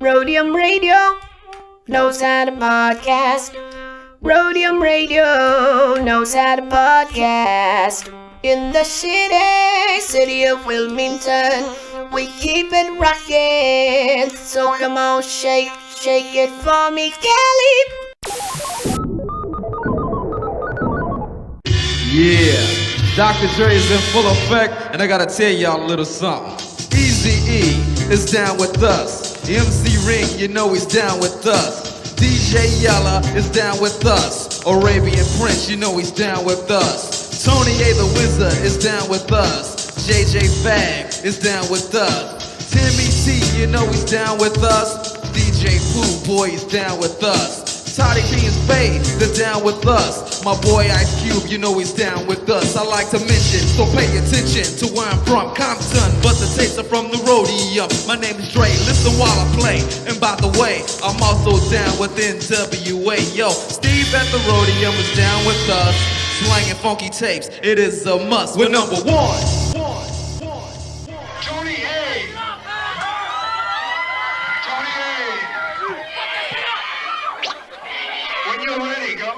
Roadium Radio knows how to podcast. Roadium Radio knows how to podcast. In the city of Wilmington, we keep it rockin'. So come on, shake it for me, Kelly. Yeah, Dr. Dre is in full effect, and I gotta tell y'all a little something. Eazy-E is down with us. MC Ring, you know he's down with us. DJ Yella is down with us. Arabian Prince, you know he's down with us. Tony A the Wizard is down with us. JJ Fag is down with us. Timmy T, you know he's down with us. DJ Pooh Boy is down with us. Toddy B and Spade, they're down with us. My boy Ice Cube, you know he's down with us. I like to mention, so pay attention to where I'm from, Compton, but the tapes are from the Roadium. My name is Dre, listen while I play. And by the way, I'm also down with NWA. Yo, Steve at the Roadium is down with us. Slanging funky tapes, it is a must. We're number one. Tony A. Tony A. When you're ready, go.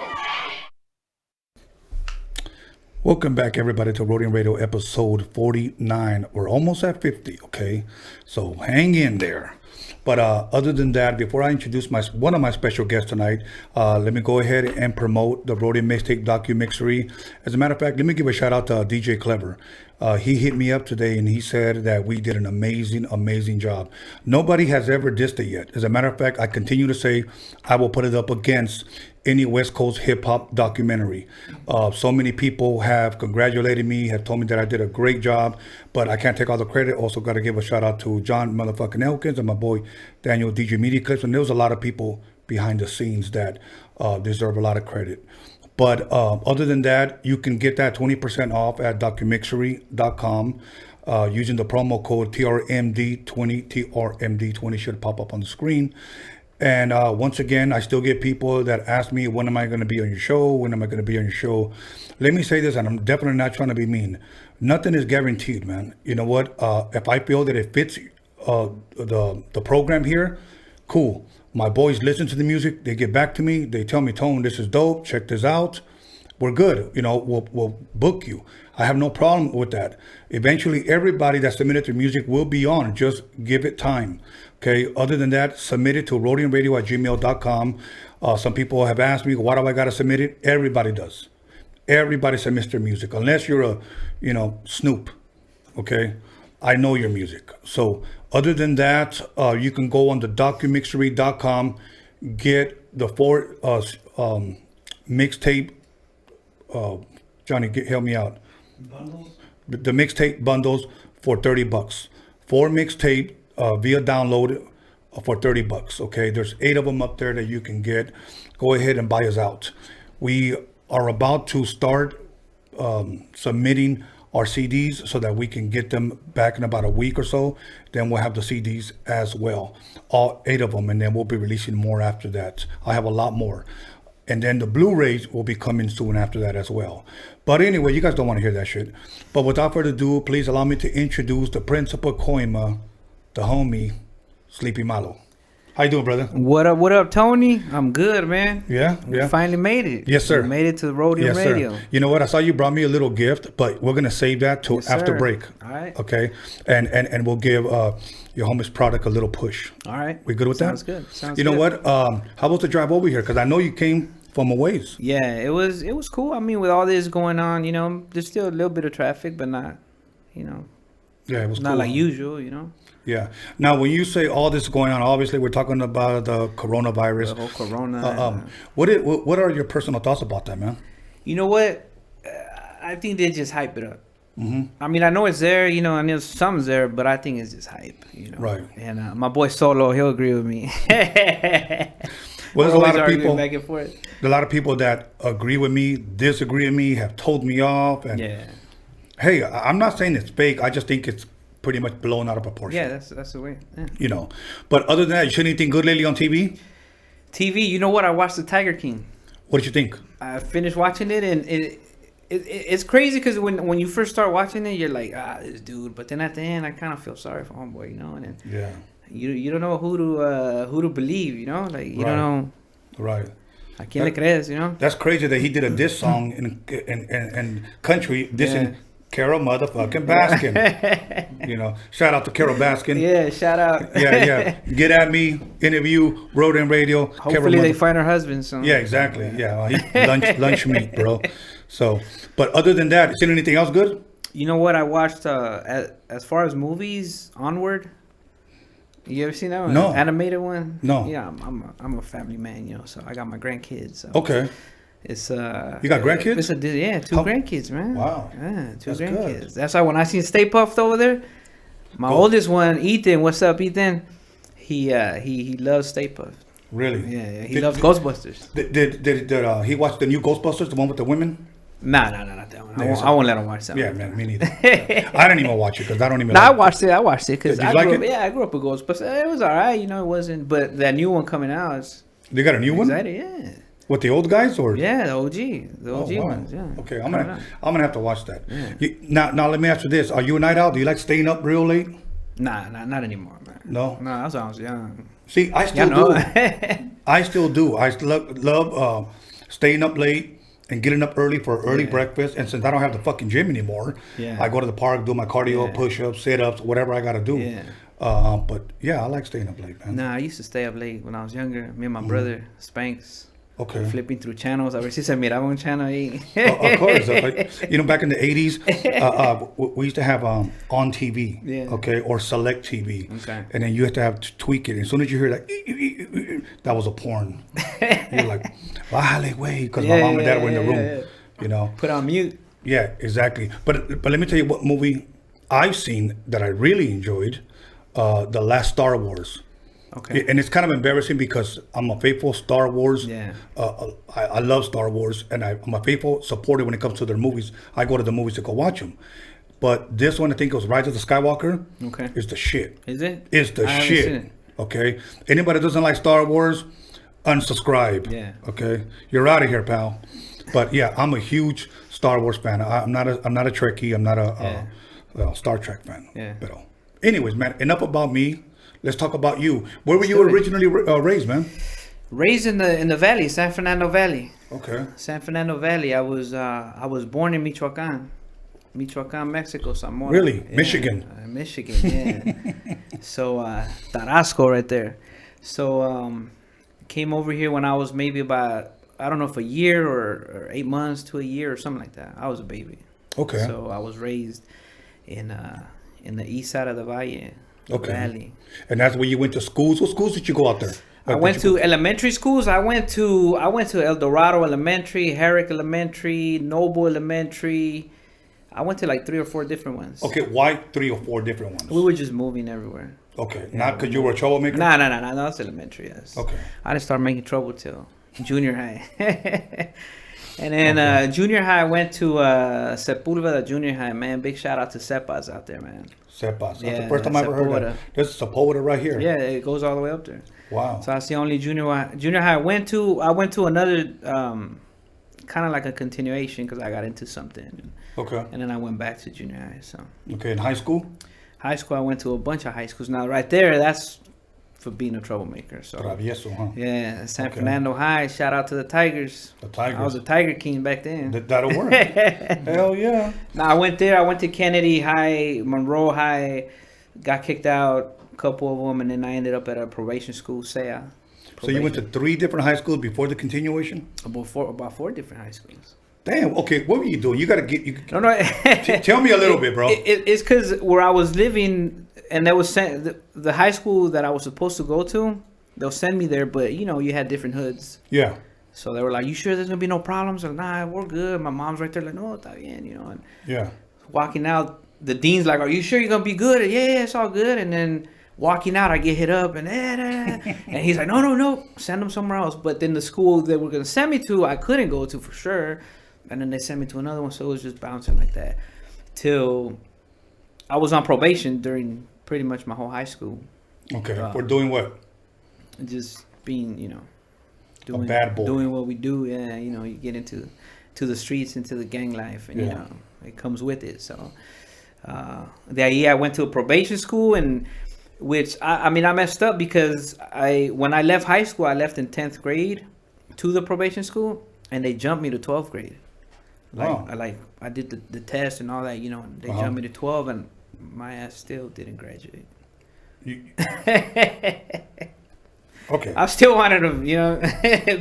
Welcome back, everybody, to Roadium Radio episode 49. We're almost at 50, okay? So hang in there. But other than that, before I introduce one of my special guests tonight, let me go ahead and promote the Roadium MIXTAPE DOCUMIXERY. As a matter of fact, let me give a shout out to DJ Clever. He hit me up today and he said that we did an amazing job. Nobody has ever dissed it yet. As a matter of fact, I continue to say I will put it up against any West Coast hip hop documentary. So many people have congratulated me, have told me that I did a great job, but I can't take all the credit. Also got to give a shout out to John motherfucking Elkins and my boy Daniel DJ Media Clips. And there was a lot of people behind the scenes that deserve a lot of credit. But other than that, you can get that 20% off at DOCUMIXERY.com using the promo code TRMD20. TRMD20 should pop up on the screen. And once again, I still get people that ask me, when am I going to be on your show? When am I going to be on your show? Let me say this, and I'm definitely not trying to be mean. Nothing is guaranteed, man. You know what? If I feel that it fits the program here, cool. My boys listen to the music. They get back to me. They tell me, Tone, this is dope. Check this out. We're good. You know, we'll book you. I have no problem with that. Eventually, everybody that submitted their music will be on. Just give it time. Okay. Other than that, submit it to roadiumradio@gmail.com. Some people have asked me, why do I got to submit it? Everybody does. Everybody submits their music. Unless you're Snoop. Okay. I know your music. So other than that, you can go on the DOCUMIXERY.com, get the 4 mixtape. Johnny, help me out. Bundles? The mixtape bundles for $30. 4 mixtape via download for $30. Okay, there's 8 of them up there that you can get. Go ahead and buy us out. We are about to start submitting our CDs so that we can get them back in about a week or so. Then we'll have the CDs as well, all 8 of them, and then we'll be releasing more after that. I have a lot more. And then the Blu-rays will be coming soon after that as well. But anyway, you guys don't want to hear that shit. But without further ado, please allow me to introduce the Principal Koima, the homie, Sleepy Malo. How you doing, brother? What up, Tony? I'm good, man. Yeah. We finally made it. Yes, sir. We made it to the Roadium Radio. Sir. You know what? I saw you brought me a little gift, but we're gonna save that till after break. All right. Okay. And we'll give your homie's product a little push. All right. We good with Sounds that? Good. Sounds you know good. what? How was the drive over here? Because I know you came from a ways. Yeah, it was cool. I mean, with all this going on, there's still a little bit of traffic, but not, Yeah, it was not cool. like usual, Yeah. Now, when you say all this going on, obviously we're talking about the coronavirus. The whole corona. What are your personal thoughts about that, man? You know what? I think they just hype it up. Mm-hmm. I mean, I know it's there, I know something's there, but I think it's just hype, Right. And my boy Solo, he'll agree with me. Well, there's a lot of people. Back and forth. A lot of people that agree with me, disagree with me, have told me off. And Yeah. Hey, I'm not saying it's fake. I just think it's pretty much blown out of proportion. Yeah, that's the way. Yeah. But other than that, you seen anything good lately on TV? TV, you know what? I watched The Tiger King. What did you think? I finished watching it, and it's crazy because when you first start watching it, you're like, this dude. But then at the end, I kind of feel sorry for homeboy, And then, Yeah. you don't know who to believe, you know, like you Right. don't know Right. a quién le crees, you know. That's crazy that he did a diss song in country dissing Yeah. Carol motherfucking Baskin. You know, shout out to Carol Baskin. Yeah, shout out. Yeah. Get at me. Interview. Roadium Radio. Hopefully they find her husband soon. Yeah, exactly. Yeah, lunch meat, bro. So, but other than that, is there anything else good? You know what I watched? As far as movies, Onward. You ever seen that one? No. Animated one? No. Yeah, I'm a family man, you know, so I got my grandkids. So Okay. it's You got grandkids? It's two grandkids, man. Wow. Yeah, two That's grandkids. good. That's why when I seen Stay Puffed over there, my oldest one, Ethan. What's up, Ethan? He loves Stay Puffed. Really? Yeah. He loves Ghostbusters. Did he watch the new Ghostbusters, the one with the women? Nah, not that one. Yeah, I won't let him watch that Yeah, one. man, me neither. I didn't even watch it because I don't even. No, I like watched it because Did you like it? I grew up with Ghostbusters. It was alright, you know. It wasn't, but that new one coming out is They got a new one excited. Yeah, with the old guys, or yeah, the OG Oh, wow. ones. Yeah. Okay, I'm Coming gonna out. I'm gonna have to watch that. Yeah. Now let me ask you this: are you a night owl? Do you like staying up real late? Nah, not anymore, man. No. No, that's when I was young. See, I still know. do. I still do. I still love staying up late and getting up early for early breakfast. And since I don't have the fucking gym anymore, Yeah. I go to the park, do my cardio, push-ups, sit-ups, whatever I gotta do. Yeah. But yeah, I like staying up late, man. Nah, I used to stay up late when I was younger. Me and my brother, Spanx. Okay. Flipping through channels. A ver si se miraba un channel ahí. Of course. You know, back in the 80s, we used to have on TV, Yeah. okay, or select TV. Okay. And then you have to have to tweak it. As soon as you hear like, that was a porn. You're like, bájale, güey, because my mom and dad were in the room, yeah. you know. Put on mute. Yeah, exactly. But let me tell you what movie I've seen that I really enjoyed, The Last Star Wars. Okay. And it's kind of embarrassing because I'm a faithful Star Wars. Yeah. I love Star Wars, and I'm a faithful supporter when it comes to their movies. I go to the movies to go watch them. But this one, I think it was Rise of the Skywalker. Okay. Is the shit. Is it? It's the I haven't seen shit. it. Okay. Anybody that doesn't like Star Wars, unsubscribe. Yeah. Okay. You're out of here, pal. But yeah, I'm a huge Star Wars fan. I'm not a Trekkie. I'm not a Star Trek fan. Yeah. But anyways, man, enough about me. Let's talk about you. Where were you do it. originally raised, man? Raised in the valley, San Fernando Valley. Okay. San Fernando Valley. I was born in Michoacan, Mexico, Zamora. Really? Yeah, Michigan? Michigan, yeah. So Tarasco right there. So came over here when I was maybe about, I don't know if a year or 8 months to a year or something like that. I was a baby. Okay. So I was raised in the east side of the Valle. Okay. Valley. And that's where you went to schools. What schools did you go out there? I went to elementary schools. I went to El Dorado Elementary, Herrick Elementary, Noble Elementary. I went to like 3 or 4 different ones. Okay, why 3 or 4 different ones? We were just moving everywhere. Okay, not because you were a troublemaker? No, that's elementary. Yes. Okay. I didn't start making trouble till junior high. And then junior high, I went to Sepulveda Junior High, man. Big shout out to Sepas out there, man. Sepas. That's Yeah, the first time I ever heard that. This is Sepulveda right here. Yeah, it goes all the way up there. Wow. So that's the only junior high I went to. I went to another kind of like a continuation because I got into something. Okay. And then I went back to junior high. So Okay, in high school? high school, I went to a bunch of high schools. Now right there, that's for being a troublemaker. So Travieso, huh? yeah, San Okay. Fernando High. Shout out to the Tigers. The Tigers. I was a Tiger King back then. That'll work. Hell yeah. Now I went there. I went to Kennedy High, Monroe High. Got kicked out, a couple of them, and then I ended up at a probation school, SEA. So you went to 3 different high schools before the continuation? about 4 different high schools. Damn. Okay, what were you doing? You got to get... No. Tell me a little bit, bro. It's because where I was living, and that was the high school that I was supposed to go to. They'll send me there, but you had different hoods. Yeah. So they were like, "You sure there's gonna be no problems?" I'm like, "Nah, we're good." My mom's right there, like, "No, está bien," And Yeah. walking out, the dean's like, "Are you sure you're gonna be good?" Yeah, it's all good. And then walking out, I get hit up, and and he's like, "No, send them somewhere else." But then the school they were gonna send me to, I couldn't go to for sure. And then they sent me to another one, so it was just bouncing like that till I was on probation during pretty much my whole high school. Okay. For doing what? Just being, doing A bad boy. doing what we do. Yeah, you get into the streets, into the gang life, and it comes with it. So, I went to a probation school, and Which I mean I messed up because when I left high school, I left in 10th grade to the probation school, and they jumped me to 12th grade. Wow. I did the test and all that, you know. And they jumped me to 12, and my ass still didn't graduate. Okay. I still wanted to, you know,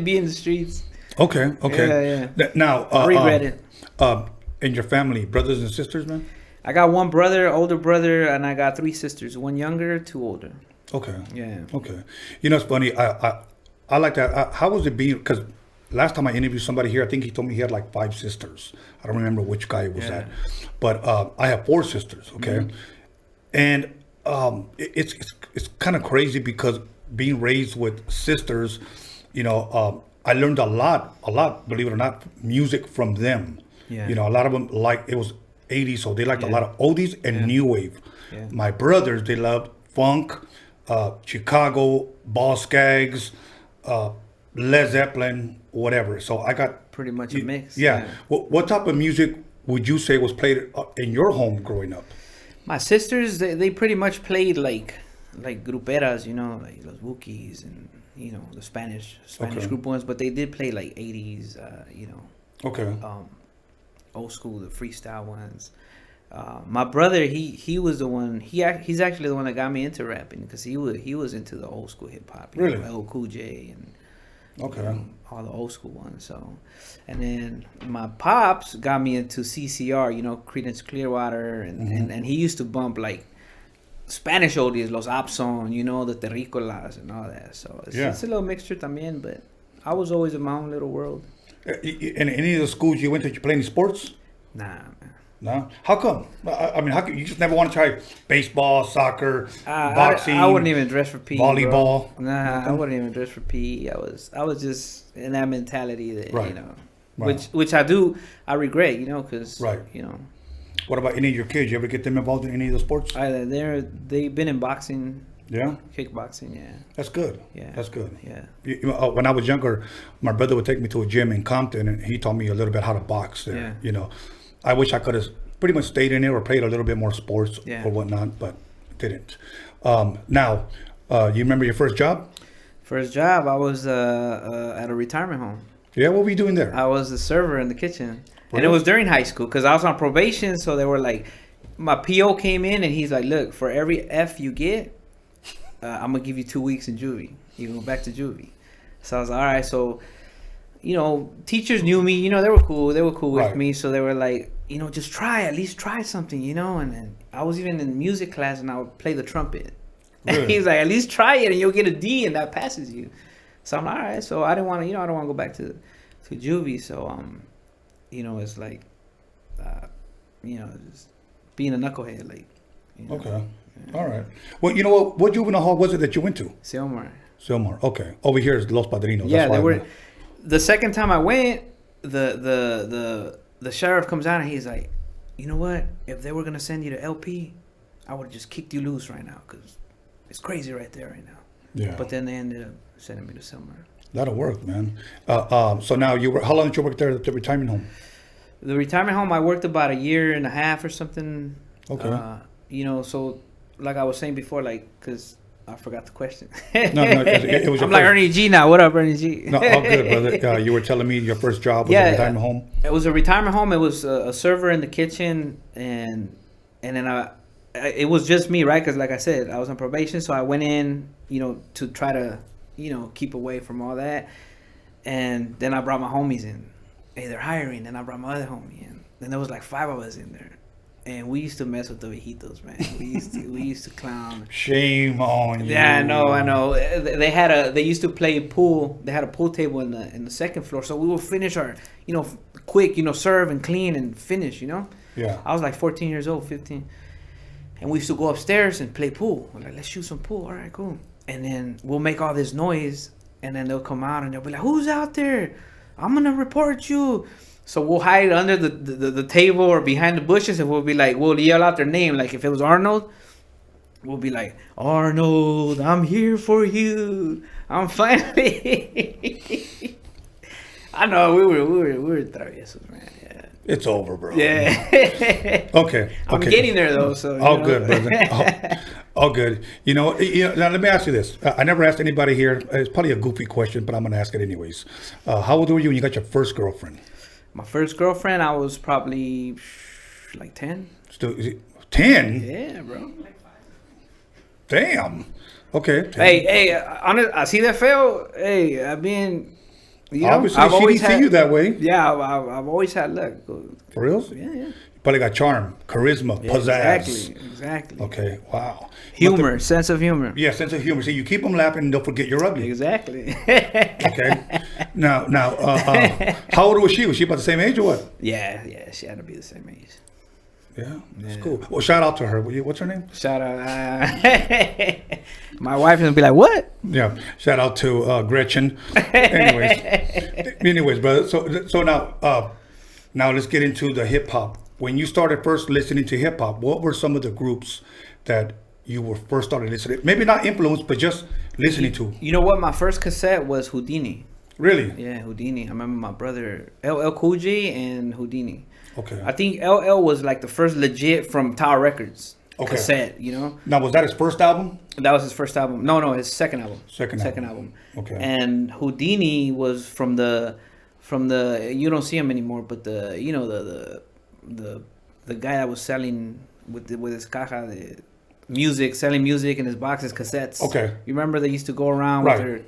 be in the streets. Okay. Yeah. Now, I regret it. In your family, brothers and sisters, man? I got one brother, older brother, and I got 3 sisters. One younger, 2 older. Okay. Yeah. Okay. You know, it's funny. I like that. How was it being? Because last time I interviewed somebody here, I think he told me he had like 5 sisters. I don't remember which guy it was at, but I have 4 sisters. Okay, and it's kind of crazy because being raised with sisters, you know, I learned a lot. Believe it or not, music from them. Yeah. You know, a lot of them it was 80s, so they liked a lot of oldies and new wave. Yeah. My brothers, they loved funk, Chicago, Ball Skaggs, Led Zeppelin, whatever. So I got Pretty much a mix. Yeah. What type of music would you say was played in your home growing up? My sisters, they pretty much played like gruperas, you know, like Los Wookiees and, you know, the Spanish group ones, but they did play like 80s, you know. Okay. Old school, the freestyle ones. My brother, he was the one. He's actually the one that got me into rapping because he was into the old school hip hop. Really? Know, LL Cool J and all the old school ones. So, and then my pops got me into CCR. You know, Creedence Clearwater, and he used to bump like Spanish oldies, Los Abson, you know, the Terrícolas and all that. So it's a little mixture también, but I was always in my own little world. In any of the schools you went to, did you play any sports? Nah, man. No? How come? I mean, how come you just never want to try baseball, soccer, boxing? I wouldn't even dress for PE. Volleyball. Bro. Nah, I wouldn't even dress for PE. I was just in that mentality that you know, which I regret, you know, because you know. What about any of your kids? You ever get them involved in any of the sports? They've been in boxing. Yeah. Kickboxing, yeah. That's good. Yeah. That's good. Yeah. When I was younger, my brother would take me to a gym in Compton, and he taught me a little bit how to box there. Yeah. You know, I wish I could have pretty much stayed in there or played a little bit more sports or whatnot, but didn't. Now, you remember your first job? First job, I was at a retirement home. Yeah, what were you doing there? I was the server in the kitchen. Really? And it was during high school because I was on probation, so they were like, my PO came in and he's like, look, for every F you get, I'm going to give you 2 weeks in juvie. You go back to juvie. So I was like, all right. So, you know, teachers knew me. You know, they were cool. They were cool with me. So they were like, you know, just at least try something, you know. And then I was even in music class and I would play the trumpet. Really? He's like, at least try it and you'll get a D and that passes you. So I'm like, all right. So I didn't want to, you know, I don't want to go back to juvie. So, you know, it's like, you know, just being a knucklehead, like. You know, okay. Yeah. All right. Well, you know what juvenile hall was it that you went to? Silmar. Okay. Over here is Los Padrinos. Yeah, they were. The second time I went, the sheriff comes out and he's like, you know what? If they were gonna send you to LP, I would have just kicked you loose right now because it's crazy right there right now. Yeah. But then they ended up sending me to Silmar. That'll work, man. So now how long did you work there at the retirement home? The retirement home, I worked about 1.5 years or something. Okay. You know, so like I was saying before, like, because I forgot the question. No, it was. I'm like Ernie G now. What up, Ernie G? No, all good, brother. You were telling me your first job was a retirement home. It was a retirement home. It was a server in the kitchen, and then it was just me, right? Because like I said, I was on probation, so I went in, you know, to try to, you know, keep away from all that, and then I brought my homies in. Hey, they're hiring, and I brought my other homie in. Then there was like 5 of us in there. And we used to mess with the viejitos, man. We used to clown. Shame on you. Yeah, I know. They used to play pool. They had a pool table in the second floor, so we would finish our, you know, quick, you know, serve and clean and finish, you know. Yeah. I was like 14 years old, 15, and we used to go upstairs and play pool. We're like, let's shoot some pool. All right, cool. And then we'll make all this noise, and then they'll come out and they'll be like, who's out there? I'm gonna report you. So we'll hide under the table or behind the bushes, and we'll be like, we'll yell out their name. Like if it was Arnold, we'll be like, Arnold, I'm here for you. I'm finally. I know we were traviesos, man. Yeah. It's over, bro. Yeah. Okay. I'm getting there though. So All good, brother. All good. Now let me ask you this. I never asked anybody here. It's probably a goofy question, but I'm gonna ask it anyways. How old were you when you got your first girlfriend? My first girlfriend, I was probably like 10. Still, 10? Yeah, bro. Damn. Okay. 10. Hey, honest, así de feo. Hey, I mean, you know, Obviously, I've she always didn't see you that way. Yeah, I've always had luck. For real? Yeah, yeah. You probably got charm, charisma, Yeah, pizzazz. Exactly. Okay. Wow. Humor, sense of humor. Yeah, sense of humor. See, you keep them laughing, and don't forget you're ugly. Exactly. Okay. Now, how old was she? Was she about the same age or what? Yeah, she had to be the same age. Yeah, that's cool. Well, shout out to her. What's her name? Shout out. My wife is gonna be like, "What?" Yeah. Shout out to Gretchen. Anyways, brother. So now let's get into the hip hop. When you started first listening to hip hop, what were some of the groups that you were first started listening? Maybe not influenced, but just listening to. You know what? My first cassette was Houdini. Really? Yeah, Houdini. I remember my brother LL Cool J and Houdini. Okay. I think LL was like the first legit from Tower Records cassette. You know. Now, was that his first album? That was his first album. No, his second album. Second album. Okay. And Houdini was from the you don't see him anymore, but the guy that was selling with his caja the music, selling music in his boxes, cassettes. Okay. You remember they used to go around with their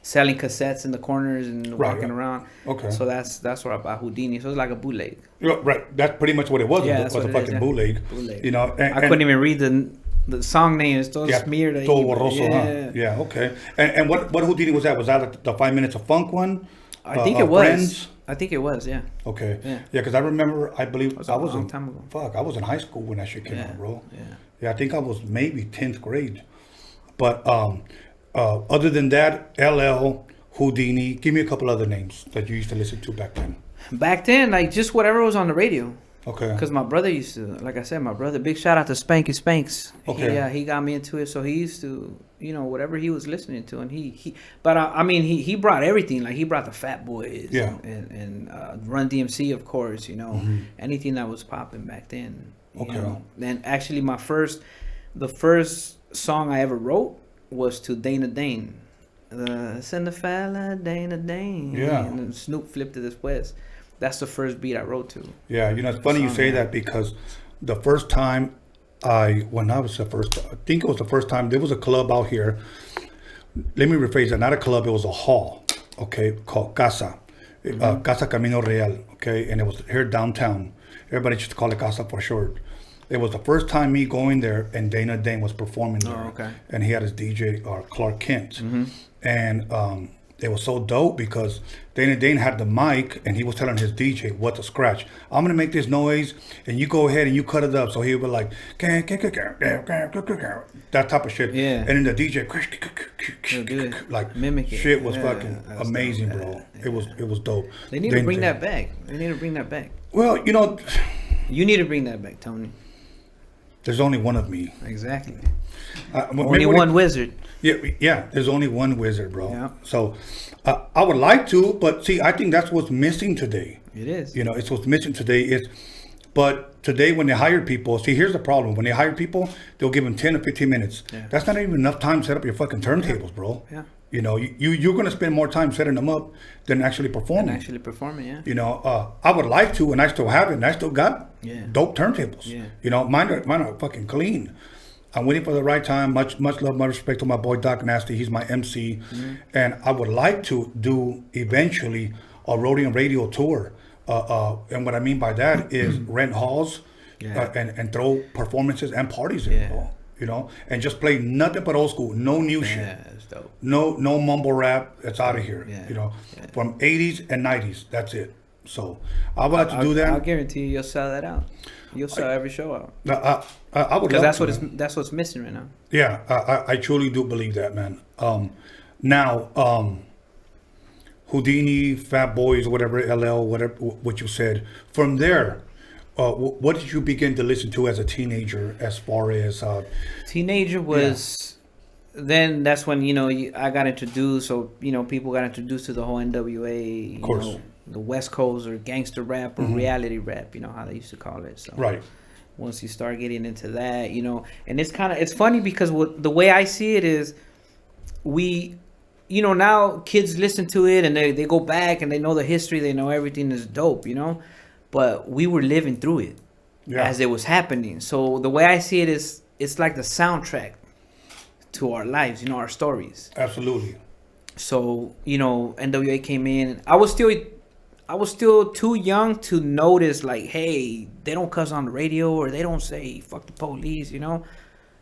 selling cassettes in the corners and walking around. Okay. So that's what I bought Houdini. So it's like a bootleg. Right. That's pretty much what it was. Yeah, was a fucking bootleg. You know, I couldn't even read the song name. It's todo smeared. Todo borroso, huh? Yeah. Okay. And what Houdini was that? Was that the 5 Minutes of Funk one? I think it was. Friends? I think it was. Yeah. Okay. Yeah. Because I remember. I believe I was long time ago. I was in high school when that shit came out, bro. Yeah. Yeah. I think I was maybe 10th grade. But other than that, LL, Houdini. Give me a couple other names that you used to listen to back then. Back then, like just whatever was on the radio. Okay. Because my brother used to, like I said, big shout out to Spanky Spanks. Okay. He got me into it, so he used to, whatever he was listening to, and he brought everything. Like he brought the Fat Boys, and Run DMC, of course, anything that was popping back then. Okay. And actually, the first song I ever wrote was to Dana Dane. Send the fella Dana Dane. Yeah. And then Snoop flipped to this West. That's the first beat I wrote to. Yeah, it's funny you say that because the first time I think it was the first time, there was a club out here. Let me rephrase that. Not a club, it was a hall, okay, called Casa. Casa Camino Real, okay, and it was here downtown. Everybody used to call it Casa for short. It was the first time me going there, and Dana Dane was performing there. Oh, okay. And he had his DJ, Clark Kent. And it was so dope because Dana Dane had the mic and he was telling his DJ what to scratch. I'm gonna make this noise and you go ahead and you cut it up. So he would be like, that type of shit. Yeah. And then the DJ, like, mimic it. Shit was fucking amazing, dope. bro. It was dope. They need to bring that back. Well, you need to bring that back, Tony. There's only one of me. Exactly. Only one wizard. Yeah. There's only one wizard, bro. Yeah. So I would like to, but see, I think that's what's missing today. It is. It's what's missing today but today when they hire people, see, here's the problem. When they hire people, they'll give them 10 or 15 minutes. Yeah. That's not even enough time to set up your fucking turntables, bro. Yeah. You're going to spend more time setting them up than actually performing. Yeah. I would like to, and I still have it, and I still got dope turntables. Yeah. Mine are fucking clean. I'm waiting for the right time. Much love, much respect to my boy Doc Nasty. He's my MC. And I would like to do eventually a Roadium radio tour. And what I mean by that is rent halls and throw performances and parties in, bro. And just play nothing but old school. No new shit. Yeah, it's dope. No mumble rap. It's out of here. From 80s and 90s. That's it. So I would like to do that. I'll guarantee you'll sell that out. You'll sell every show out. I would, because that's what's missing right now. Yeah, I truly do believe that, man. Now, Houdini, Fat Boys, whatever, LL, whatever, what you said. From there, what did you begin to listen to as a teenager? As far as teenager was, then that's when I got introduced. So people got introduced to the whole NWA. Of course. the West Coast or gangster rap or reality rap, you know how they used to call it. So Right. once you start getting into that, you know, and it's funny because the way I see it is, we, you know, now kids listen to it and they go back and they know the history, they know everything is dope, you know, but we were living through it as it was happening. So the way I see it is, it's like the soundtrack to our lives, you know, our stories. Absolutely. So, you know, NWA came in. I was still too young to notice, like, hey, they don't cuss on the radio or they don't say fuck the police, you know.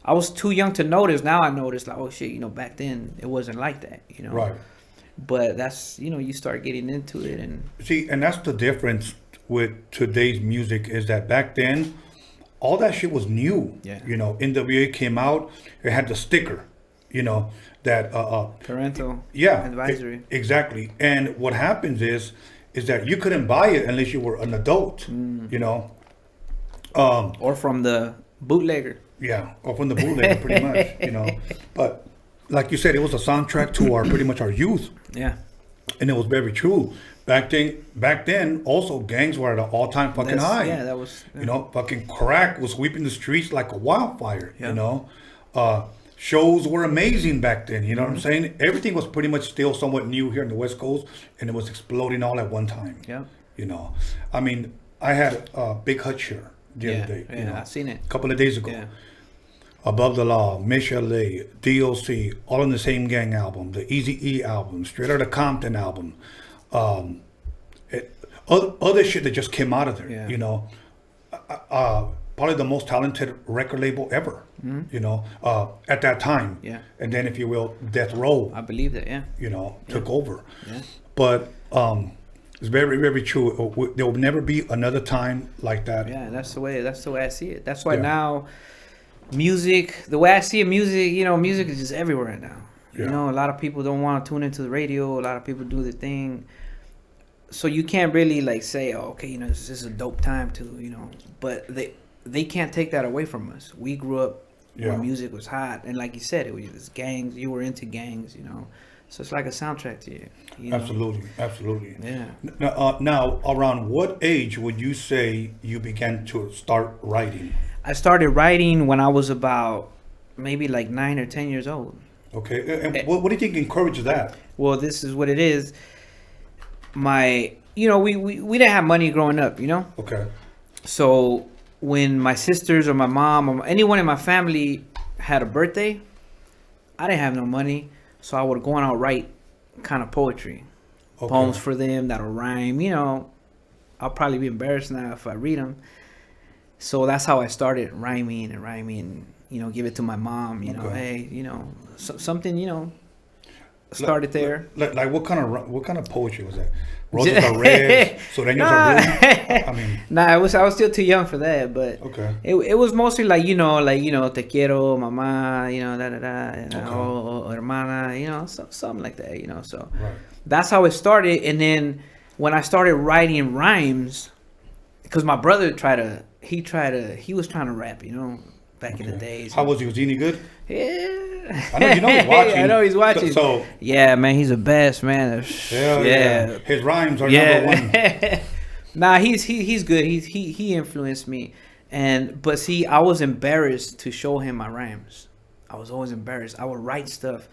I was too young to notice. Now I notice, like, oh shit, you know, back then it wasn't like that, you know. Right. But that's, you know, you start getting into it and See, and that's the difference with today's music, is that back then, all that shit was new. Yeah. You know, NWA came out, it had the sticker, you know, that parental advisory. Exactly. And what happens is that you couldn't buy it unless you were an adult, you know. Or from the bootlegger. Yeah, or from the bootlegger, pretty much, you know. But like you said, it was a soundtrack to our pretty much our youth. Yeah. And it was very true. Back then, also gangs were at an all-time fucking high. Yeah, that was. Yeah. You know, fucking crack was sweeping the streets like a wildfire. Yeah. You know, shows were amazing back then. You know what I'm saying? Everything was pretty much still somewhat new here in the West Coast, and it was exploding all at one time. Yeah. You know, I mean, I had Big Hutch here the other day. Yeah, you know, I've seen it. a couple of days ago. Yeah. Above the Law, Michelle, DOC, all in the Same Gang album, the Eazy-E album, Straight Outta Compton album, other shit that just came out of there. Yeah. You know, probably the most talented record label ever. You know, at that time. Yeah. And then, if you will, Death Row. I believe that. Yeah. You know, took over. Yeah. But it's very, very true. There will never be another time like that. Yeah, that's the way I see it. That's why Yeah. now music, the way I see it, music, you know, music is just everywhere right now. Yeah. You know, a lot of people don't want to tune into the radio. A lot of people do the thing. So you can't really like say, oh, okay, you know, this is a dope time to, you know, but they can't take that away from us. We grew up Yeah. when music was hot. And like you said, it was gangs. You were into gangs, you know. So it's like a soundtrack to you. You know? Absolutely. Yeah. Now, around what age would you say you began to start writing? I started writing when I was about maybe like 9 or 10 years old. Okay, and what do you think encouraged that? Well, this is what it is. You know, we didn't have money growing up, you know? Okay. So when my sisters or my mom or anyone in my family had a birthday, I didn't have no money. So I would go on and write kind of poetry, poems for them that'll rhyme. You know, I'll probably be embarrassed now if I read them. So that's how I started rhyming. You know, give it to my mom. You know, hey, you know, something. You know, started there. Like what kind of poetry was that? Roses are red, sureños are blue. I mean, nah, I was still too young for that, but okay. It was mostly like you know, te quiero, mamá, you know, da da da, you know, o hermana, you know, something like that, you know. So Right. that's how it started, and then when I started writing rhymes, because my brother he was trying to rap, you know, back in the days. How was he? Was he any good? Yeah. I know you know he's watching. I know he's watching. So yeah, man, he's the best, man. yeah. His rhymes are number one. Nah, he's good. He influenced me, but see, I was embarrassed to show him my rhymes. I was always embarrassed. I would write stuff,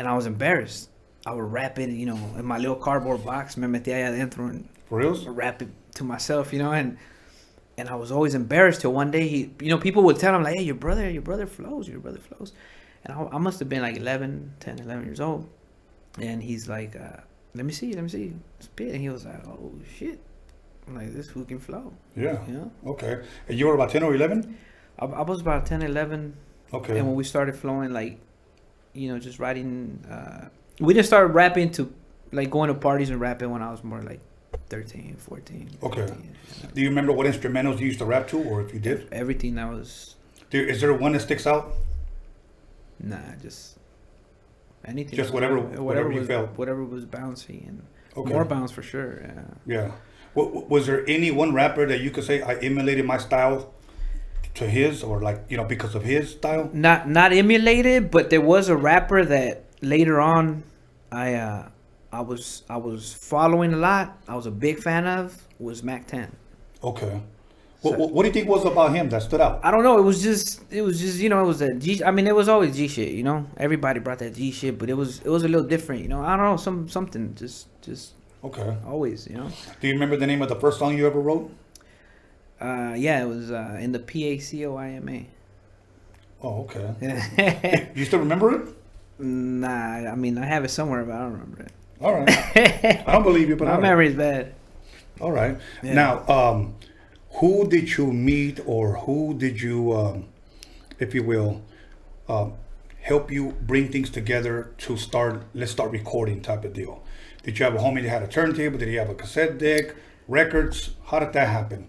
and I was embarrassed. I would rap it, you know, in my little cardboard box. Me metía allá adentro and For reals? rap it to myself, you know, and I was always embarrassed till one day people would tell him like, hey, your brother flows. And I must have been like 10, 11 years old. And he's like, let me see, spit. And he was like, oh, shit. I'm like, this fool can flow. Yeah. You know? Okay. And you were about 10 or 11? I was about 10, 11. Okay. And when we started flowing, like, you know, just writing. We didn't start rapping going to parties and rapping when I was more like 13, 14. Okay. 15. Do you remember what instrumentals you used to rap to, or if you did? Everything that was... Is there one that sticks out? Nah, just anything. Just whatever you felt. Whatever was bouncy and Okay. more bounce for sure. Yeah. Yeah. Was there any one rapper that you could say I emulated my style to his, or like, you know, because of his style? Not emulated, but there was a rapper that later on I I was following a lot. I was a big fan of was Mac 10. Okay. What do you think was about him that stood out? I don't know. It was just it was a G. I mean, it was always G shit. Everybody brought that G shit, but it was a little different. I don't know, something just Okay. always. Do you remember the name of the first song you ever wrote? Yeah, it was in the PACOIMA. Oh, okay. You still remember it? Nah, I mean, I have it somewhere, but I don't remember it. All right. I don't believe you, but my memory's bad. All right. Yeah. Now, who did you meet, or who did you, if you will, help you bring things together to let's start recording type of deal? Did you have a homie that had a turntable? Did he have a cassette deck, records? How did that happen?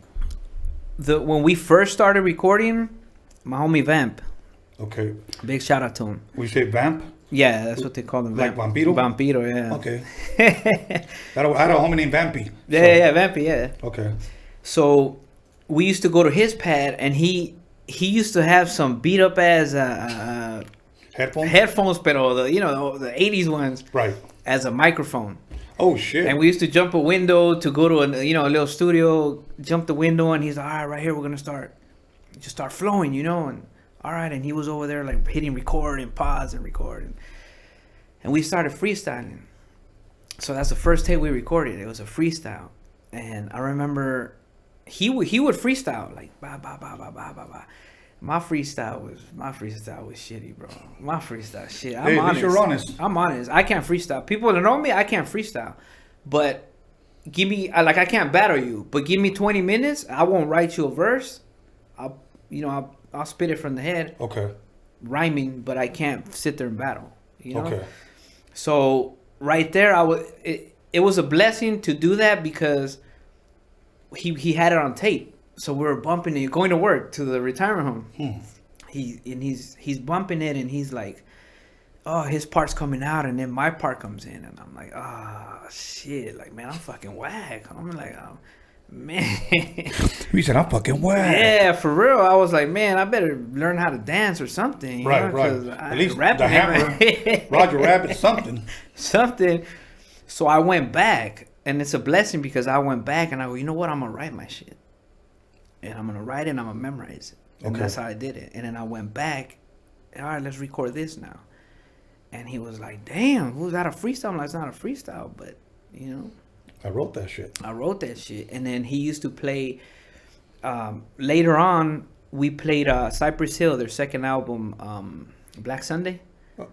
When we first started recording, my homie Vamp. Okay. Big shout out to him. We say Vamp? Yeah, that's what they call them. Like Vampiro? Vampiro, yeah. Okay. I had a homie named Vampy. Yeah, Vampy, yeah. Okay. So we used to go to his pad, and he used to have some beat up ass headphones, pero the 80s ones, right, as a microphone. Oh shit! And we used to jump a window to go to a little studio, jump the window, and he's like, all right, right here we're gonna start flowing, and all right, and he was over there like hitting record and pause and record, and we started freestyling. So that's the first tape we recorded. It was a freestyle, and I remember he would freestyle like ba ba ba ba ba ba ba. My freestyle was shitty, bro. My freestyle shit. I'm honest. You're honest. I'm honest. I can't freestyle. People that know me, I can't freestyle. But give me I can't battle you. But give me 20 minutes. I won't write you a verse. I'll spit it from the head. Okay. Rhyming, but I can't sit there and battle. Okay. So right there, it was a blessing to do that because he had it on tape. So we were bumping it, going to work to the retirement home. He's bumping it, and he's like, "Oh, his part's coming out, and then my part comes in," and I'm like, "Oh shit! Like, man, I'm fucking whack." I'm like, "Oh man." You said I'm fucking whack. Yeah, for real. I was like, "Man, I better learn how to dance or something." Right. At least the hammer, Roger Rabbit, something. Something. So I went back, and it's a blessing because I went back and I go, you know what? I'm gonna write my shit. And I'm going to write it and I'm going to memorize it. And that's how I did it. And then I went back. All right, let's record this now. And he was like, damn, was that a freestyle? I'm like, it's not a freestyle, but, I wrote that shit. And then he used to play, later on, we played Cypress Hill, their second album, Black Sunday.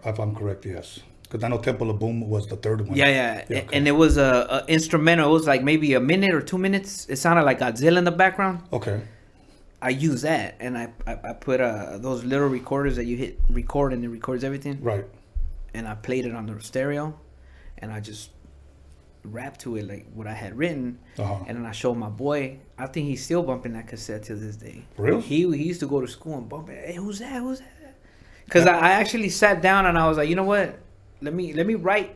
If I'm correct, yes. Because I know Temple of Boom was the third one. Yeah. Okay. And it was a instrumental. It was like maybe a minute or 2 minutes. It sounded like Godzilla in the background. Okay. I used that, and I put those little recorders that you hit record and it records everything. Right. And I played it on the stereo, and I just rapped to it like what I had written. Uh-huh. And then I showed my boy. I think he's still bumping that cassette to this day. Really? He used to go to school and bump it. Hey, who's that? Because I actually sat down and I was like, you know what? Let me write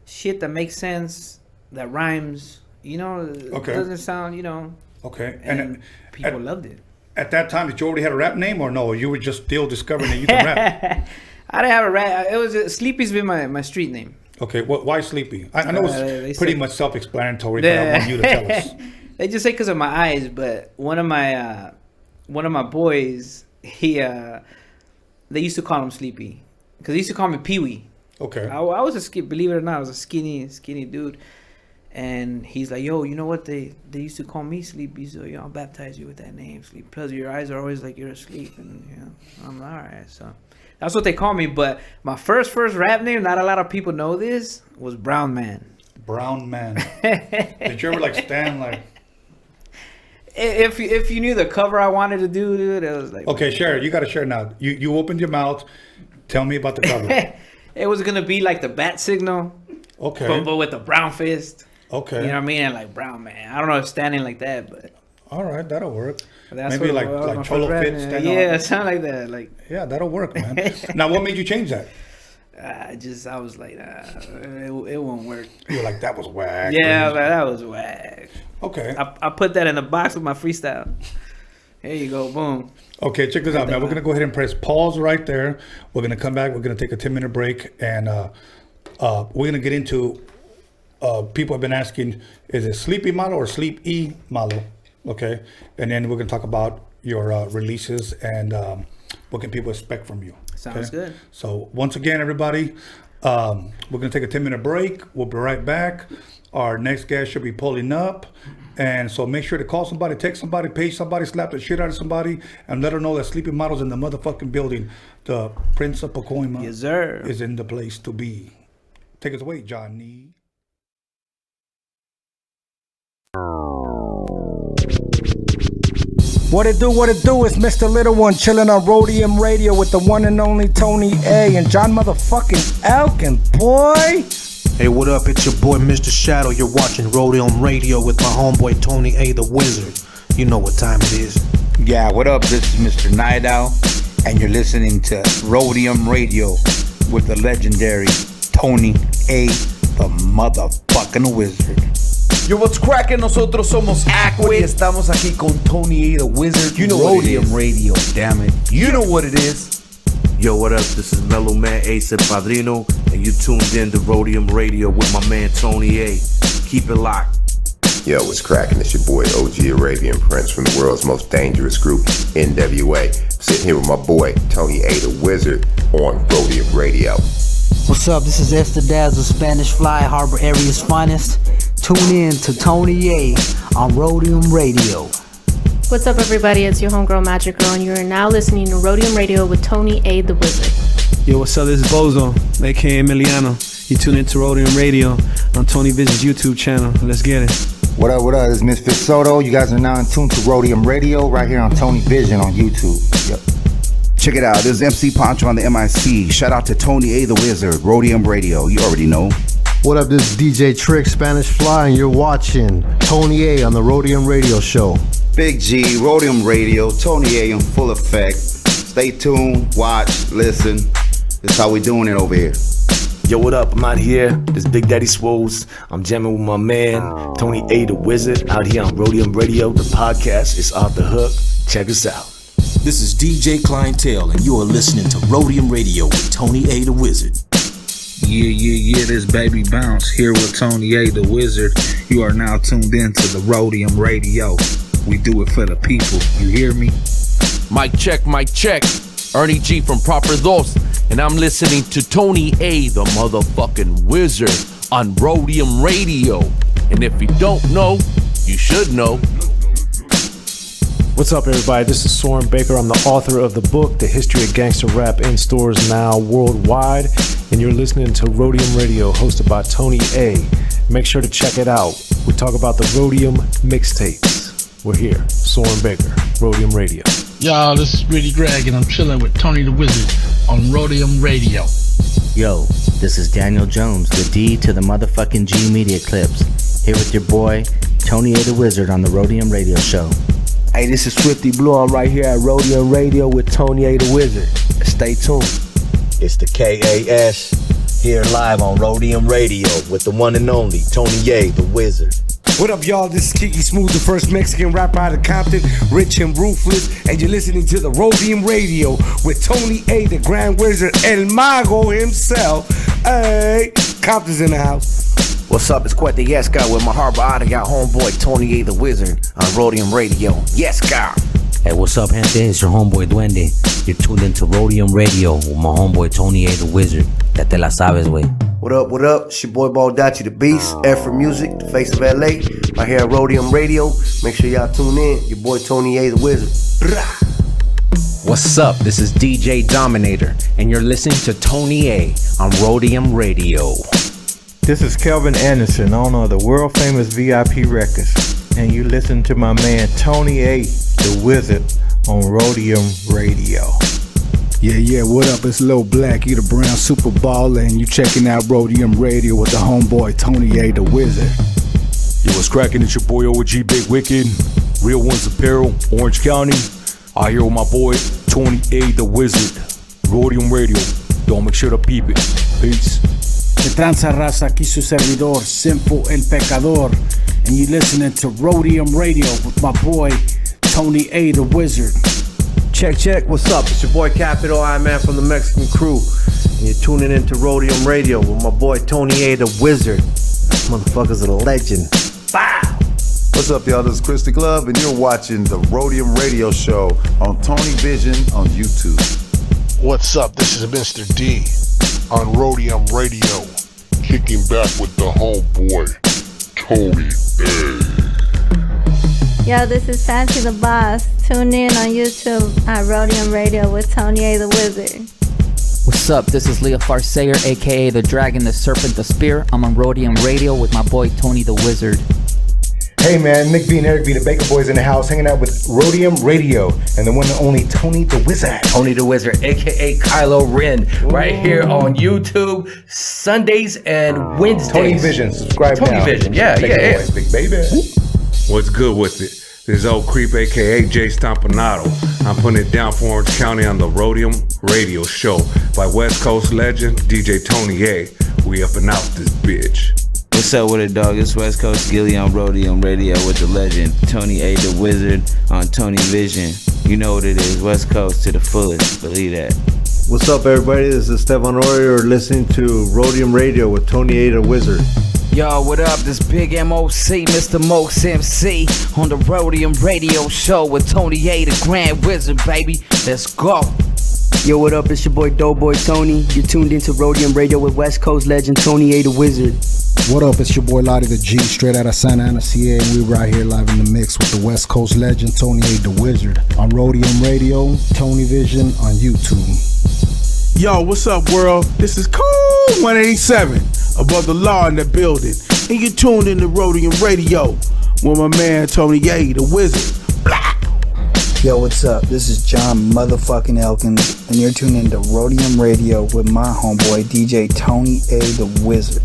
shit that makes sense, that rhymes. Okay. Doesn't sound, Okay. And people loved it. At that time, did you already have a rap name, or no? You were just still discovering that you can rap. I didn't have a rap. It was Sleepy's been my street name. Okay. Why Sleepy? I know it's pretty much self-explanatory, but I want you to tell us. They just say because of my eyes, but one of my boys, they used to call him Sleepy because they used to call me Pee Wee. Okay. I was believe it or not, I was a skinny dude. And he's like, yo, you know what? They used to call me Sleepy, so I'll baptize you with that name, Sleep. Plus, your eyes are always like you're asleep. And, I'm like, all right. So that's what they call me. But my first rap name, not a lot of people know this, was Brown Man. Brown Man. Did you ever stand like... If you knew the cover I wanted to do, dude, it was like... Okay, share it. You got to share now. You opened your mouth. Tell me about the cover. It was going to be like the bat signal. Okay. But with the brown fist. Okay. You know what I mean? And like Brown Man. I don't know if standing like that, but... All right, that'll work. That's maybe like Cholo Fit standing on. Something like that. Like... Yeah, that'll work, man. Now, what made you change that? I was like, it won't work. You were like, that was whack. Yeah, like, that was whack. Okay. I put that in the box with my freestyle. Here you go, boom. Okay, check this out, man. We're going to go ahead and press pause right there. We're going to come back. We're going to take a 10-minute break, and we're going to get into people have been asking, is it Sleepy Malo or Sleep E Malo? Okay, and then we're gonna talk about your releases and what can people expect from you. Sounds good. So once again, everybody, we're gonna take a 10-minute break. We'll be right back. Our next guest should be pulling up. And so make sure to call somebody, text somebody, page somebody, slap the shit out of somebody, and let her know that Sleeping Models in the motherfucking building. The Prince of Pacoima is in the place to be. Take us away, Johnny. What it do, it's Mr. Little One chilling on Roadium Radio with the one and only Tony A and John motherfucking Elkins, boy. Hey, what up? It's your boy, Mr. Shadow. You're watching Roadium Radio with my homeboy, Tony A, the Wizard. You know what time it is. Yeah, what up? This is Mr. Night Owl, and you're listening to Roadium Radio with the legendary Tony A, the motherfucking Wizard. Yo, what's cracking? Nosotros somos Aqua y estamos aquí con Tony A, the Wizard. You know Roadium Radio, damn it. You know what it is. Yo, what up? This is Mellow Man Ace and Padrino, and you tuned in to Roadium Radio with my man Tony A. Keep it locked. Yo, what's cracking? It's your boy OG Arabian Prince from the world's most dangerous group, NWA. Sitting here with my boy Tony A, the Wizard, on Roadium Radio. What's up? This is Esther Dazzle, Spanish Fly, Harbor Area's finest. Tune in to Tony A on Roadium Radio. What's up, everybody? It's your homegirl Magic Girl, and you are now listening to Roadium Radio with Tony A, the Wizard. Yo, what's up? This is Bozo, aka Emiliano. You tune into Roadium Radio on Tony Vision's YouTube channel. Let's get it. What up? This is Misfit Soto. You guys are now in tune to Roadium Radio right here on Tony Vision on YouTube. Yep. Check it out. This is MC Poncho on the MIC. Shout out to Tony A, the Wizard, Roadium Radio. You already know. What up? This is DJ Trick, Spanish Fly, and you're watching Tony A on the Roadium Radio Show. Big G, Roadium Radio, Tony A in full effect. Stay tuned, watch, listen. This is how we doing it over here. Yo, what up? I'm out here. This Big Daddy Swoles. I'm jamming with my man, Tony A, the Wizard, out here on Roadium Radio. The podcast is off the hook. Check us out. This is DJ Clientele, and you are listening to Roadium Radio with Tony A, the Wizard. Yeah, this Baby Bounce here with Tony A, the Wizard. You are now tuned in to the Roadium Radio. We do it for the people. You hear me? Mic check. Ernie G from Proper Dos, and I'm listening to Tony A, the motherfucking Wizard, on Roadium Radio. And if you don't know, you should know. What's up, everybody? This is Soren Baker. I'm the author of the book, The History of Gangster Rap, in stores now worldwide. And you're listening to Roadium Radio, hosted by Tony A. Make sure to check it out. We talk about the Roadium mixtapes. We're here. Soren Baker, Roadium Radio. Y'all, this is Really Greg, and I'm chilling with Tony the Wizard on Roadium Radio. Yo, this is Daniel Jones, the D to the motherfucking G Media Clips. Here with your boy, Tony A the Wizard on the Roadium Radio Show. Hey, this is Swifty Blue. I'm right here at Roadium Radio with Tony A the Wizard. Stay tuned. It's the KAS here live on Roadium Radio with the one and only Tony A the Wizard. What up, y'all? This is Kiki Smooth, the first Mexican rapper out of Compton, rich and ruthless, and you're listening to the Roadium Radio with Tony A, the Grand Wizard, El Mago himself. Hey, Compton's in the house. What's up? It's Quete Yes Guy with my Harbor Ottawa homeboy Tony A the Wizard on Roadium Radio. Yes, Guy. Hey, what's up, gente? It's your homeboy Duende. You're tuned into Roadium Radio with my homeboy Tony A the Wizard. Ya te la sabes, wey. What up? It's your boy Baldachi the Beast, F for Music, the face of LA, right here at Roadium Radio. Make sure y'all tune in. Your boy Tony A the Wizard. What's up? This is DJ Dominator, and you're listening to Tony A on Roadium Radio. This is Kelvin Anderson, owner of the world famous VIP Records, and you listen to my man Tony A the Wizard on Roadium Radio. Yeah, what up? It's Lil Black, you the brown super baller, and you checking out Roadium Radio with the homeboy Tony A the Wizard. Yo, what's cracking? It's your boy OG Big Wicked, Real Ones Apparel, Orange County. I here with my boy Tony A the Wizard, Roadium Radio. Don't make sure to peep it. Peace. Que tranza raza, aquí su servidor, Simple El Pecador, and you listening to Roadium Radio with my boy Tony A the Wizard. Check, what's up? It's your boy Capital I Man from the Mexican Crew, and you're tuning into Roadium Radio with my boy Tony A the Wizard. Motherfucker's a legend. What's up, y'all? This is Chris the Glove, and you're watching the Roadium Radio Show on Tony Vision on YouTube. What's up? This is Mr. D on Roadium Radio, kicking back with the homeboy, Tony A. Yo, this is Fancy the Boss. Tune in on YouTube at Roadium Radio with Tony A the Wizard. What's up? This is Leah Farsayer, aka the Dragon, the Serpent, the Spear. I'm on Roadium Radio with my boy Tony the Wizard. Hey man, Nick B and Eric B, the Baker Boys in the house, hanging out with Roadium Radio and the one and only Tony the Wizard. Tony the Wizard, aka Kylo Ren, right here on YouTube, Sundays and Wednesdays. Tony Vision, subscribe Tony now. Vision, yeah. Boys, big baby. What's good with it? This is Old Creep, aka Jay Stompanato. I'm putting it down for Orange County on the Roadium Radio Show by West Coast legend DJ Tony A. We up and out this bitch. What's up with it, dog? It's West Coast Gilly on Roadium Radio with the legend Tony A the Wizard on Tony Vision. You know what it is, West Coast to the fullest, believe that. What's up, everybody? This is Stefan Royer listening to Roadium Radio with Tony A the Wizard. Yo, what up? This big MOC, Mr. Mokes MC on the Roadium Radio Show with Tony A the Grand Wizard, baby. Let's go. Yo, what up? It's your boy Doughboy Tony. You're tuned into Roadium Radio with West Coast legend Tony A the Wizard. What up? It's your boy Lottie the G, straight out of Santa Ana, CA, and we're right here live in the mix with the West Coast legend Tony A the Wizard on Roadium Radio, Tony Vision on YouTube. Yo, what's up, world? This is Cool 187, above the law in the building, and you're tuned into Roadium Radio with my man Tony A the Wizard. Yo, what's up? This is John motherfucking Elkins, and you're tuned into Roadium Radio with my homeboy DJ Tony A the Wizard.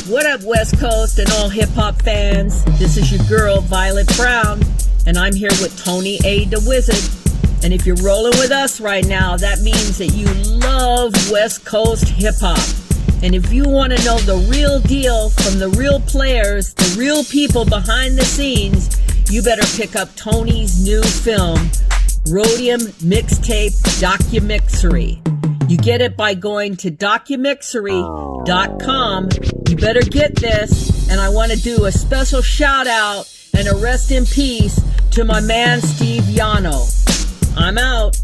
What up, West Coast and all hip-hop fans? This is your girl, Violet Brown, and I'm here with Tony A the Wizard. And if you're rolling with us right now, that means that you love West Coast hip-hop. And if you want to know the real deal from the real players, the real people behind the scenes, you better pick up Tony's new film, Roadium MIXTAPE DOCUMIXERY. You get it by going to DOCUMIXERY.com. You better get this, and I want to do a special shout out and a rest in peace to my man Steve YANO. I'm out.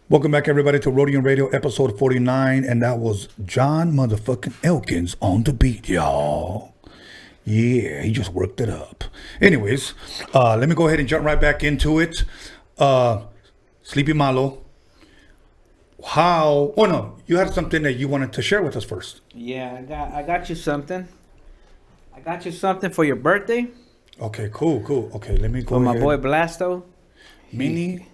Welcome back, everybody, to Roadium Radio, episode 49, and that was John motherfucking Elkins on the beat, y'all. Yeah, he just worked it up. Anyways, let me go ahead and jump right back into it. Sleepy Malo. How? Oh no, you had something that you wanted to share with us first. Yeah, I got you something. I got you something for your birthday. Okay, cool. Okay, let me go For my ahead. boy Blasto. Mini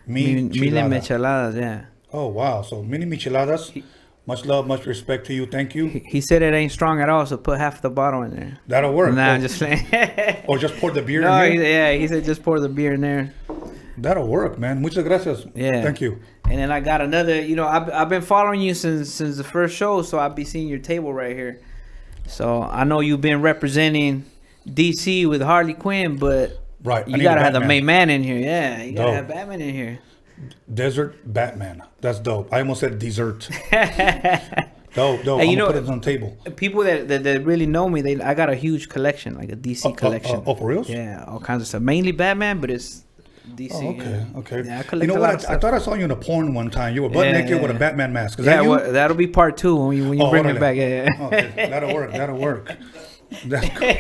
micheladas, yeah. Oh wow, so mini micheladas. Much love, much respect to you. Thank you. He said it ain't strong at all, so put half the bottle in there. That'll work. Nah, I'm just saying. Or just pour the beer No, in here. he said just pour the beer in there. That'll work, man. Muchas gracias. Yeah. Thank you. And then I got another, I've been following you since the first show, so I'll be seeing your table right here. So I know you've been representing DC with Harley Quinn, but right, you gotta have the main man in here. Yeah, you gotta Dope. have Batman in here. Desert Batman. That's dope. I almost said dessert. Dope. Hey, I'm gonna put it on the table. People that really know me, I got a huge collection, like a DC collection. Oh, for reals? Yeah, all kinds of stuff. Mainly Batman, but it's DC. Oh, okay. Yeah, I You collect know a lot what? of I stuff. thought I saw you in a porn one time. You were butt naked with a Batman mask. Is that you? Well, that'll be part 2 when you bring it back. Yeah. Okay, that'll work. That's cool.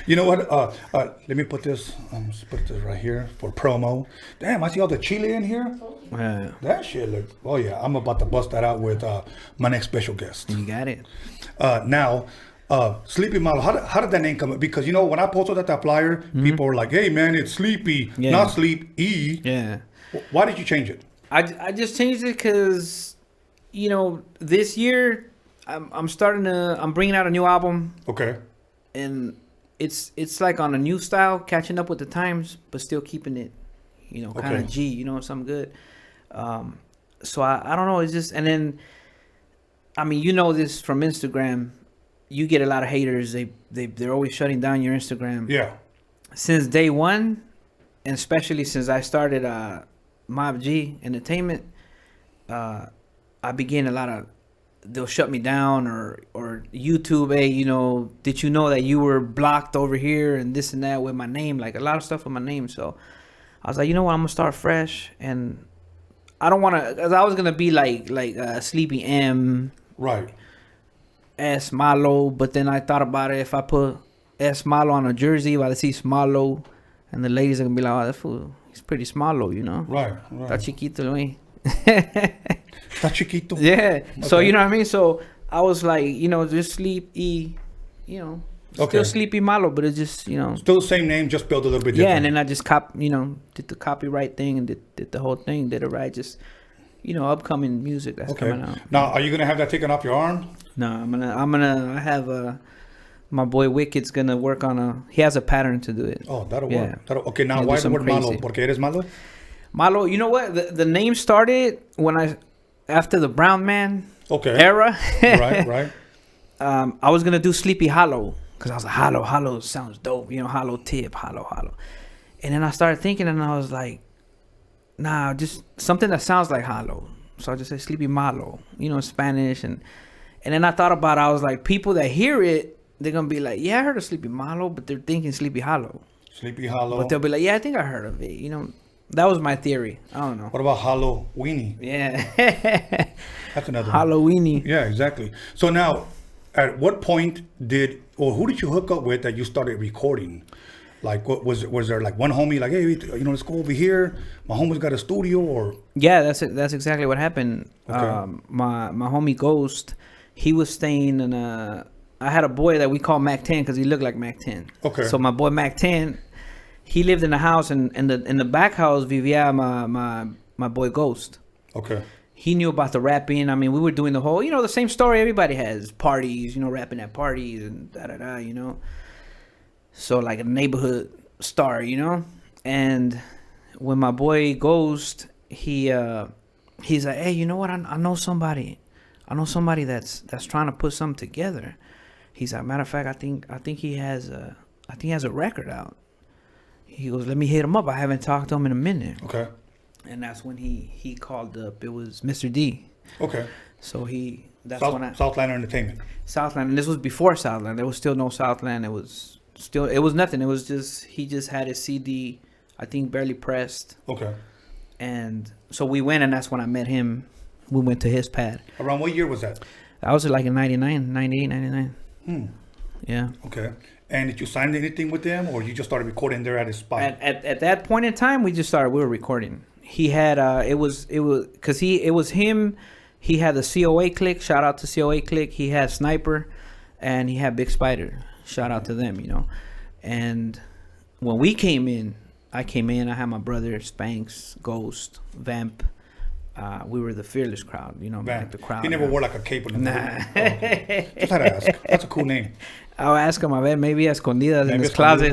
You know what? Let me put this. Let's put this right here for promo. Damn, I see all the chili in here. Yeah. That shit look. Oh yeah, I'm about to bust that out with my next special guest. You got it. Now, Sleepy Malo. How did that name come up? Because when I posted that flyer, people were like, "Hey man, it's Sleepy, not Sleep E." Yeah. Why did you change it? I just changed it because, this year I'm bringing out a new album. Okay. And it's like on a new style, catching up with the times, but still keeping it, kind of G, something good. So I don't know. It's just, and then, I mean, this from Instagram, you get a lot of haters. They're always shutting down your Instagram. Yeah. Since day one, and especially since I started Mob G Entertainment, I began a lot of, they'll shut me down or YouTube, hey, did you know that you were blocked over here and this and that with my name, like a lot of stuff with my name. So I was like, you know what, I'm gonna start fresh, and I don't want to, cause I was gonna be like Sleepy M, right, S Malo, but then I thought about it. If I put S Malo on a jersey, while I see Smalo, and the ladies are gonna be like, oh, that fool, he's pretty Smalo, Right. Está chiquito, güey. Está chiquito. Yeah. Okay. So you know what I mean? So I was like, just Sleep E, still Sleepy Malo, but it's just, Still the same name, just spelled a little bit different. Yeah, and then I just did the copyright thing and did the whole thing, did it right. Just, upcoming music that's coming out. Now, are you gonna have that taken off your arm? No, I have my boy Wicked's gonna work on he has a pattern to do it. Oh, that'll work. Okay, now He'll why do the word some Malo? crazy. Porque eres malo? Malo, you know what? The name started after the Brown Man era. Right. I was gonna do Sleepy Hollow because I was like, Hollow sounds dope. Hollow tip, Hollow. And then I started thinking, and I was like, nah, just something that sounds like Hollow. So I just say Sleepy Malo, Spanish, and then I thought about it. I was like, people that hear it, they're gonna be like, yeah, I heard of Sleepy Malo, but they're thinking Sleepy Hollow. Sleepy Hollow. But they'll be like, yeah, I think I heard of it. That was my theory. I don't know. What about Halloweeny? Yeah. That's another Halloweeny. Yeah, exactly. So now, at what point who did you hook up with that you started recording? Like, what was there like one homie like, hey, let's go over here. My homie's got a studio, or? Yeah, that's exactly what happened. Okay. My homie Ghost, he was staying in I had a boy that we call Mac 10 because he looked like Mac 10. Okay. So my boy Mac 10, he lived in the house, and in the back house vivía my boy Ghost. Okay. He knew about the rapping. I mean, we were doing the whole, the same story everybody has. Parties, rapping at parties and da-da-da, So like a neighborhood star, And when my boy Ghost, he's like, hey, you know what? I know somebody. that's trying to put something together. He's like, matter of fact, I think he has a record out. He goes, let me hit him up. I haven't talked to him in a minute. Okay. And that's when he called up. It was Mr. D. Okay. So Southland Entertainment. Southland, and this was before Southland. There was still no Southland. It was nothing. It was just, he just had his CD, I think barely pressed. Okay. And so we went, and that's when I met him. We went to his pad. Around what year was that? I was like in 99, 98, 99. Yeah. Okay. And did you sign anything with them, or you just started recording there at his spot? At that point in time, we were recording. he had it was because it was him. He had the COA click. Shout out to COA click. He had Sniper, and he had Big Spider. Shout out to them, you know. And when we came in, I had my brother Spanx, Ghost, Vamp. We were the fearless crowd, you know, like the crowd. He never wore like a cape. Nah. Okay. Just had to ask. That's a cool name. I'll ask him, a ver, maybe escondidas in his closet.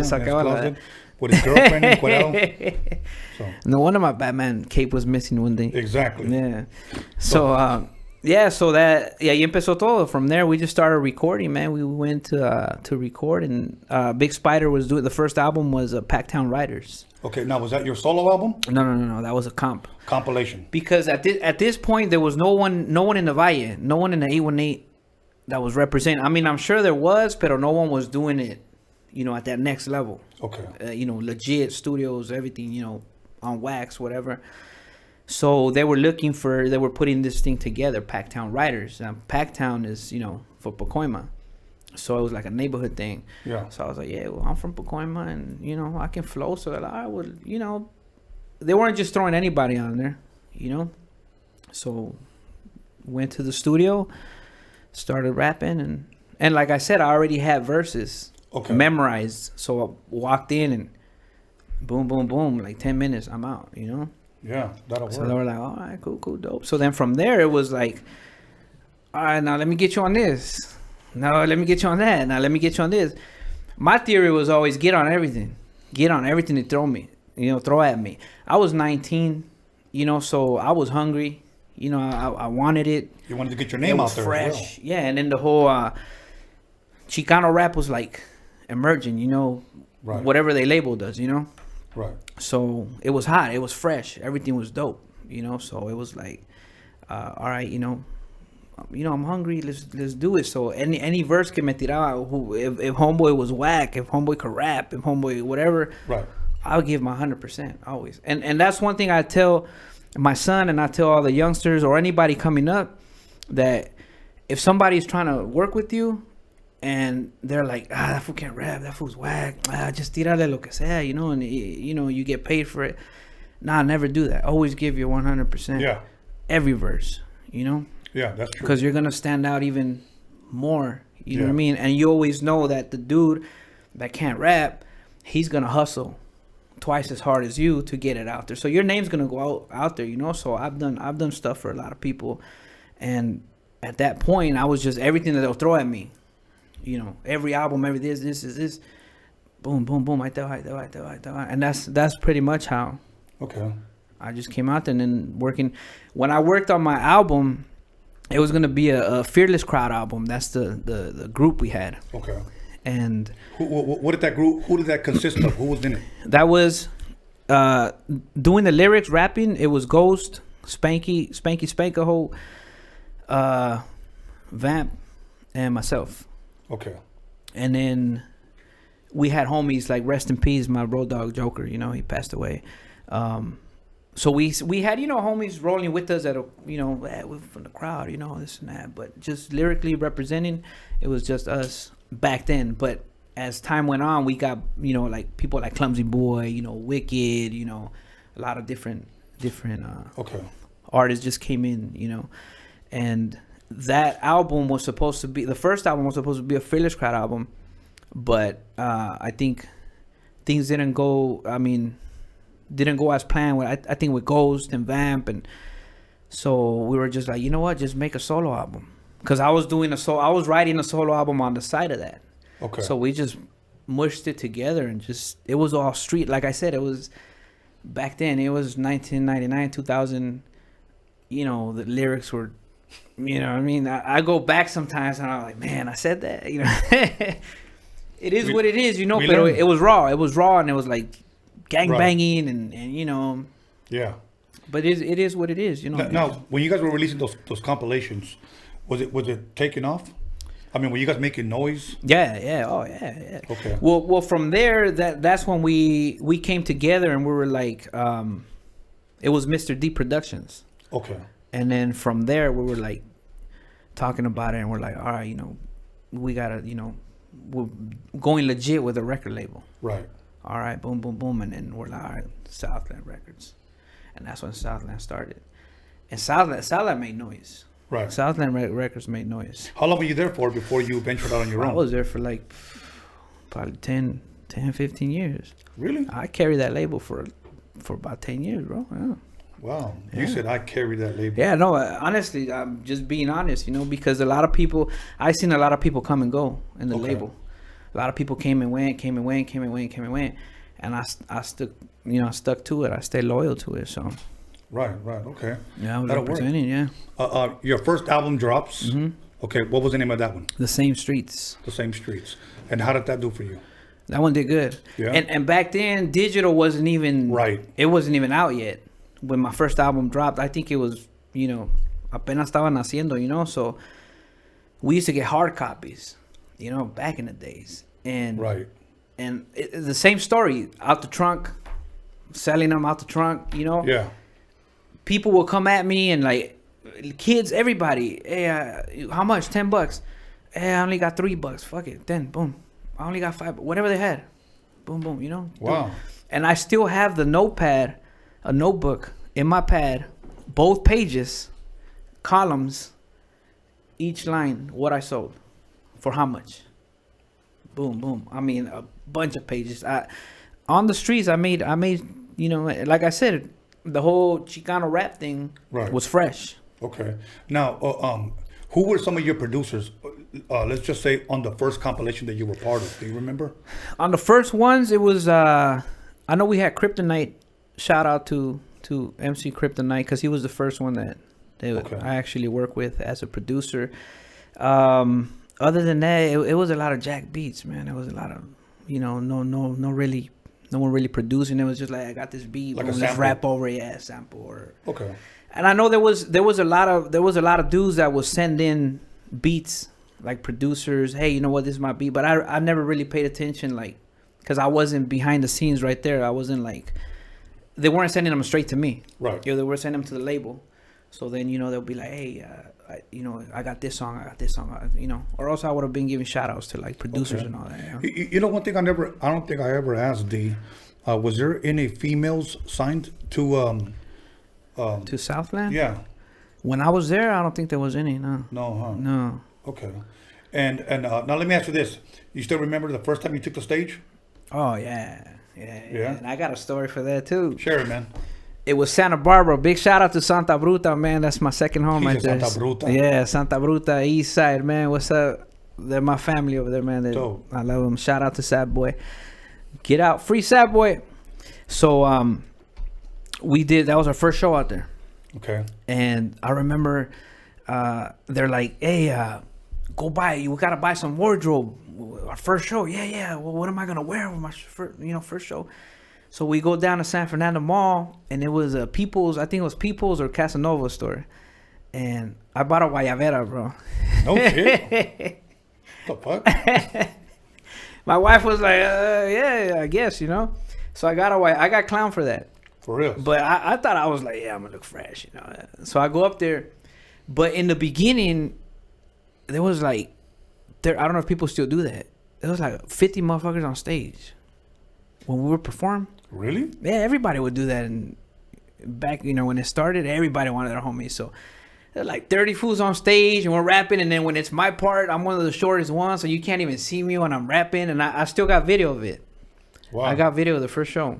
With his girlfriend encuadrado. So. No wonder my Batman cape was missing one day. Exactly. Yeah. So, y empezó todo. From there, we just started recording, man. We went to record, and Big Spider was doing, the first album was Packtown Riders. Okay, now was that your solo album? No. That was a compilation. Because at this point, there was no one in the Valle, no one in the 818 that was representing. I mean, I'm sure there was, but no one was doing it, you know, at that next level. Okay. You know, legit studios, everything, you know, on wax, whatever. So they were putting this thing together, Packtown Riders. Packtown is, you know, for Pacoima. So it was like a neighborhood thing. Yeah. So I was like, yeah, well, I'm from Pacoima, and, you know, I can flow. So I would, you know, they weren't just throwing anybody on there, you know. So went to the studio, started rapping, and like I said, I already had verses memorized. So I walked in and boom, boom, boom, like 10 minutes, I'm out, you know. Yeah, that'll work. So they were like, all right, cool, dope. So then from there, it was like, all right, now let me get you on this. Now let me get you on that. Now let me get you on this. My theory was always get on everything. Get on everything they throw at me. I was 19, you know, so I was hungry. You know, I wanted it. You wanted to get your name out there. Fresh. As well. Yeah, and then the whole Chicano rap was like emerging, you know, whatever they labeled us, you know. Right. So it was hot. It was fresh. Everything was dope, you know. So it was like, all right, you know, I'm hungry. Let's do it. So any verse que me tiraba, if homeboy was whack, if homeboy could rap, if homeboy whatever, right, I'll give my 100% always. And that's one thing I tell my son, and I tell all the youngsters or anybody coming up, that if somebody's trying to work with you and they're like, that fool can't rap, that fool's whack, just tirale lo que sea, you know, and you know you get paid for it. Nah, never do that. Always give your 100%. Yeah. Every verse, you know. Yeah, that's true. Because you're gonna stand out even more. You know what I mean? And you always know that the dude that can't rap, he's gonna hustle twice as hard as you to get it out there. So your name's gonna go out there, you know. So I've done stuff for a lot of people, and at that point, I was just everything that they'll throw at me. You know, every album, every this, boom, boom, boom, right there, and that's pretty much how. Okay. I just came out there and then working. When I worked on my album, it was gonna be a Fearless Crowd album. That's the group we had. Okay. And what did that group? Who did that consist of? Who was in it? That was doing the lyrics, rapping. It was Ghost, Spanky Spankaho, Vamp, and myself. Okay. And then we had homies like rest in peace, my road dog Joker. You know, he passed away. So we had, you know, homies rolling with us that, you know, we're from the crowd, you know, this and that. But just lyrically representing, it was just us back then. But as time went on, we got, you know, like people like Clumsy Boy, you know, Wicked, you know, a lot of different artists just came in, you know. And that album was supposed to be, the first album was supposed to be a Fearless Crowd album. But I think things didn't go as planned. I think with Ghost and Vamp, and so we were just like, you know what, just make a solo album. Because I was writing a solo album on the side of that. Okay. So we just mushed it together and just, it was all street. Like I said, it was back then. It was 1999, 2000. You know, the lyrics were, you know what I mean? I go back sometimes and I'm like, man, I said that. You know, it is what it is. You know, but it was raw. It was raw, and it was like gang banging and you know. Yeah. But it is what it is, you know. Now, when you guys were releasing those compilations, was it taking off? I mean, were you guys making noise? Yeah. Oh, yeah. Okay. Well, from there, that's when we came together and we were like, it was Mr. D Productions. Okay. And then from there, we were like talking about it, and we're like, all right, you know, we gotta, you know, we're going legit with a record label. Right. All right, boom, boom, boom, and then we're like, all right, Southland Records. and that's when Southland started. And Southland made noise. Right. Southland Records made noise. How long were you there for before you ventured out on your own? I was there for like probably 10, 15 years. Really? I carried that label for about 10 years, bro. Yeah. Wow. You said I carried that label. Yeah, no, honestly, I'm just being honest, because a lot of people, I've seen a lot of people come and go in the label. A lot of people came and went. And I stuck to it. I stayed loyal to it, so. Right, okay. Yeah, I was That'll representing, work. Your first album drops. Mm-hmm. Okay, what was the name of that one? The Same Streets. The Same Streets. And how did that do for you? That one did good. Yeah. And back then, digital wasn't even... Right. It wasn't even out yet. When my first album dropped, I think it was, apenas estaba naciendo, so we used to get hard copies, back in the days. And right. And the same story, out the trunk, selling them out the trunk, Yeah. People will come at me and like, kids, everybody, hey, how much? $10. Hey, I only got $3. Fuck it. Then, boom. I only got $5. Whatever they had. Boom, boom, Wow. And I still have the notepad, a notebook in my pad, both pages, columns, each line, what I sold, for how much. Boom, boom. I mean, a bunch of pages. On the streets, I made, like I said, the whole Chicano rap thing was fresh. Okay. Now, who were some of your producers? Let's just say on the first compilation that you were part of. Do you remember? On the first ones, it was, I know we had Kryptonite. Shout out to MC Kryptonite, because he was the first one that I actually worked with as a producer. Other than that, it was a lot of jack beats, man. It was a lot of, no one really producing. It was just like, I got this beat, like let's rap over a sample or. Okay. And I know there was a lot of dudes that would send in beats, like producers. Hey, you know what? This is my beat, but I never really paid attention, like, because I wasn't behind the scenes right there. I wasn't like, they weren't sending them straight to me. Right. They were sending them to the label. So then, they'll be like, hey, I got this song, or else I would have been giving shout outs to like producers and all that. One thing I don't think I ever asked D, was there any females signed to Southland? Yeah. When I was there, I don't think there was any, no. No, huh? No. Okay. And now let me ask you this. You still remember the first time you took the stage? Oh, yeah. And I got a story for that too. Share it, man. It was Santa Barbara. Big shout out to Santa Bruta, man. That's my second home right there. Santa Bruta. Yeah, Santa Bruta, East Side, man. What's up? They're my family over there, man. I love them. Shout out to Sad Boy. Get out. Free Sad Boy. So, that was our first show out there. Okay. And I remember they're like, hey, go buy it. We got to buy some wardrobe. Our first show. Yeah. Well, what am I going to wear with my first show? So we go down to San Fernando Mall, and it was People's, I think it was People's or Casanova store. And I bought a guayabera, bro. No shit. What the fuck? My wife was like, yeah, I guess, So I got clown for that. For real? But I thought I was like, yeah, I'm going to look fresh, So I go up there. But in the beginning, there was like, I don't know if people still do that. There was like 50 motherfuckers on stage when we would perform. Really? Yeah, everybody would do that. And back, when it started, everybody wanted their homies. So there's like 30 fools on stage and we're rapping. And then when it's my part, I'm one of the shortest ones. So you can't even see me when I'm rapping. And I still got video of it. Wow. I got video of the first show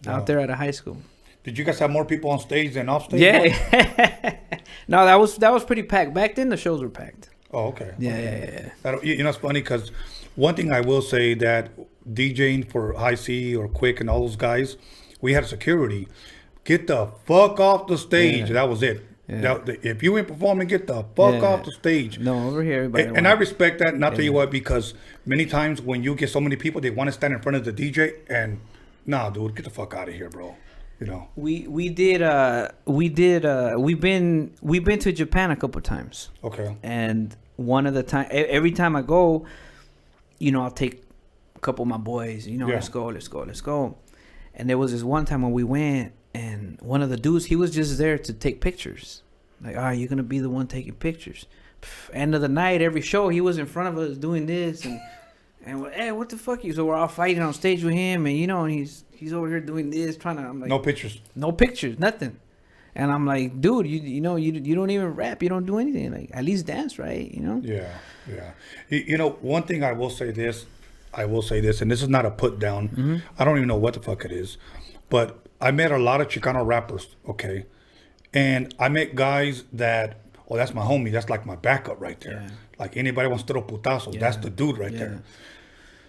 out there at a high school. Did you guys have more people on stage than off stage? Yeah. No, that was pretty packed. Back then, the shows were packed. Oh, okay. Yeah. It's funny because one thing I will say that DJing for High C or Quick and all those guys, we had security. Get the fuck off the stage. Yeah. That was it. Yeah. If you ain't performing, get the fuck off the stage. No, over here, everybody. And I respect that. And I'll tell you what, because many times when you get so many people, they want to stand in front of the DJ and, nah, dude, get the fuck out of here, bro. We've been to Japan a couple times. Okay. And one of the time, every time I go, I'll take a couple of my boys, let's go. And there was this one time when we went, and one of the dudes, he was just there to take pictures. Like, all right, you're gonna be the one taking pictures. End of the night, every show, he was in front of us doing this, and hey, what the fuck? So we're all fighting on stage with him, and and he's over here doing this, trying to. I'm like, no pictures, nothing. And I'm like, dude, you know, you don't even rap, you don't do anything. Like, at least dance, right? You know? Yeah. You know, one thing I will say this, and this is not a put down. Mm-hmm. I don't even know what the fuck it is, but I met a lot of Chicano rappers, okay? And I met guys that, oh, that's my homie. That's like my backup right there. Yeah. Like anybody wants to throw putazo, that's the dude right Yeah. there.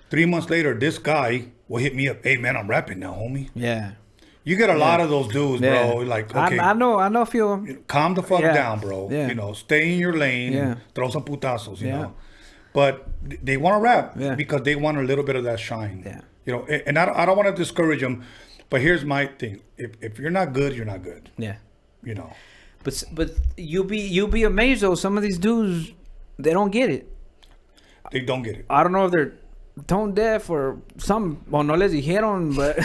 3 months later, this guy will hit me up. Hey, man, I'm rapping now, homie. Yeah. You get a lot of those dudes, bro. Like, okay. I know a few of them. Calm the fuck down, bro. Yeah. You know, stay in your lane. Yeah. Throw some putazos, you know. But they want to rap because they want a little bit of that shine. Yeah. You know, and I don't want to discourage them, but here's my thing. If you're not good, you're not good. Yeah. You know. But you'll be amazed though. Some of these dudes, they don't get it. They don't get it. I don't know if they're tone deaf or some. Well, no les dijeron, but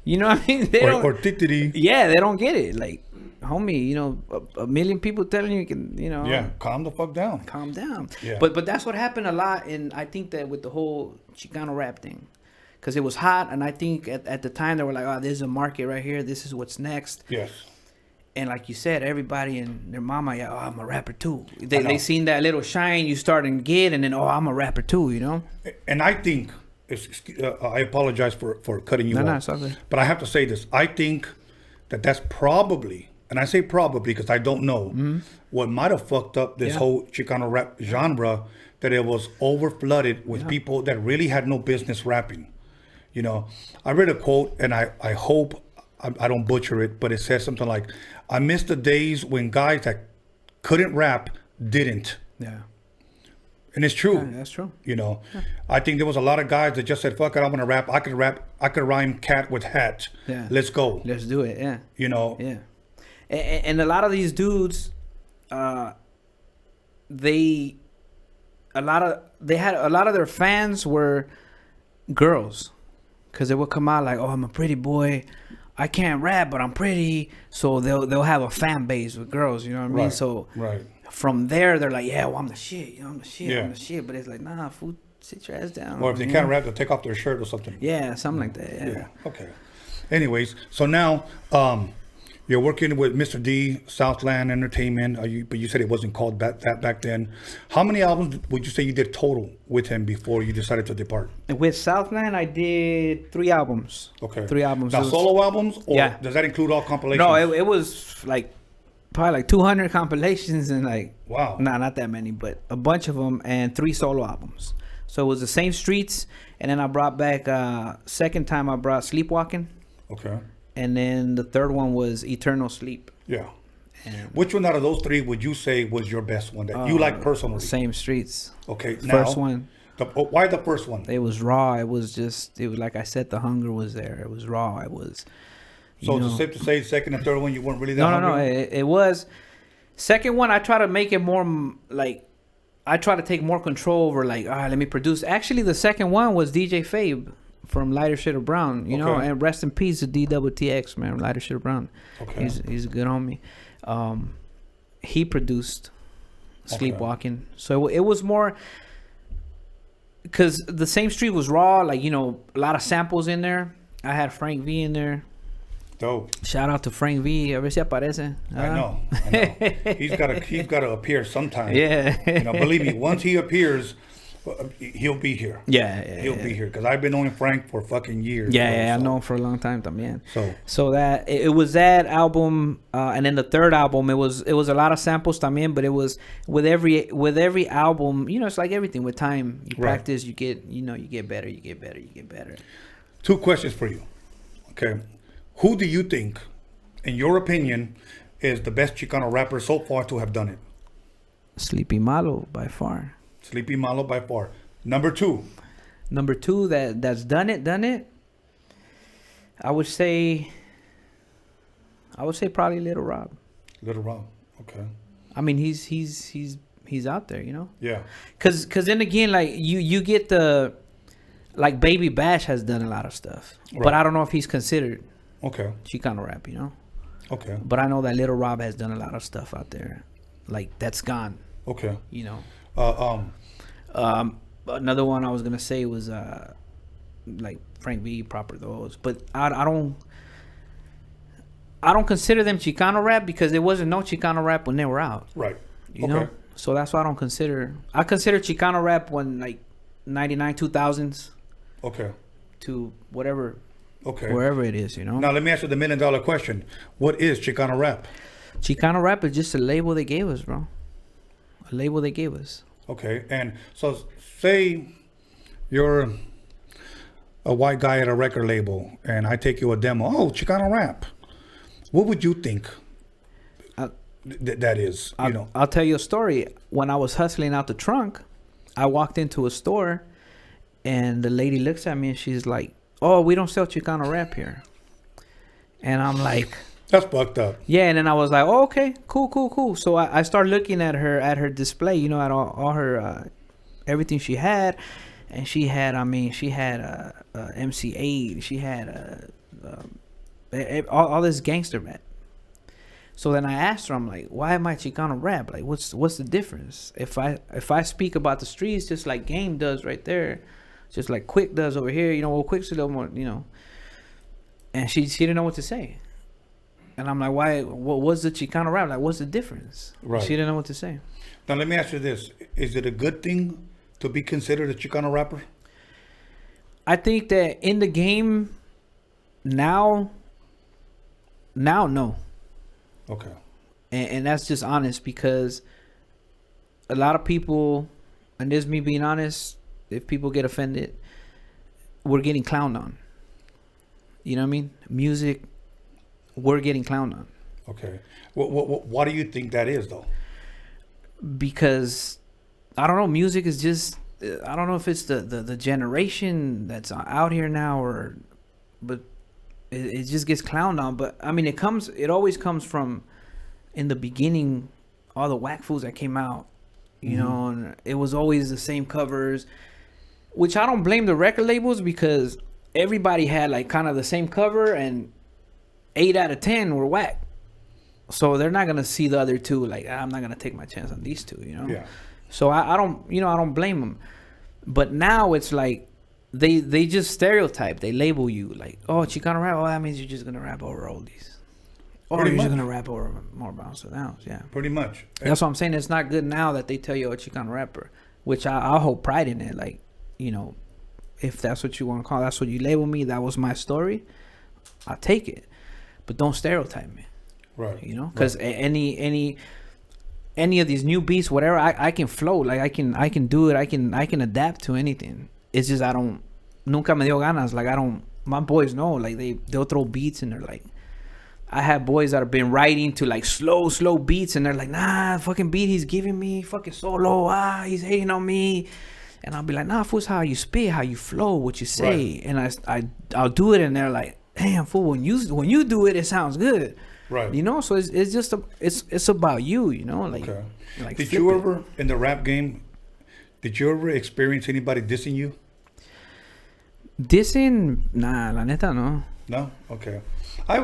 you know what I mean. They don't. Or titiri. Yeah, they don't get it. Like, homie, you know, a million people telling you can, you know. Yeah, calm the fuck down. Calm down. Yeah. But that's what happened a lot, and I think that with the whole Chicano rap thing, because it was hot, and I think at the time they were like, oh, there's a market right here. This is what's next. Yes. And like you said, everybody and their mama, yeah, oh, I'm a rapper too. They seen that little shine you starting to get, and then, oh, I'm a rapper too, you know? And I think, I apologize for cutting you off. No, it's all good. But I have to say this. I think that's probably, and I say probably because I don't know, what might have fucked up this whole Chicano rap genre, that it was over flooded with people that really had no business rapping. You know, I read a quote, and I hope I don't butcher it, but it says something like, I miss the days when guys that couldn't rap didn't. Yeah. And it's true. Yeah, that's true. You know, I think there was a lot of guys that just said, fuck it, I'm going to rap. I could rime cat with hat. Yeah. Let's go. Let's do it. Yeah. You know. Yeah. And a lot of these dudes, they had a lot of their fans were girls, because they would come out like, oh, I'm a pretty boy. I can't rap, but I'm pretty. So they'll have a fan base with girls, you know what I mean? So from there, they're like, yeah, well, I'm the shit. You know, I'm the shit. I'm the shit. But it's like, nah, fool, sit your ass down. Or if they can't rap, they'll take off their shirt or something. Yeah, something like that. Yeah. Okay. Anyways, so now you're working with Mr. D, Southland Entertainment, but you said it wasn't called that back then. How many albums would you say you did total with him before you decided to depart? With Southland, I did 3 albums. Okay. 3 albums. Now, solo albums? Or does that include all compilations? No, it was like probably like 200 compilations and like... Wow. Nah, not that many, but a bunch of them, and 3 solo albums. So it was the same streets, and then I brought back... second time I brought Sleepwalking. Okay. And then the third one was Eternal Sleep. Yeah. And which one out of those 3 would you say was your best one that you like personally? Same streets. Okay. First one. Why the first one? It was raw. It was like I said, the hunger was there. It was raw. It was. So it's safe to say second and third one you weren't really that hungry? No. It was. Second one, I try to make it more like, I try to take more control over like, all right, let me produce. Actually, the second one was DJ Fabe from Lighter Shade of Brown, you know, and rest in peace to DWTX, man, Lighter Shade of Brown. Okay. He's a good homie. He produced Sleepwalking. So it was more, because the same street was raw, like, you know, a lot of samples in there. I had Frank V in there. Dope. Shout out to Frank V. A ver si aparece. I know. He's got to appear sometime. Yeah. You know, believe me, once he appears, he'll be here. He'll be here, because I've been knowing Frank for fucking years. I know him for a long time también. So that it was that album, and then the third album, it was a lot of samples también, but it was with every album, you know, it's like everything. With time, you practice, you get better. 2 questions for you. Okay, who do you think, in your opinion, is the best Chicano rapper so far to have done it? Sleepy Malo by far. Sleepy Malo by far. Number 2 that's done it. I would say probably Little Rob. Little Rob. Okay. I mean, he's out there, you know. Yeah. Cause then again, like you get the, like Baby Bash has done a lot of stuff, but I don't know if he's considered Chicano rap, you know. Okay. But I know that Little Rob has done a lot of stuff out there, like that's gone. Okay. You know. Another one I was gonna say was like Frank B, Proper Those, but I don't consider them Chicano rap because there wasn't no Chicano rap when they were out. Right. You know? So that's why I consider Chicano rap when like 99, 2000s. Okay. To whatever. Okay. Wherever it is, you know? Now let me answer the $1 million question. What is Chicano rap? Chicano rap is just a label they gave us, bro. A label they gave us. Okay. And so say you're a white guy at a record label and I take you a demo. Oh, Chicano rap. What would you think that is? I'll tell you a story. When I was hustling out the trunk, I walked into a store and the lady looks at me and she's like, "Oh, we don't sell Chicano rap here." And I'm like, that's fucked up. Yeah, and then I was like, "Oh, okay, cool." So I started looking at her display, you know, at all her everything she had, and she had MC8, she had all this gangster rap. So then I asked her, I'm like, "Why am I Chicano rap? Like, what's the difference? If I speak about the streets, just like Game does right there, just like Quick does over here, you know, well, Quick's a little more, you know." And she didn't know what to say. And I'm like, "Why? What was the Chicano rap? Like, what's the difference?" Right. She didn't know what to say. Now let me ask you this: is it a good thing to be considered a Chicano rapper? I think that in the game now, no. Okay. And that's just honest because a lot of people, and this is me being honest, if people get offended, we're getting clowned on. You know what I mean? Music, we're getting clowned on. Okay. Why do you think that is, though? Because, I don't know, music is just, I don't know if it's the generation that's out here now but it just gets clowned on. But I mean, it always comes from, in the beginning, all the whack fools that came out, you know, and it was always the same covers, which I don't blame the record labels because everybody had like kind of the same cover and 8 out of 10 were whack. So they're not going to see the other two. Like, I'm not going to take my chance on these two, you know? Yeah. So I don't blame them. But now it's like, They just stereotype. They label you like, "Oh, Chicano rap. Oh, that means you're just gonna rap over oldies, or you're just gonna rap over more bounce downs." Yeah, pretty much. That's what I'm saying. It's not good now that they tell you, "Oh, Chicano rapper," which I hold pride in it. Like, you know, if that's what you want to call, that's what you label me. That was my story. I'll take it, but don't stereotype me. Right. You know, because any of these new beats, whatever, I can flow. Like I can do it. I can adapt to anything. It's just nunca me dio ganas. Like my boys know, like they'll throw beats and they're like, I have boys that have been writing to like slow beats and they're like, "Nah, fucking beat he's giving me fucking solo. He's hating on me." And I'll be like, "Nah, fool, it's how you spit, how you flow, what you say." Right. And I'll do it and they're like, "Damn, fool, when you do it, it sounds good." Right. You know, so it's just it's about you, you know, like. Okay. Like did you ever in the rap game? Did you ever experience anybody dissing you? Dissing? Nah, la neta, no. No? Okay.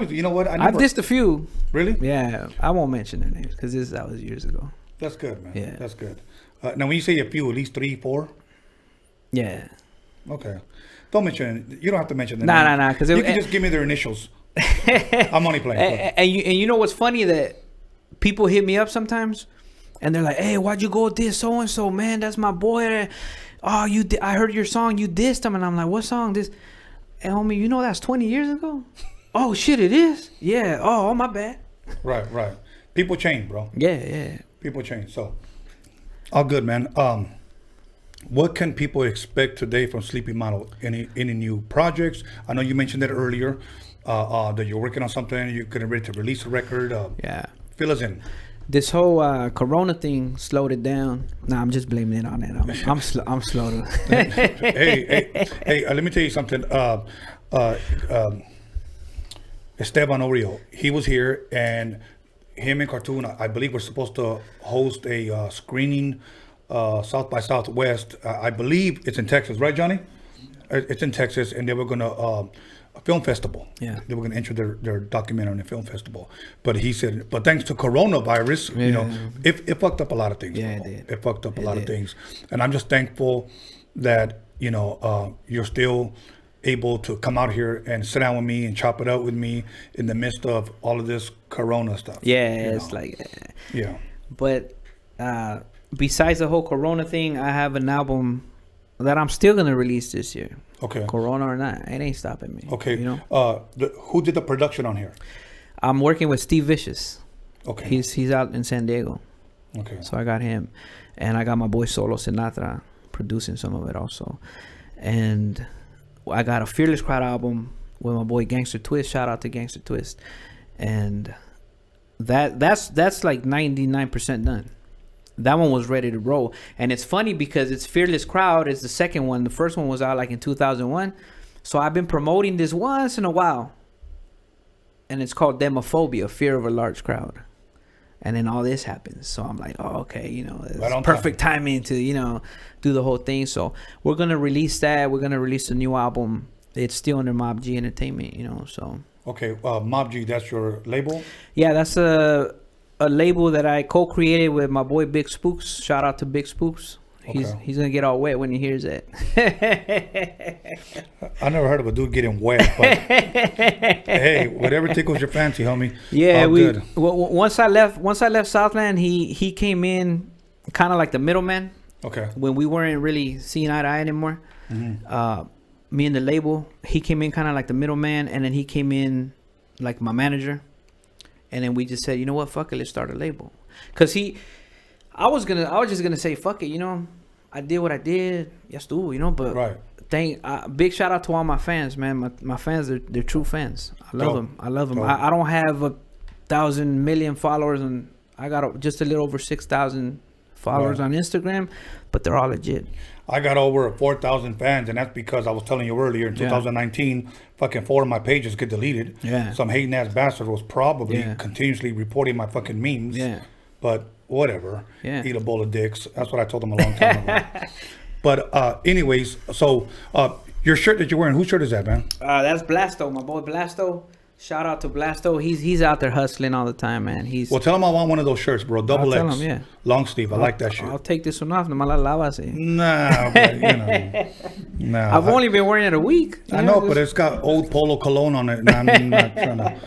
You know what? I've dissed a few. Really? Yeah. I won't mention their names because that was years ago. That's good, man. Yeah. That's good. Now, when you say a few, at least 3, 4? Yeah. Okay. Don't mention it. You don't have to mention them. Nah. You can just give me their initials. I'm only playing. And you know what's funny? That people hit me up sometimes and they're like, "Hey, why'd you go diss so-and-so, man? That's my boy. Oh, I heard your song. You dissed him." And I'm like, "What song? This?" Hey, homie, you know that's 20 years ago? Oh, shit, it is? Yeah. Oh, my bad. Right. People change, bro. Yeah. People change. So, all good, man. What can people expect today from Sleepy Malo? Any new projects? I know you mentioned that earlier, that you're working on something. You're getting ready to release a record. Yeah. Fill us in. This whole Corona thing slowed it down. Nah, I'm just blaming it on it. I'm slow to. hey, let me tell you something. Esteban Oreo, he was here, and him and Cartoon, I believe, were supposed to host a screening South by Southwest. I believe it's in Texas, right, Johnny? It's in Texas, and they were gonna a film festival. Yeah, they were gonna enter their documentary on the film festival. But he said, but thanks to coronavirus, you know, it fucked up a lot of things. Yeah, it did. It fucked up a lot of things, and I'm just thankful that you know you're still able to come out here and sit down with me and chop it out with me in the midst of all of this Corona stuff. Yeah, it's like, yeah. But besides the whole Corona thing, I have an album that I'm still gonna release this year. Okay. Corona or not, it ain't stopping me. Okay. You know. Who did the production on here? I'm working with Steve Vicious. Okay. He's out in San Diego. Okay. So I got him, and I got my boy Solo Sinatra producing some of it also, and I got a Fearless Crowd album with my boy Gangster Twist. Shout out to Gangster Twist, and that's like 99% done. That one was ready to roll, and it's funny because it's Fearless Crowd is the second one. The first one was out like in 2001, so I've been promoting this once in a while, and it's called Demophobia, fear of a large crowd. And then all this happens, so I'm like, oh, okay, you know, it's right perfect timing to, you know, do the whole thing. So we're gonna release that. We're gonna release a new album. It's still under Mob G Entertainment, you know. So okay, Mob G, that's your label? Yeah, that's a label that I co-created with my boy Big Spooks. Shout out to Big Spooks. He's gonna get all wet when he hears it. I never heard of a dude getting wet, but hey, whatever tickles your fancy, homie. Yeah, good. Once I left Southland, he came in kind of like the middleman. Okay. When we weren't really seeing eye to eye anymore, me and the label, he came in kind of like the middleman, and then he came in like my manager, and then we just said, you know what, fuck it, let's start a label, cause I was just gonna say fuck it, you know. I did what I did, yes, do, you know. But right. Big shout out to all my fans, man. My fans, they're true fans. I love them. I love them. I don't have 1,000 million followers, and I got just a little over 6,000 followers on Instagram, but they're all legit. I got over 4,000 fans, and that's because I was telling you earlier in 2019, fucking 4 of my pages get deleted. Yeah. Some hating ass bastard was probably continuously reporting my fucking memes. Yeah. But whatever. Yeah. Eat a bowl of dicks. That's what I told them a long time ago. But anyways, so your shirt that you're wearing, whose shirt is that, man? That's Blasto, my boy Blasto. Shout out to Blasto. He's out there hustling all the time, man. Well, tell him I want one of those shirts, bro. Double X. Tell him, yeah. Long sleeve. I like that shit. I'll take this one off. No me la lavas. Nah, but, you know. Nah. I've only been wearing it a week. I know, but it's got old Polo cologne on it. And I'm not trying to.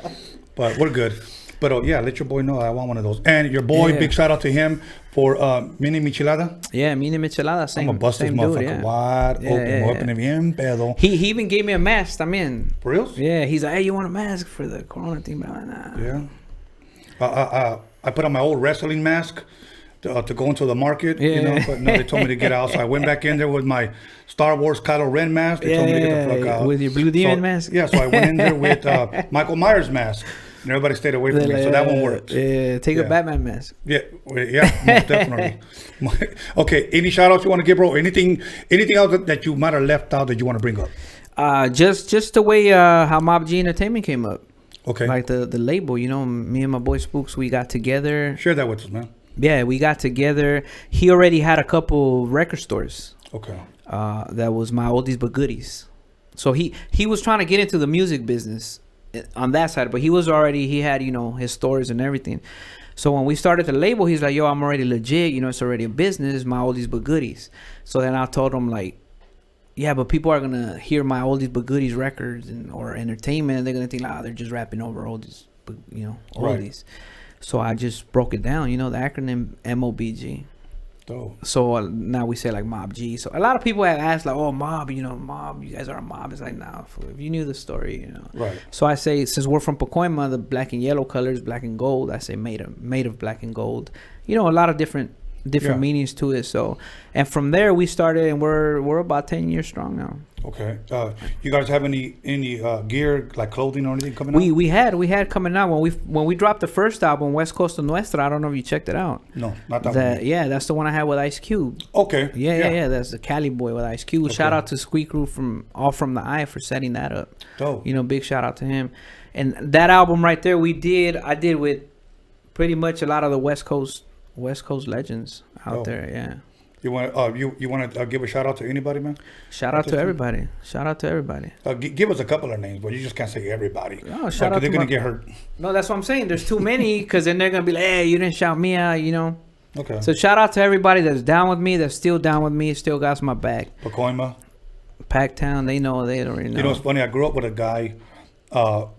But we're good. But yeah, let your boy know I want one of those. And your boy, big shout out to him for Mini Michelada. Yeah, Mini Michelada. Same. I'm gonna bust this motherfucker wide open. Open it bien pedo. He even gave me a mask. I mean, for real? Yeah, he's like, hey, you want a mask for the Corona thing? But I'm like, nah. Yeah. I put on my old wrestling mask to go into the market. You know, but no, they told me to get out. So I went back in there with my Star Wars Kylo Ren mask. They told me to get the fuck out. With your Blue Demon mask. Yeah, so I went in there with Michael Myers mask. And everybody stayed away from me, so that one worked. Yeah, take a Batman mask. Yeah, most definitely. Okay, any shout outs you want to give, bro? Anything else that you might have left out that you want to bring up? Just the way how Mob G Entertainment came up. Okay. Like the label, you know, me and my boy Spooks, we got together. Share that with us, man. Yeah, we got together. He already had a couple record stores. Okay. That was My Oldies But Goodies. So he was trying to get into the music business on that side, but he had, you know, his stores and everything. So when we started the label, he's like, yo, I'm already legit, you know, it's already a business, My Oldies But Goodies. So then I told him, like, yeah, but people are gonna hear My Oldies But Goodies records or entertainment, and they're gonna think, they're just rapping over oldies, but, you know, oldies. Right. So I just broke it down, you know, the acronym MOBG. Dope. So now we say like Mob G. So a lot of people have asked like, oh, Mob, you know, Mob, you guys are a mob. It's like, nah, if you knew the story, you know. Right. So I say, since we're from Pacoima, the black and yellow colors, black and gold, I say made of black and gold. You know, a lot of different meanings to it. So, and from there we started, and we're about 10 years strong now. Okay. You guys have any gear, like clothing or anything coming out? We had coming out when we dropped the first album, West Coast Nuestra. I don't know if you checked it out. No, not that one. Yeah, that's the one I had with Ice Cube. Okay. Yeah. That's the Cali boy with Ice Cube. Okay. Shout out to Squeak Crew from the Eye for setting that up. Dope. You know, big shout out to him. And that album right there, I did with pretty much a lot of the West Coast legends out there. Yeah. You want to give a shout out to anybody, man? Shout out to everybody. Give us a couple of names, but you just can't say everybody. No, shout out. They're gonna get hurt. No, that's what I'm saying. There's too many, because then they're gonna be like, hey, you didn't shout me out, you know. Okay. So shout out to everybody that's down with me, that's still down with me, still got my back. Pacoima. Packtown, they already know. You know, it's funny. I grew up with a guy.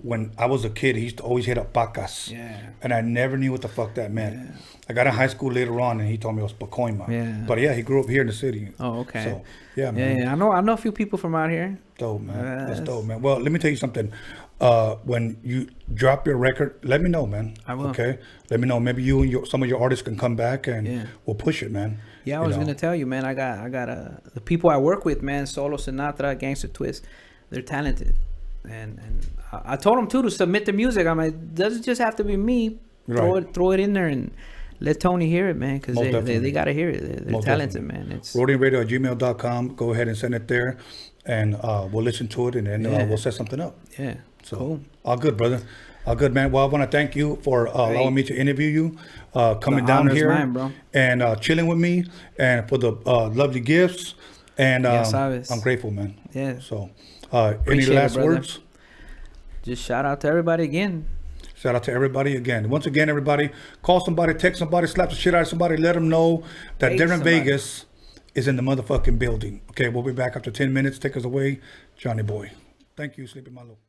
When I was a kid, he used to always hit up pacas. Yeah. And I never knew what the fuck that meant. Yeah. I got in high school later on, and he told me it was pacoima. Yeah. But yeah, he grew up here in the city. Oh, okay. So yeah, man. Yeah. I know a few people from out here. Dope, man. That's dope, man. Well, let me tell you something. When you drop your record, let me know, man. I will. Okay. Let me know. Maybe you and some of your artists can come back and we'll push it, man. Yeah, I was gonna tell you, man. I got the people I work with, man. Solo Sinatra, Gangster Twist. They're talented, and I told them too to submit the music. I'm like, it doesn't just have to be me. Right. Throw it in there and let Tony hear it, man, because they gotta hear it. They're talented, man. It's RoadiumRadio@gmail.com. Go ahead and send it there, and we'll listen to it, and then we'll set something up. Yeah. So cool. All good, brother. All good, man. Well, I want to thank you for allowing me to interview you, coming down here mine, bro. and chilling with me, and for the lovely gifts. And I'm grateful, man. Yeah. So, any last words? Just shout out to everybody again. Shout out to everybody again. Once again, everybody, call somebody, text somebody, slap the shit out of somebody, let them know that they're in Vegas is in the motherfucking building. Okay, we'll be back after 10 minutes. Take us away, Johnny Boy. Thank you, Sleepy Malo.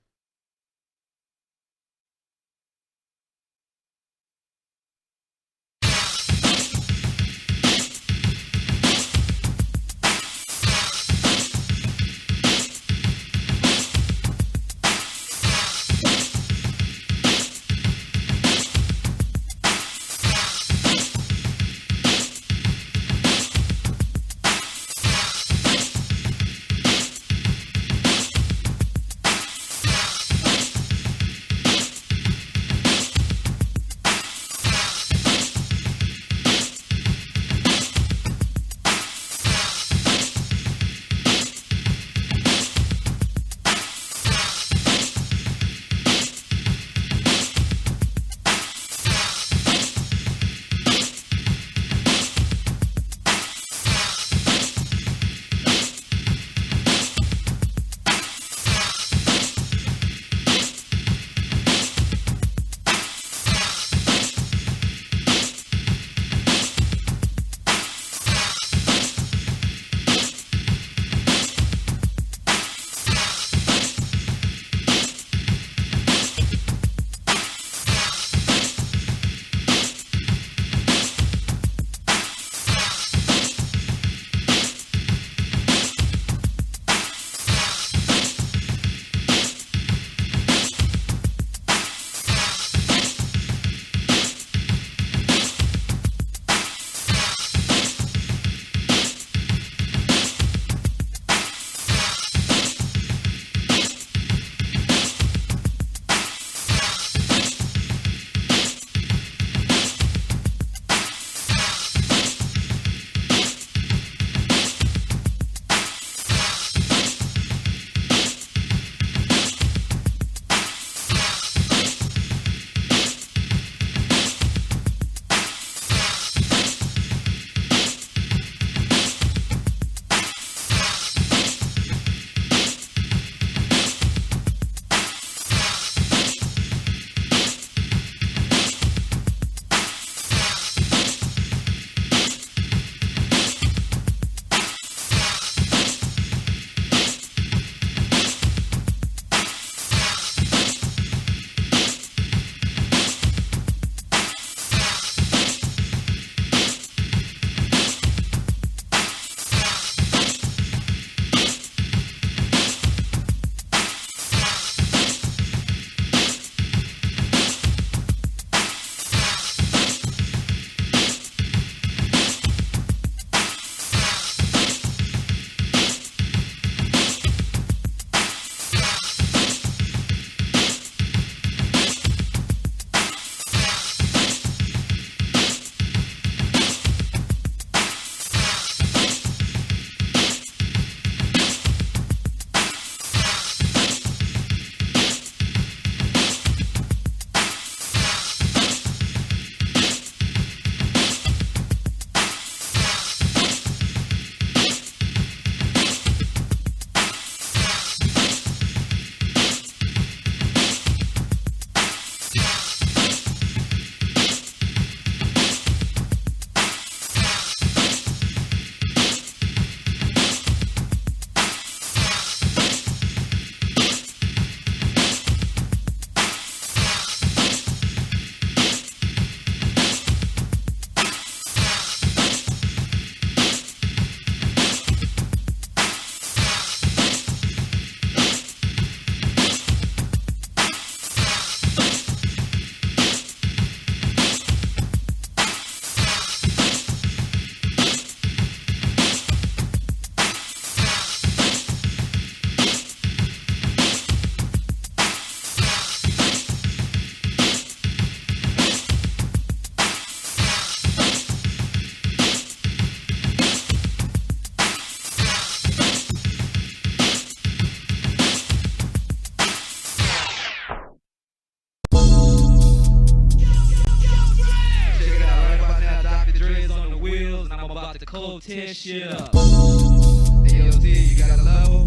cold tear shit up. Hey, yo, D, you got a level?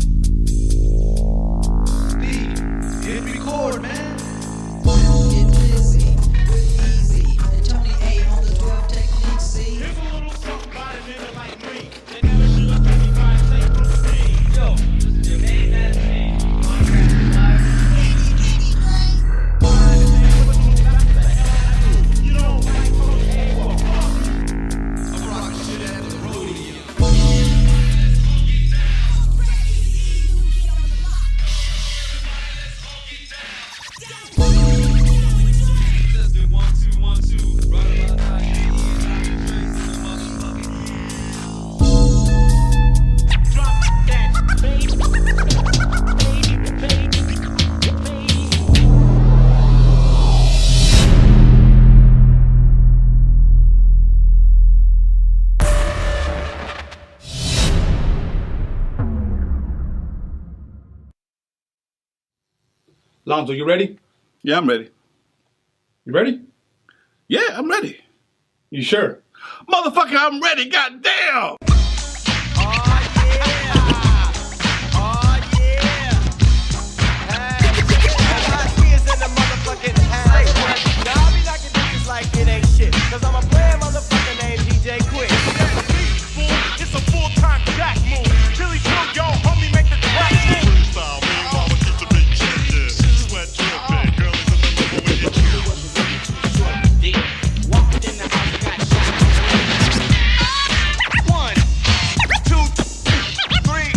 B, hit record, man. Get busy, with easy, and Tony A on the 12 techniques, see? Here's a little something by a nigga like me. They never should have let me buy a thing from me. Yo, this is your main man thing. You don't like Tony A? Well, I'm rocking shit out of the Roadium. Let's do 1, 2, 1, 2. Right about now, you ain't even tracing the motherfucking. Drop that, baby. Lonzo, you ready? Yeah, I'm ready. You ready? Yeah, I'm ready. You sure? Motherfucker, I'm ready, goddamn! Like it ain't shit, cause I'm a player motherfucker named DJ Quick. It's a full-time jack move. Billy Joe, yo, homie, make the track move. Freestyle, me, mama, keep the big shit. Sweat dripping, girl, is in the middle when you chill. Walked in the house, got shot. 1, 2, 3.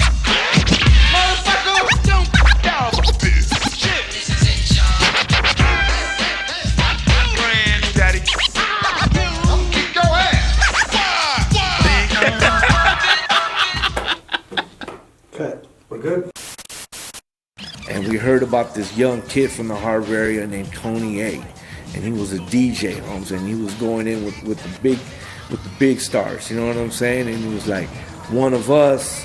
Motherfucker, don't down this shit. This is it, y'all. Daddy. I'm kick your ass. Cut. We're good. And we heard about this young kid from the Harbor area named Tony A. And he was a DJ, Holmes, and he was going in with the big stars, you know what I'm saying? And he was like one of us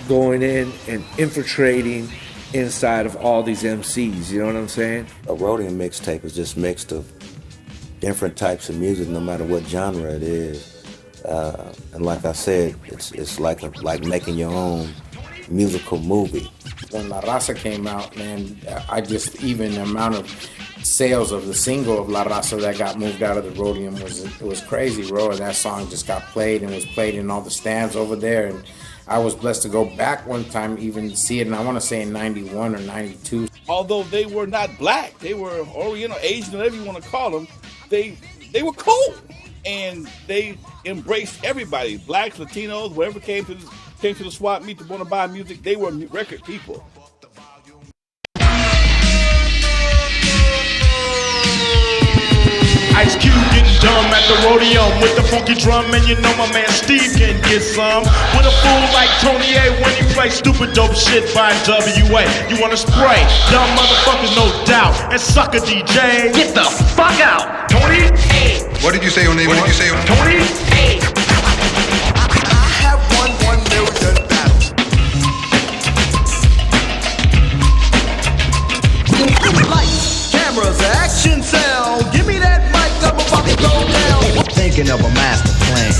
going in and infiltrating inside of all these MCs, you know what I'm saying? A Roadium mixtape is just mixed of different types of music, no matter what genre it is. And like I said, it's like making your own musical movie. When La Raza came out, man, even the amount of sales of the single of La Raza that got moved out of the Roadium was crazy, bro. And that song just got played and was played in all the stands over there. And I was blessed to go back one time even to see it, and I want to say in 91 or 92. Although they were not black, they were Oriental, Asian, whatever you want to call them, they were cool. And they embraced everybody, blacks, Latinos, whoever came to the swap meet to want to buy music, they were record people. Ice Cube getting dumb at the Roadium with the funky drum, and you know my man Steve can get some. With a fool like Tony A when he plays stupid dope shit by WA. You wanna spray? Dumb motherfuckers, no doubt. And sucker DJ, get the fuck out. Tony A. What did you say your name was? What did you say? Tony A. I have won 1 million battles. Lights, cameras, action, sound. Give me that mic, I'm about to go down. Thinking of a master plan.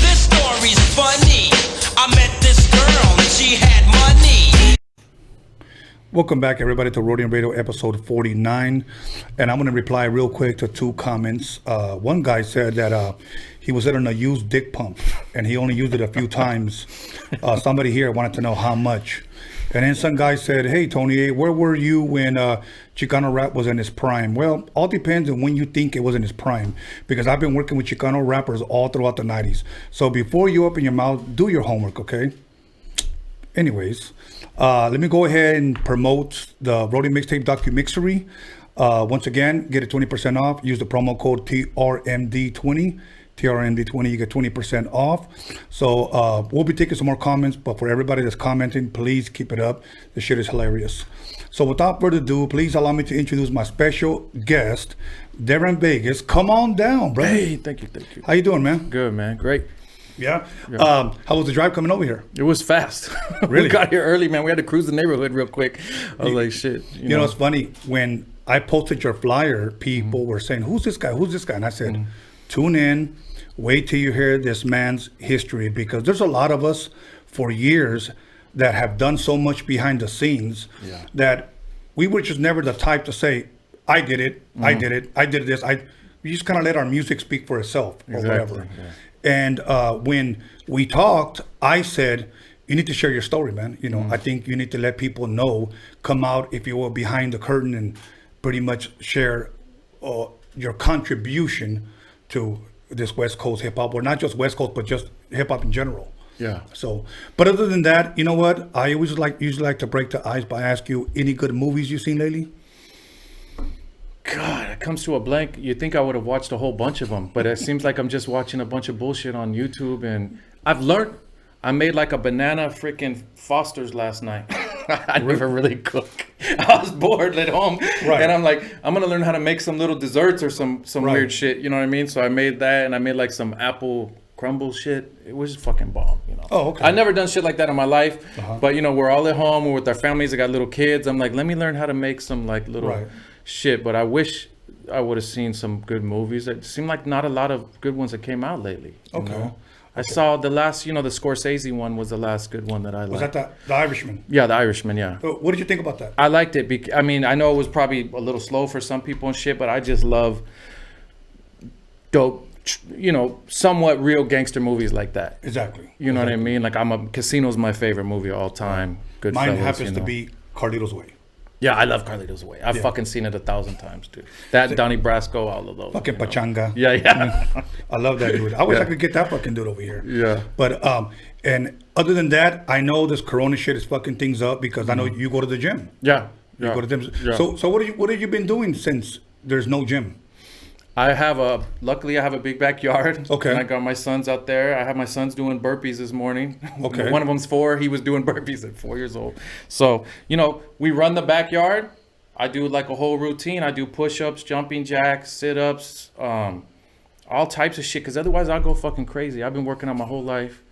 This story's funny. I met this girl and she had money. Welcome back, everybody, to Roadium Radio episode 49. And I'm going to reply real quick to 2 comments. One guy said that he was in a used dick pump and he only used it a few times. Somebody here wanted to know how much. And then some guy said, hey, Tony A, where were you when Chicano rap was in its prime? Well, all depends on when you think it was in its prime, because I've been working with Chicano rappers all throughout the 90s. So before you open your mouth, do your homework, okay? Anyways, let me go ahead and promote the Roadium Mixtape DOCUMIXERY. Once again, get it 20% off. Use the promo code TRMD20. TRND20, you get 20% off. So we'll be taking some more comments, but for everybody that's commenting, please keep it up. This shit is hilarious. So without further ado, please allow me to introduce my special guest, Darren Vegas. Come on down, brother. Hey, thank you. How you doing, man? Good, man. Great. Yeah. How was the drive coming over here? It was fast. Really? We got here early, man. We had to cruise the neighborhood real quick. I was like, shit. You know, it's funny. When I posted your flyer, people were saying, who's this guy? Who's this guy? And I said, tune in. Wait till you hear this man's history, because there's a lot of us for years that have done so much behind the scenes that we were just never the type to say, I did it, I did it, I did this. We just kind of let our music speak for itself or whatever. Yeah. And when we talked, I said, you need to share your story, man. You know, I think you need to let people know, come out, if you will, behind the curtain and pretty much share your contribution to this West Coast hip hop, or not just West Coast, but just hip hop in general. Yeah. So, but other than that, you know what? I usually like to break the ice by asking you, any good movies you've seen lately? God, it comes to a blank. You'd think I would have watched a whole bunch of them, but it seems like I'm just watching a bunch of bullshit on YouTube. And I've learned. I made like a banana freaking Foster's last night. I never really cook. I was bored at home, and I'm like, I'm gonna learn how to make some little desserts or some weird shit. You know what I mean? So I made that, and I made like some apple crumble shit. It was just fucking bomb, you know. Oh, okay. I never done shit like that in my life, but you know, we're all at home, we're with our families. I got little kids. I'm like, let me learn how to make some like little shit. But I wish I would have seen some good movies. It seemed like not a lot of good ones that came out lately. You know? I saw the last, you know, the Scorsese one was the last good one that I liked. Was that the Irishman? Yeah, the Irishman, yeah. So what did you think about that? I liked it. I mean, I know it was probably a little slow for some people and shit, but I just love dope, you know, somewhat real gangster movies like that. Exactly. You know what I mean? Like, Casino's my favorite movie of all time. Good. Mine happens to be Carlito's Way. Yeah, I love Carlito's Way. I've fucking seen it 1,000 times, dude. That, Donnie Brasco, all of those. Fucking Pachanga. Yeah. I love that dude. I wish I could get that fucking dude over here. Yeah. But, and other than that, I know this Corona shit is fucking things up, because I know you go to the gym. Yeah. You go to the gym. Yeah. So what have you been doing since there's no gym? Luckily I have a big backyard. Okay. And I got my sons out there. I have my sons doing burpees this morning. Okay. One of them's 4. He was doing burpees at 4 years old. So, you know, we run the backyard. I do like a whole routine. I do push-ups, jumping jacks, sit-ups, all types of shit. Because otherwise I'll go fucking crazy. I've been working out my whole life,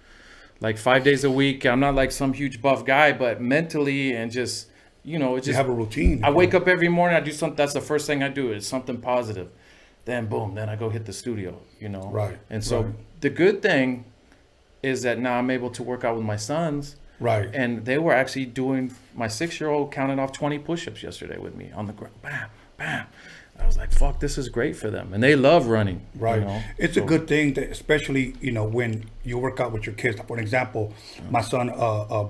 like 5 days a week. I'm not like some huge buff guy, but mentally and just, you know, it's just. You have a routine. I wake up every morning. I do something. That's the first thing I do is something positive. Then boom, then I go hit the studio, you know? Right. And so the good thing is that now I'm able to work out with my sons. Right. And they were actually doing, my 6-year-old counted off 20 push-ups yesterday with me on the ground. Bam, bam. I was like, fuck, this is great for them. And they love running. Right. You know? It's a good thing, that especially, you know, when you work out with your kids. For example, my son,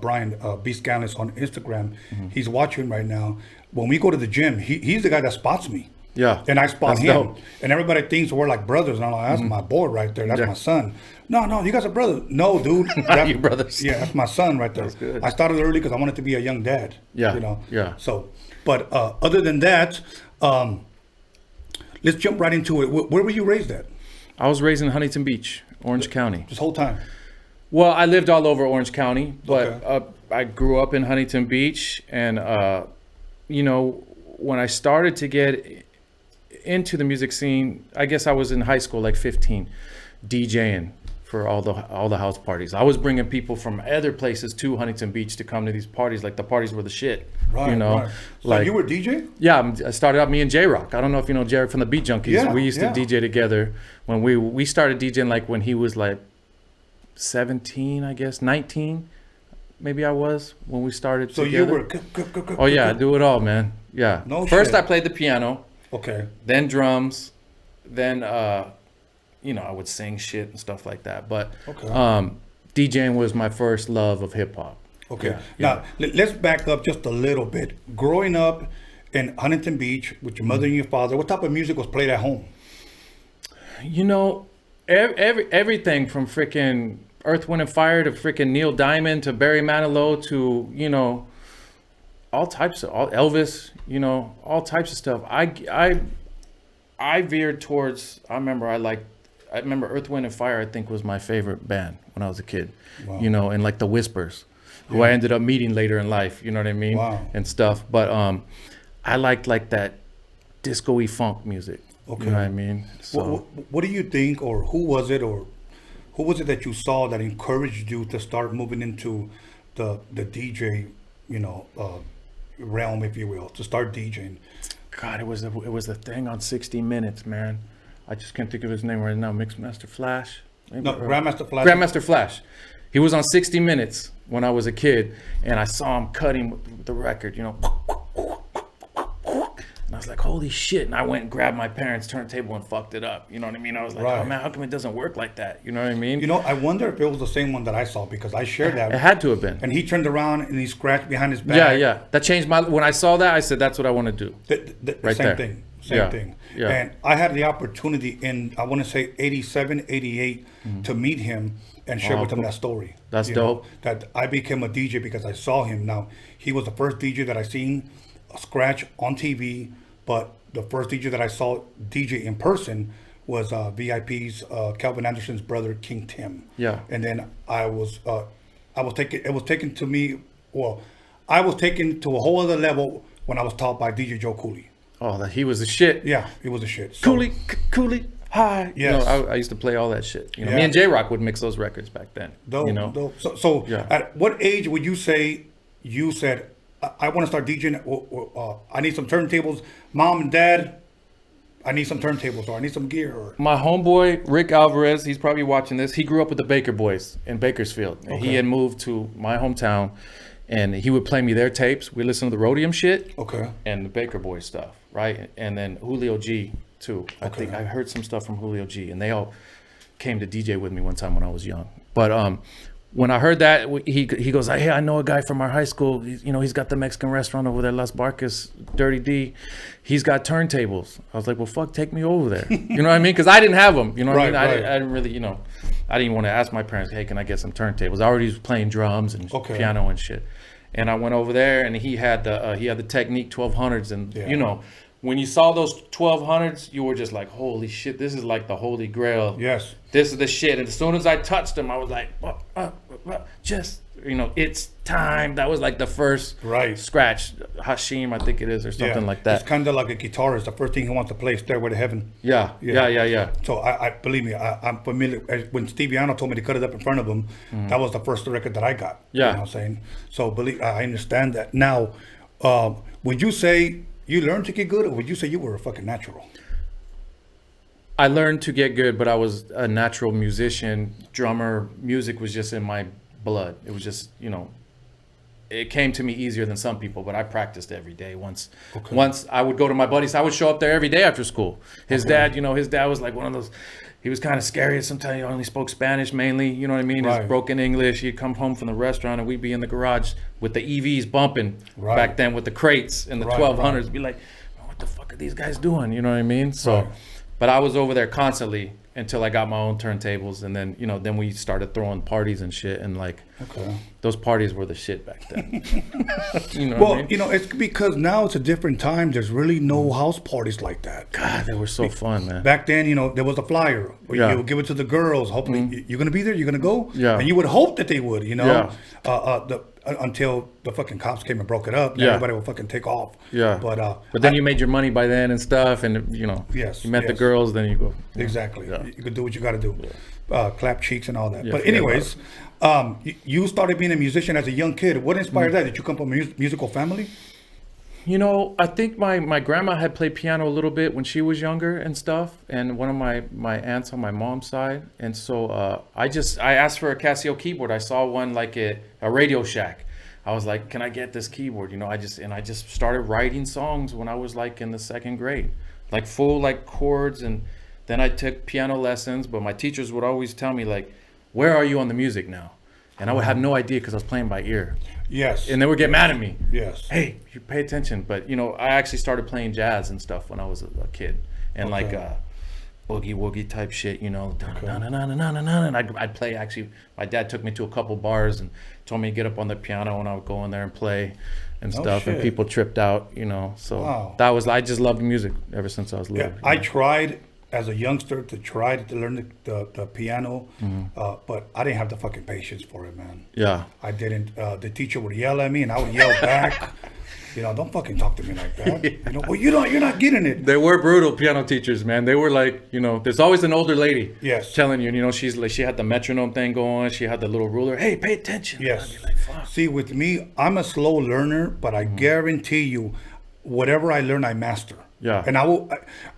Brian, Beast Gallus on Instagram, he's watching right now. When we go to the gym, he's the guy that spots me. Yeah. And I spot him. Dope. And everybody thinks we're like brothers. And I'm like, that's my boy right there. That's my son. No, you guys are brothers. No, dude. That's, you brothers. Yeah, that's my son right there. That's good. I started early because I wanted to be a young dad. Yeah. You know? Yeah. So, but other than that, let's jump right into it. Where were you raised at? I was raised in Huntington Beach, Orange County. This whole time? Well, I lived all over Orange County, but I grew up in Huntington Beach. And, you know, when I started to get into the music scene, I guess I was in high school, like 15, DJing for all the house parties. I was bringing people from other places to Huntington Beach to come to these parties. Like, the parties were the shit. Right, you know, right. So like, you were DJ? Yeah, I started out, me and J-Rock. I don't know if you know J-Rock from the Beat Junkies. Yeah, we used to DJ together when we started DJing, like when he was like 17, I guess, 19. Maybe I was when we started so together. You were oh yeah, I do it all, man. Yeah. No First shit. I played the piano. Okay. Then drums. Then you know, I would sing shit and stuff like that. But DJing was my first love of hip hop. Okay. Now let's back up just a little bit. Growing up in Huntington Beach with your mother and your father, what type of music was played at home? You know, everything from freaking Earth, Wind and Fire to freaking Neil Diamond to Barry Manilow to, you know, all types of Elvis, you know, all types of stuff. I veered towards. I remember I I remember Earth, Wind, and Fire, I think, was my favorite band when I was a kid. Wow. You know, and like the Whispers, who I ended up meeting later in life, you know what I mean? Wow. And stuff. But I liked like that disco-y funk music. Okay. You know what I mean? So What do you think, or who was it that you saw that encouraged you to start moving into the DJ, you know, realm, if you will, to start DJing? God, it was the thing on 60 Minutes, man. I just can't think of his name right now. Mixmaster Flash? Maybe, No, Grandmaster Flash. Grandmaster Flash. He was on 60 Minutes when I was a kid, and I saw him cutting with the record, you know. And I was like, holy shit. And I went and grabbed my parents' turntable and fucked it up. You know what I mean? I was like, oh man, how come it doesn't work like that? You know what I mean? You know, I wonder if it was the same one that I saw, because I shared that. It had to have been. And he turned around and he scratched behind his back. Yeah. That changed my, when I saw that, I said, that's what I want to do. The right same there. thing. Same thing. Yeah. And I had the opportunity in, I want to say 87, 88, to meet him and share with him that story. That's You dope. know, that I became a DJ because I saw him. Now, he was the first DJ that I seen scratch on TV, but the first DJ that I saw DJ in person was VIP's Calvin Anderson's brother, King Tim. Yeah. And then I was taken to me, well, I was taken to a whole other level when I was taught by DJ Joe Cooley. Oh, that he was the shit. Yeah, he was the shit. So, Cooley, hi. Yes. You know, I used to play all that shit. You know, Yeah. me and J-Rock would mix those records back then. Dope, you know? dope. So Yeah. at what age would you say you said, I want to start DJing, or I need some turntables, Mom and Dad, I need some turntables, or I need some gear, or My homeboy, Rick Alvarez, he's probably watching this. He grew up with the Baker Boys in Bakersfield. And Okay. he had moved to my hometown, and he would play me their tapes. We listened to the Roadium shit. Okay. And the Baker Boys stuff, right? And then Julio G, too. I Okay. think I heard some stuff from Julio G, and they all came to DJ with me one time when I was young. But when I heard that, he goes, hey, I know a guy from our high school. He's got the Mexican restaurant over there, Las Barcas, Dirty D. He's got turntables. I was like, well, fuck, take me over there. You know what I mean? Because I didn't have them. You know what I mean? Right, I didn't really, I didn't want to ask my parents, hey, can I get some turntables? I already was playing drums and piano and shit. And I went over there, and he had the Technique 1200s, and when you saw those 1200s, you were just like, holy shit, this is like the holy grail. Yes. This is the shit. And as soon as I touched them, I was like, it's time. That was like the first scratch. Hashim, I think it is, or something like that. It's kind of like a guitarist. The first thing he wants to play is Stairway to Heaven. Yeah. So I believe me, I'm familiar. When Steve YANO told me to cut it up in front of him, that was the first record that I got. Yeah. You know what I'm saying? So I understand that. Now, would you say you learned to get good, or would you say you were a fucking natural? I learned to get good, but I was a natural musician, drummer. Music was just in my blood. It was just, it came to me easier than some people, but I practiced every day. Once I would go to my buddies, I would show up there every day after school. His dad was like one of those, he was kind of scary. Sometimes he only spoke Spanish mainly, you know what I mean? His broken English. He'd come home from the restaurant and we'd be in the garage with the EVs bumping back then with the crates and the 1200s. Be like, what the fuck are these guys doing? You know what I mean? So, but I was over there constantly until I got my own turntables, and then then we started throwing parties and shit, and those parties were the shit back then. It's because now it's a different time. There's really no house parties like that. God, they were so fun, man. Back then, there was a flyer. You would give it to the girls. Hopefully, you're gonna be there. You're gonna go. Yeah. And you would hope that they would. Until the fucking cops came and broke it up. Yeah. Everybody would fucking take off. Yeah. But then you made your money by then and stuff, and you met the girls. Then you go. Exactly. Yeah. You could do what you got to do. Clap cheeks and all that. Yeah, but anyways, you started being a musician as a young kid. What inspired that? Did you come from a musical family? I think my grandma had played piano a little bit when she was younger and stuff, and one of my aunts on my mom's side, and so I asked for a Casio keyboard. I saw one like a Radio Shack. I was like, can I get this keyboard? I just started writing songs when I was like in the second grade, like full like chords, and then I took piano lessons, but my teachers would always tell me like, where are you on the music now? And I would have no idea because I was playing by ear. Yes. And they would get mad at me. Yes. Hey, you pay attention. But I actually started playing jazz and stuff when I was a kid, and like boogie woogie type shit. And I'd play. Actually, my dad took me to a couple bars and told me to get up on the piano, and I would go in there and play and stuff. And people tripped out. So that was, I just loved music ever since I was little. Yeah, I tried as a youngster to try to learn the piano, but I didn't have the fucking patience for it, man. Yeah. I didn't. The teacher would yell at me, and I would yell back. You know, don't fucking talk to me like that. You know, well, you're not getting it. They were brutal piano teachers, man. They were like, you know, there's always an older lady. Yes. Telling you, you know, she's like, she had the metronome thing going. She had the little ruler. Hey, pay attention. Yes. See, with me, I'm a slow learner, but I guarantee you, whatever I learn, I master. Yeah. And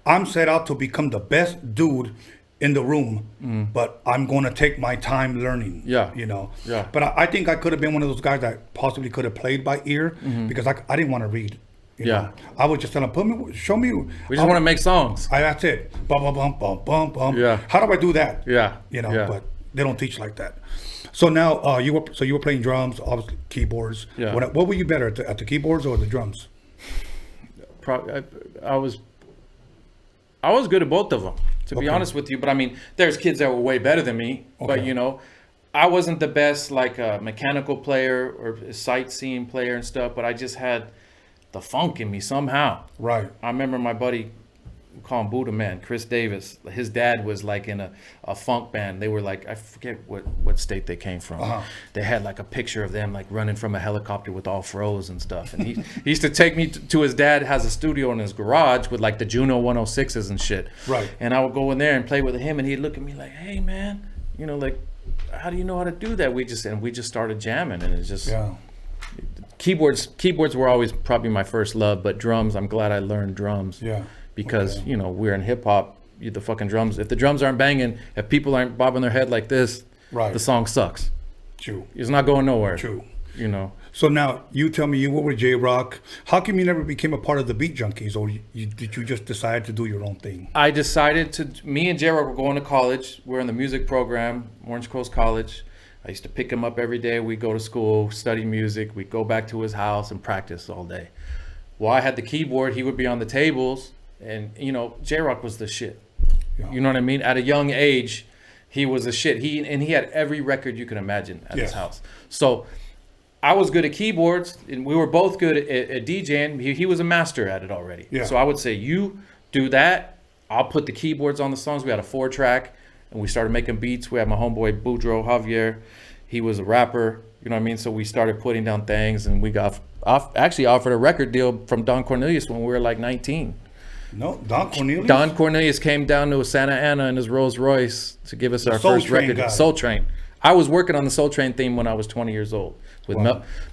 I'm set out to become the best dude in the room, but I'm going to take my time learning. Yeah. You know. Yeah. But I think I could have been one of those guys that possibly could have played by ear because I didn't want to read. You know? I would just tell them, show me. We just want to make songs. That's it. Bum, bum, bum, bum, bum, bum. Yeah. How do I do that? Yeah. You know, Yeah. but they don't teach like that. So now you were playing drums, obviously keyboards. Yeah. What were you better at the keyboards or the drums? I was good at both of them, to be honest with you. But I mean, there's kids that were way better than me. But you know, I wasn't the best like mechanical player or sightseeing player and stuff. But I just had the funk in me somehow. Right. I remember my buddy, we call him Buddha Man, Chris Davis. His dad was like in a funk band. They were like, I forget what state they came from. They had like a picture of them like running from a helicopter with all froze and stuff. And he used to take me to his dad has a studio in his garage with like the Juno 106s and shit. Right. And I would go in there and play with him, and he'd look at me like, hey man, you know, like, how do you know how to do that? We just started jamming, and it's just keyboards were always probably my first love, but drums, I'm glad I learned drums. Yeah. Because you know, we're in hip hop, the fucking drums, if the drums aren't banging, if people aren't bobbing their head like this, the song sucks. True. It's not going nowhere. True. You know. So now you tell me, you were with J-Rock. How come you never became a part of the Beat Junkies, or did you just decide to do your own thing? I decided to. Me and J-Rock were going to college. We're in the music program, Orange Coast College. I used to pick him up every day. We'd go to school, study music. We'd go back to his house and practice all day. While I had the keyboard, he would be on the tables. And, you know, J-Rock was the shit. Yeah. You know what I mean? At a young age, he was the shit. He had every record you can imagine at his house. So I was good at keyboards, and we were both good at DJing. He was a master at it already. Yeah. So I would say, you do that. I'll put the keyboards on the songs. We had a 4-track, and we started making beats. We had my homeboy Boudreaux Javier. He was a rapper. You know what I mean? So we started putting down things, and we got actually offered a record deal from Don Cornelius when we were like 19. No, Don Cornelius? Don Cornelius came down to Santa Ana in his Rolls Royce to give us our first record, guy. Soul Train. I was working on the Soul Train theme when I was 20 years old. With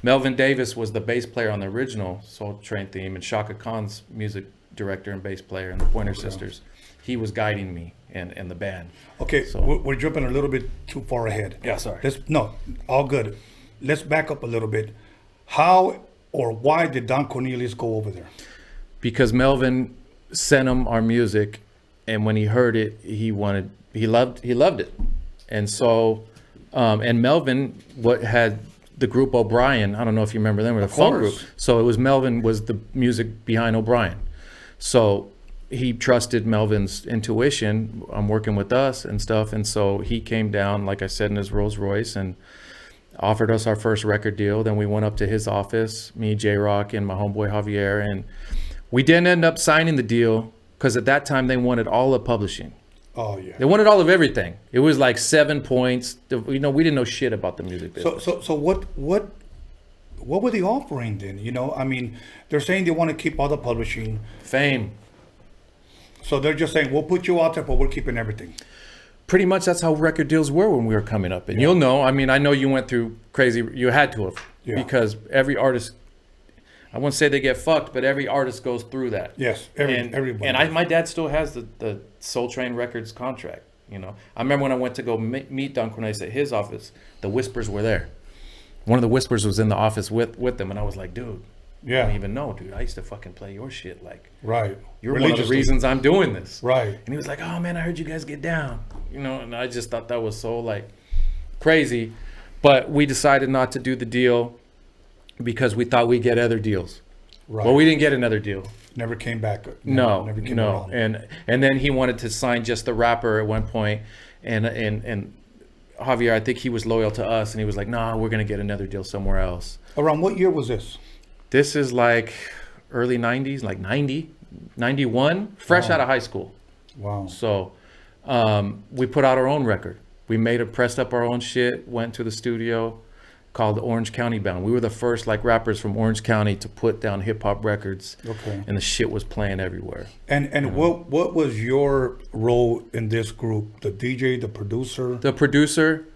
Melvin Davis was the bass player on the original Soul Train theme, and Shaka Khan's music director and bass player in the Pointer Sisters. He was guiding me and the band. Okay, so we're jumping a little bit too far ahead. Yeah, sorry. No, all good. Let's back up a little bit. How or why did Don Cornelius go over there? Because Melvin sent him our music, and when he heard it, he loved it. And so and Melvin had the group O'Brien. I don't know if you remember them, or the funk group. So it was Melvin was the music behind O'Brien. So he trusted Melvin's intuition on working with us and stuff, and so he came down, like I said, in his Rolls Royce and offered us our first record deal. Then we went up to his office, me, J-Rock, and my homeboy Javier, and we didn't end up signing the deal because at that time they wanted all of publishing. Oh yeah. They wanted all of everything. It was like 7 points. You know, we didn't know shit about the music business. So what were they offering then? You know, I mean, they're saying they want to keep all the publishing, fame. So they're just saying, we'll put you out there, but we're keeping everything. Pretty much that's how record deals were when we were coming up. And you'll know, I mean, I know you went through crazy, you had to have, because every artist, I won't say they get fucked, but every artist goes through that. Yes, everybody. And my dad still has the Soul Train Records contract, you know. I remember when I went to go meet Don Cornelius at his office, the Whispers were there. One of the Whispers was in the office with them, and I was like, dude, I don't even know, dude. I used to fucking play your shit, like. Right. You're one of the reasons I'm doing this. Right. And he was like, oh man, I heard you guys get down. You know, and I just thought that was so like crazy. But we decided not to do the deal because we thought we'd get other deals. Right. Well, we didn't get another deal. Never came back. Never came around. And then he wanted to sign just the rapper at one point, and Javier, I think he was loyal to us, and he was like, nah, we're gonna get another deal somewhere else. Around what year was this? This is like early 90s, like 90, 91, fresh out of high school. Wow. So we put out our own record. We pressed up our own shit, went to the studio, called Orange County Bound. We were the first like rappers from Orange County to put down hip hop records. Okay. And the shit was playing everywhere. And what was your role in this group? The DJ, the producer? The producer,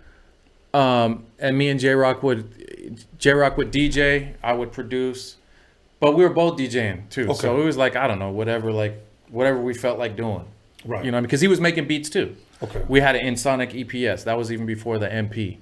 and me and J-Rock would DJ, I would produce, but we were both DJing too. Okay. So it was like, I don't know, whatever we felt like doing. Right. You know, because he was making beats too. Okay. We had an Insonic EPS. That was even before the MP.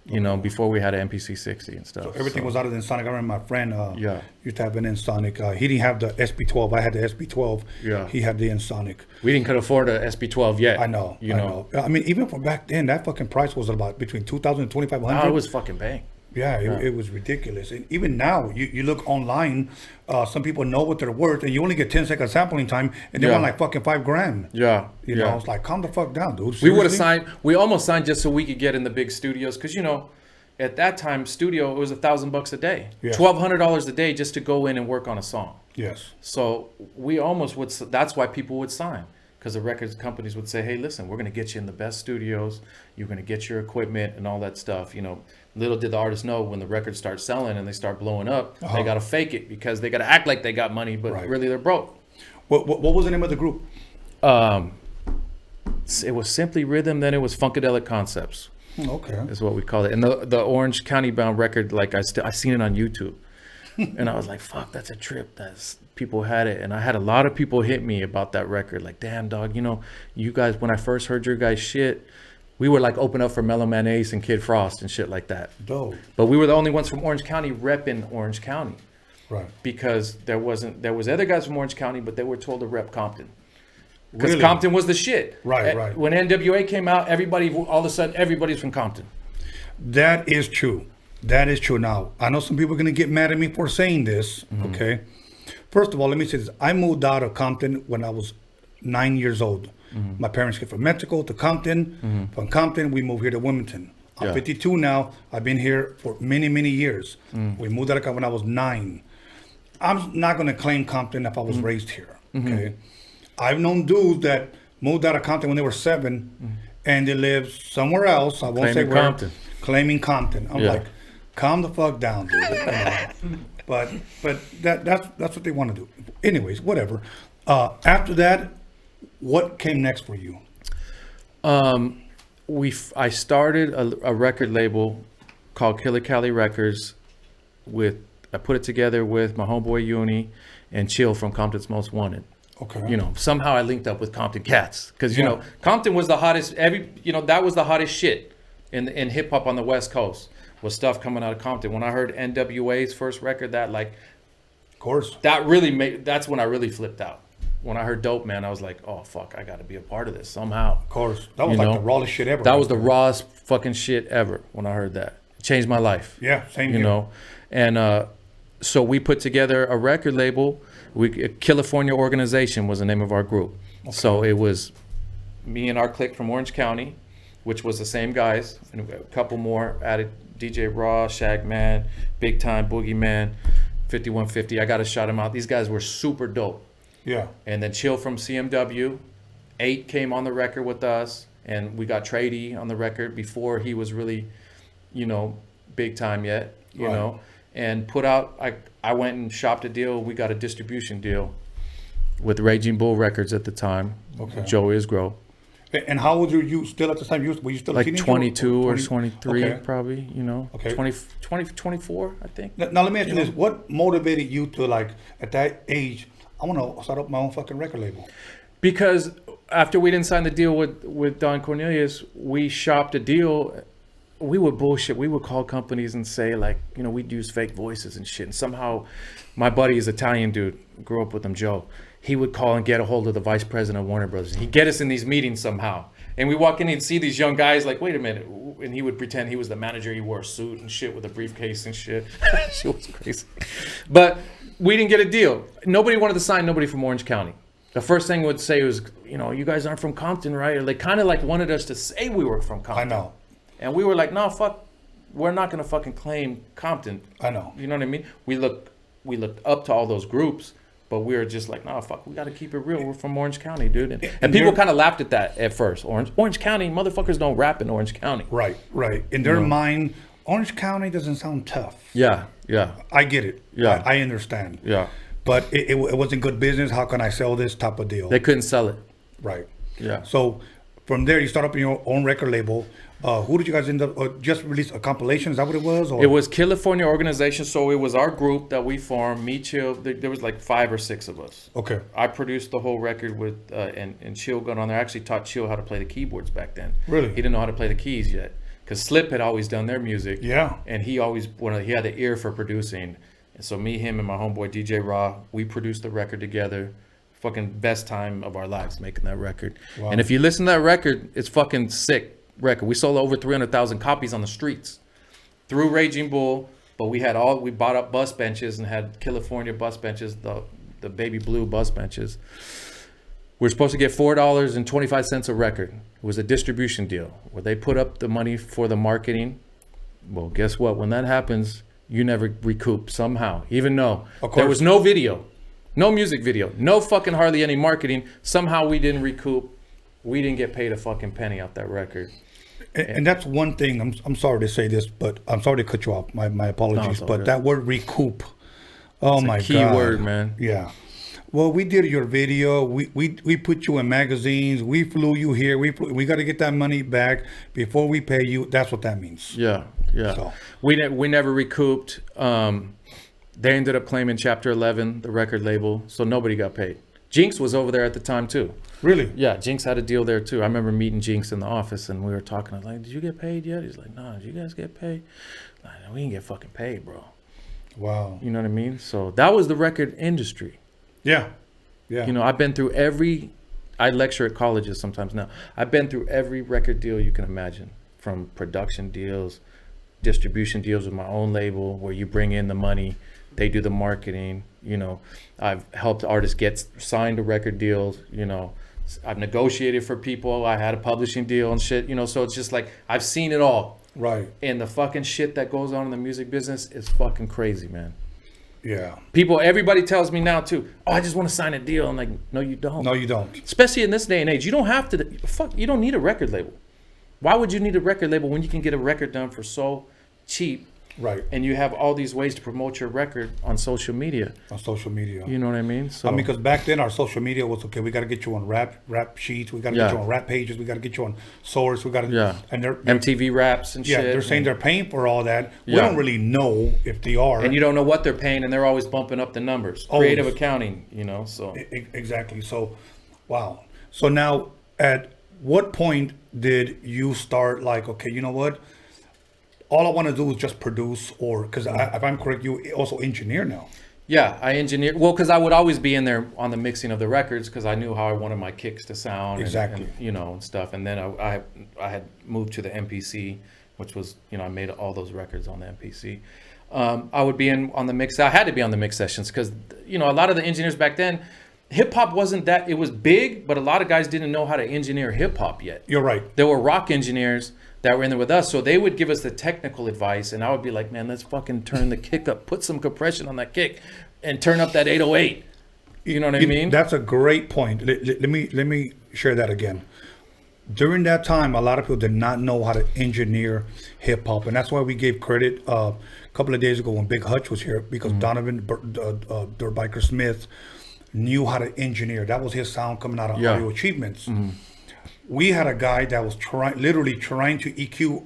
You know, before we had an MPC 60 and stuff. So everything was out of the Insonic. I remember my friend Yeah. used to have an Insonic. He didn't have the SB12. I had the SB12. Yeah. He had the Insonic. We didn't could afford a SB12 yet. I know. You know. I mean, even from back then, that fucking price was about between $2,000 and $2,500. Oh, it was fucking bang. Yeah, it was ridiculous. And even now, you look online, some people know what they're worth, and you only get 10-second sampling time, and they want like fucking $5,000. Yeah. You know, it's like, calm the fuck down, dude. We would have Seriously? we almost signed just so we could get in the big studios, because you know, at that time, studio, it was $1,000 a day, Yes. $1,200 a day just to go in and work on a song. Yes. So we almost would. That's why people would sign, because the records companies would say, "Hey, listen, we're going to get you in the best studios. You're going to get your equipment and all that stuff." You know, little did the artists know, when the records start selling and they start blowing up, they got to fake it, because they got to act like they got money, but really they're broke. What was the name of the group? It was Simply Rhythm. Then it was Funkadelic Concepts. Okay. Is what we call it. And the Orange County Bound record, like I seen it on YouTube, and I was like, fuck, that's a trip. People had it, and I had a lot of people hit me about that record. Like, damn, dog, you know, you guys, when I first heard your guys' shit, we were like open up for Mellow Man Ace and Kid Frost and shit like that. Dope. But we were the only ones from Orange County repping Orange County. Right. Because there was other guys from Orange County, but they were told to rep Compton. Because Really? Compton was the shit. Right. When NWA came out, all of a sudden, everybody's from Compton. That is true. That is true. Now, I know some people are going to get mad at me for saying this, okay? First of all, let me say this. I moved out of Compton when I was 9 years old. My parents came from Mexico to Compton. From Compton, we moved here to Wilmington. I'm 52 now. I've been here for many, many years. We moved out of Compton when I was 9. I'm not going to claim Compton if I was raised here, okay? I've known dudes that moved out of Compton when they were 7, and they lived somewhere else. I won't say where. Compton. Claiming Compton. I'm like, calm the fuck down, dude. You know? But that's what they want to do. Anyways, whatever. After that, what came next for you? I started a record label called Kilocalorie Records. I put it together with my homeboy Uni and Chill from Compton's Most Wanted. Okay. You know, somehow I linked up with Compton Cats, because you know Compton was the hottest. That was the hottest shit in hip hop on the West Coast, was stuff coming out of Compton. When I heard NWA's first record, of course, that's when I really flipped out. When I heard Dope Man, I was like, oh fuck, I got to be a part of this somehow. Of course, that was like the rawest shit ever. That was the rawest fucking shit ever. When I heard that, it changed my life. Yeah, same here. You know, and so we put together a record label. California Organization was the name of our group. Okay. So it was me and our clique from Orange County, which was the same guys, and a couple more added: DJ Raw, Shagman, Big Time, Boogeyman, 5150. I got to shout them out. These guys were super dope. Yeah. And then Chill from CMW, 8 came on the record with us, and we got Trady on the record before he was really, you know, big time yet, you know, and put out. I went and shopped a deal. We got a distribution deal with Raging Bull Records at the time. Okay. Joe Isgro. And how old were you still at the time? Were you still like a teenager? 22 or 23, okay. Probably, you know. Okay. 24, I think. Now let me ask you this. What motivated you to, like, at that age, I want to start up my own fucking record label? Because after we didn't sign the deal with Don Cornelius, we shopped a deal. We would bullshit. We would call companies and say, like, you know, we'd use fake voices and shit. And somehow, my buddy is Italian dude, grew up with him, Joe. He would call and get a hold of the vice president of Warner Brothers. He'd get us in these meetings somehow. And we walk in and see these young guys like, wait a minute. And he would pretend he was the manager. He wore a suit and shit with a briefcase and shit. Shit was crazy. But we didn't get a deal. Nobody wanted to sign nobody from Orange County. The first thing would say was, you know, you guys aren't from Compton, right? Or they kind of like wanted us to say we were from Compton. I know. And we were like, no, fuck, we're not gonna fucking claim Compton. I know. You know what I mean? We looked up to all those groups, But we were just like, nah, fuck, we got to keep it real. We're from Orange County, dude. And people kind of laughed at that at first. Orange County, motherfuckers don't rap in Orange County. Right. In their mind, Orange County doesn't sound tough. Yeah. I get it. Yeah. I understand. Yeah. But it wasn't good business. How can I sell this type of deal? They couldn't sell it. Right. Yeah. So from there, you start up your own record label. Who did you guys end up just release a compilation? Is that what it was? Or? It was California Organization. So it was our group that we formed. Me, Chill. There was like 5 or 6 of us. Okay. I produced the whole record with and Chill got on there. I actually taught Chill how to play the keyboards back then. Really? He didn't know how to play the keys yet because Slip had always done their music. Yeah. And he had the ear for producing. And so me, him, and my homeboy DJ Raw, we produced the record together. Fucking best time of our lives making that record. Wow. And if you listen to that record, it's fucking sick record. We sold over 300,000 copies on the streets through Raging Bull, but we bought up bus benches and had California bus benches, the baby blue bus benches. We were supposed to get $4.25 a record. It was a distribution deal where they put up the money for the marketing. Well, guess what? When that happens, you never recoup somehow, even though there was no video, no music video, no fucking hardly any marketing. Somehow we didn't recoup. We didn't get paid a fucking penny off that record. And that's one thing. I'm sorry to say this, but I'm sorry to cut you off. My apologies. No, but good. That word recoup. Oh It's my a key God. word, man. Yeah. Well, we did your video. We put you in magazines. We flew you here. We got to get that money back before we pay you. That's what that means. Yeah. So. We never recouped. They ended up claiming Chapter 11, the record label, so nobody got paid. Jinx was over there at the time too. Really? Yeah, Jinx had a deal there too. I remember meeting Jinx in the office and we were talking. I was like, did you get paid yet? He's like, nah, did you guys get paid? Like, we didn't get fucking paid, bro. Wow. You know what I mean? So that was the record industry. Yeah. You know, I've been through I lecture at colleges sometimes now. I've been through every record deal you can imagine, from production deals, distribution deals with my own label where you bring in the money, they do the marketing. You know, I've helped artists get signed to record deals. You know, I've negotiated for people. I had a publishing deal and shit. You know, so it's just like I've seen it all. Right. And the fucking shit that goes on in the music business is fucking crazy, man. Yeah. Everybody tells me now too, oh, I just want to sign a deal. I'm like, no, you don't. No, you don't. Especially in this day and age. You don't have to, you don't need a record label. Why would you need a record label when you can get a record done for so cheap? Right. And you have all these ways to promote your record on social media. You know what I mean? So I mean, because back then our social media was okay. We got to get you on rap sheets. We got to get you on rap pages. We got to get you on Source. We got to and they're MTV Raps and shit. Yeah, they're saying they're paying for all that. We don't really know if they are. And you don't know what they're paying, and they're always bumping up the numbers. Creative accounting, you know. So exactly. So, wow. So now, at what point did you start like, okay, you know what? All I want to do is just produce, or because if I'm correct, you also engineer now. Yeah, I engineer. Well, because I would always be in there on the mixing of the records because I knew how I wanted my kicks to sound. Exactly. And, you know, and stuff. And then I had moved to the MPC, which was, you know, I made all those records on the MPC. I would be on the mix. I had to be on the mix sessions because, you know, a lot of the engineers back then, hip hop wasn't that, it was big, but a lot of guys didn't know how to engineer hip hop yet. You're right. There were rock engineers that were in there with us, so they would give us the technical advice, and I would be like, man, let's fucking turn the kick up, put some compression on that kick, and turn up that 808. You know what I mean? That's a great point. Let me share that again. During that time, a lot of people did not know how to engineer hip hop, and that's why we gave credit a couple of days ago when Big Hutch was here, because Donovan Dirt Biker Smith knew how to engineer. That was his sound coming out of Audio Achievements. We had a guy that was literally trying to EQ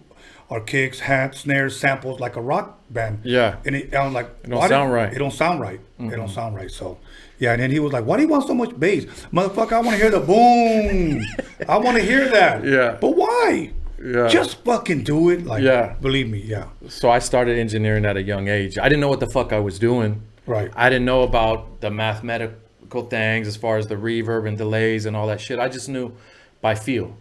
our kicks, hats, snares, samples like a rock band. Yeah. And I was like, it don't sound right. It don't sound right. It don't sound right. So, yeah. And then he was like, why do you want so much bass? Motherfucker, I want to hear the boom. I want to hear that. Yeah. But why? Yeah. Just fucking do it. Like, believe me. Yeah. So I started engineering at a young age. I didn't know what the fuck I was doing. Right. I didn't know about the mathematical things as far as the reverb and delays and all that shit. I just knew by feel.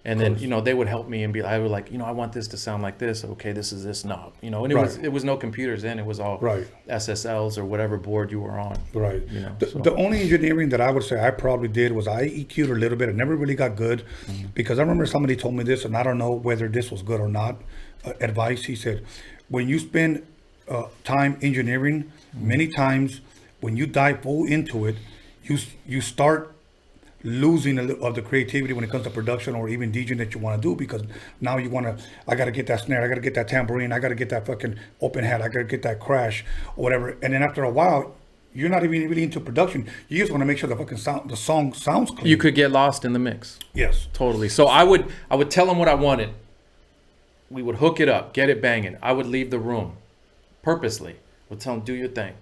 And then, you know, they would help me and I would like, you know, I want this to sound like this. Okay, this is this knob. You know, and it was no computers then. It was all SSLs or whatever board you were on. Right. You know, the only engineering that I would say I probably did was I EQ'd a little bit. I never really got good because I remember somebody told me this, and I don't know whether this was good or not. Advice. He said, when you spend time engineering, many times when you dive full into it, you start losing a little of the creativity when it comes to production or even DJing that you want to do, because now you want to, I got to get that snare, I got to get that tambourine, I got to get that fucking open hat, I got to get that crash or whatever. And then after a while, you're not even really into production. You just want to make sure the song sounds clean. You could get lost in the mix. Yes. Totally. So I would tell them what I wanted. We would hook it up, get it banging. I would leave the room purposely. Would tell them, do your thing.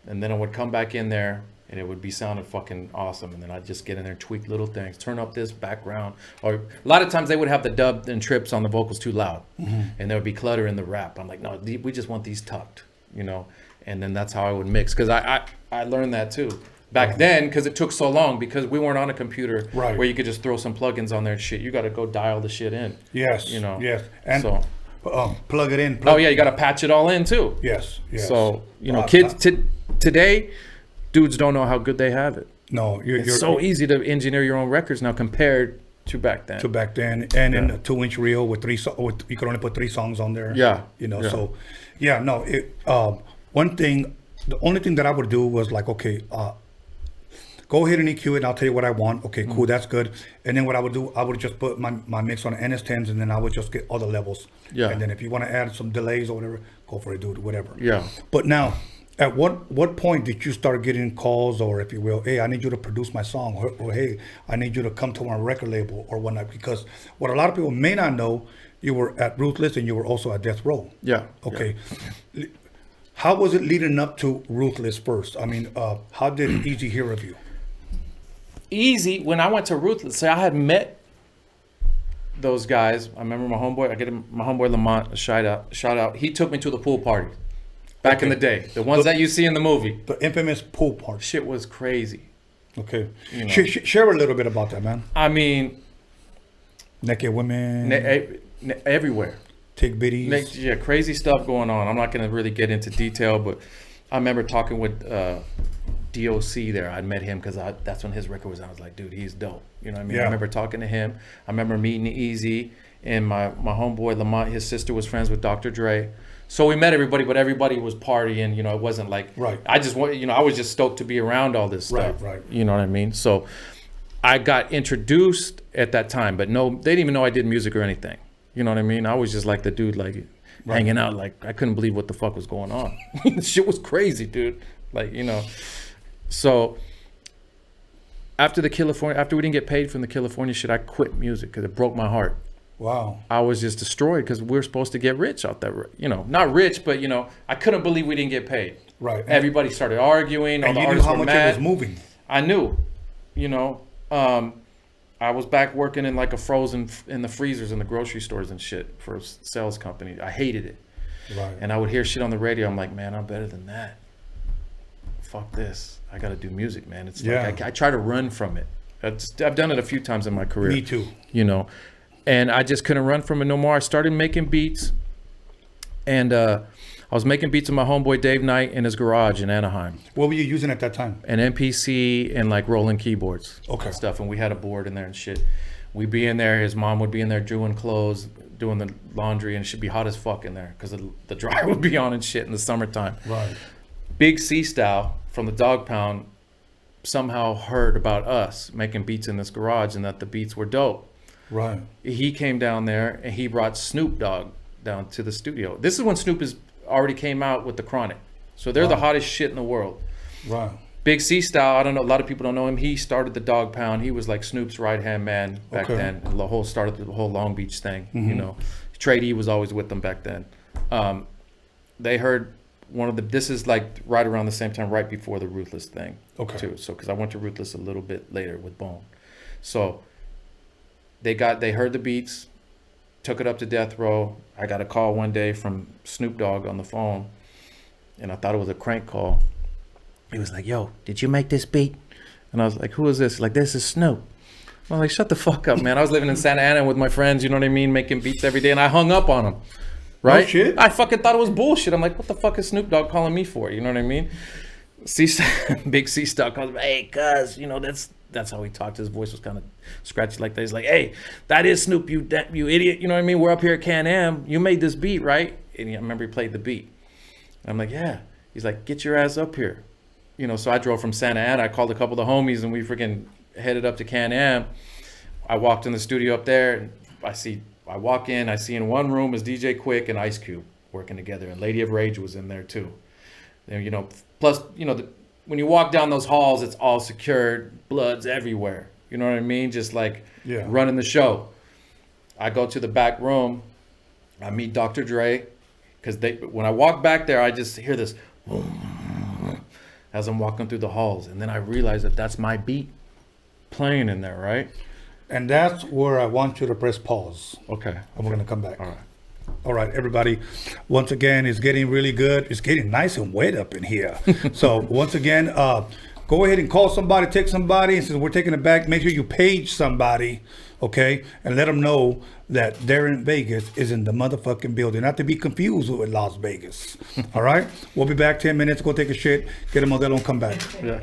And then I would come back in there and it would be sounding fucking awesome. And then I'd just get in there, tweak little things, turn up this background. Or a lot of times they would have the dub and trips on the vocals too loud. And there would be clutter in the rap. I'm like, no, we just want these tucked, you know? And then that's how I would mix. Because I learned that too. Back then, because it took so long, because we weren't on a computer where you could just throw some plugins on there and shit. You got to go dial the shit in. Yes. You know? Yes. And so, plug it in. Oh, yeah, you got to patch it all in too. Yes. Yes. So, you know, kids today, dudes don't know how good they have it. No. It's so easy to engineer your own records now compared to back then. And in a 2-inch reel with you could only put 3 songs on there. Yeah. You know, yeah. so, yeah, no. One thing, the only thing that I would do was like, okay, go ahead and EQ it and I'll tell you what I want. Okay, cool, that's good. And then what I would do, I would just put my mix on NS10s and then I would just get all the levels. Yeah. And then if you want to add some delays or whatever, go for it, dude, whatever. Yeah. But now, at what point did you start getting calls, or if you will, hey, I need you to produce my song, or hey, I need you to come to my record label or whatnot? Because what a lot of people may not know, you were at Ruthless and you were also at Death Row. Yeah. Okay. Yeah. How was it leading up to Ruthless first? I mean, how did Easy hear of you? Easy, when I went to Ruthless, say I had met those guys. I remember my homeboy Lamont, a shout out. He took me to the pool party back in the day. The ones that you see in the movie. The infamous pool party. Shit was crazy. Okay. You know. Share a little bit about that, man. I mean, naked women. Everywhere. Take biddies. Yeah, crazy stuff going on. I'm not going to really get into detail, but I remember talking with DOC there. I met him because that's when his record was out. I was like, dude, he's dope. You know what I mean? Yeah. I remember talking to him. I remember meeting Easy, and my homeboy Lamont, his sister was friends with Dr. Dre. So we met everybody, but everybody was partying. You know, it wasn't like, I just want, you know, I was just stoked to be around all this stuff. Right. You know what I mean? So I got introduced at that time, but no, they didn't even know I did music or anything. You know what I mean? I was just like the dude, like hanging out. Like I couldn't believe what the fuck was going on. The shit was crazy, dude. Like, you know. So after we didn't get paid from the California shit, I quit music because it broke my heart. Wow. I was just destroyed because we were supposed to get rich out there. You know, not rich, but you know, I couldn't believe we didn't get paid. Right. Everybody started arguing. All and the you knew artists how were much mad. it was moving. I knew. You know. I was back working in like in the freezers in the grocery stores and shit for a sales company. I hated it. Right. And I would hear shit on the radio. I'm like, man, I'm better than that. Fuck this. I got to do music, man. It's like I try to run from it. I've done it a few times in my career. Me too. You know, and I just couldn't run from it no more. I started making beats, and I was making beats with my homeboy Dave Knight in his garage in Anaheim. What were you using at that time? An MPC and like rolling keyboards. Okay. And stuff. And we had a board in there and shit. We'd be in there. His mom would be in there doing clothes, doing the laundry, and it should be hot as fuck in there because the dryer would be on and shit in the summertime. Right. Big C Style from the Dog Pound somehow heard about us making beats in this garage and that the beats were dope. Right. He came down there and he brought Snoop Dogg down to the studio. This is when Snoop already came out with the Chronic. So they're the hottest shit in the world. Right. Big C Style, I don't know, a lot of people don't know him. He started the Dog Pound. He was like Snoop's right-hand man back then. Started the whole Long Beach thing, you know. Trade E was always with them back then. They heard this is like right around the same time, right before the Ruthless thing too. So, because I went to Ruthless a little bit later with Bone. So they heard the beats, took it up to Death Row. I got a call one day from Snoop Dogg on the phone, and I thought it was a crank call. He was like, yo, did you make this beat? And I was like, who is this? Like, this is Snoop. I'm like, shut the fuck up, man. I was living in Santa Ana with my friends, you know what I mean, making beats every day, and I hung up on him. Right? Oh, shit. I fucking thought it was bullshit. I'm like, what the fuck is Snoop Dogg calling me for? You know what I mean? Big C Style calls me, hey, cuz, you know, that's how he talked. His voice was kind of scratchy like that. He's like, hey, that is Snoop, you idiot. You know what I mean? We're up here at Can-Am. You made this beat, right? And I remember he played the beat. I'm like, yeah. He's like, get your ass up here. you know, so I drove from Santa Ana. I called a couple of the homies, and we freaking headed up to Can-Am. I walked in the studio up there, and I walk in, I see in one room is DJ Quick and Ice Cube working together, and Lady of Rage was in there too. And, you know, plus, you know, when you walk down those halls, it's all secured, blood's everywhere. You know what I mean? Just like running the show. I go to the back room, I meet Dr. Dre, because when I walk back there, I just hear this as I'm walking through the halls, and then I realize that that's my beat playing in there, right? And that's where I want you to press pause. Okay. And we're going to come back. All right. All right, everybody. Once again, it's getting really good. It's getting nice and wet up in here. So once again, go ahead and call somebody, text somebody, and since we're taking it back, make sure you page somebody, okay? And let them know that Darren Vegas is in the motherfucking building. Not to be confused with Las Vegas. All right? We'll be back 10 minutes. Go take a shit. Get a Modelo and come back. Yeah.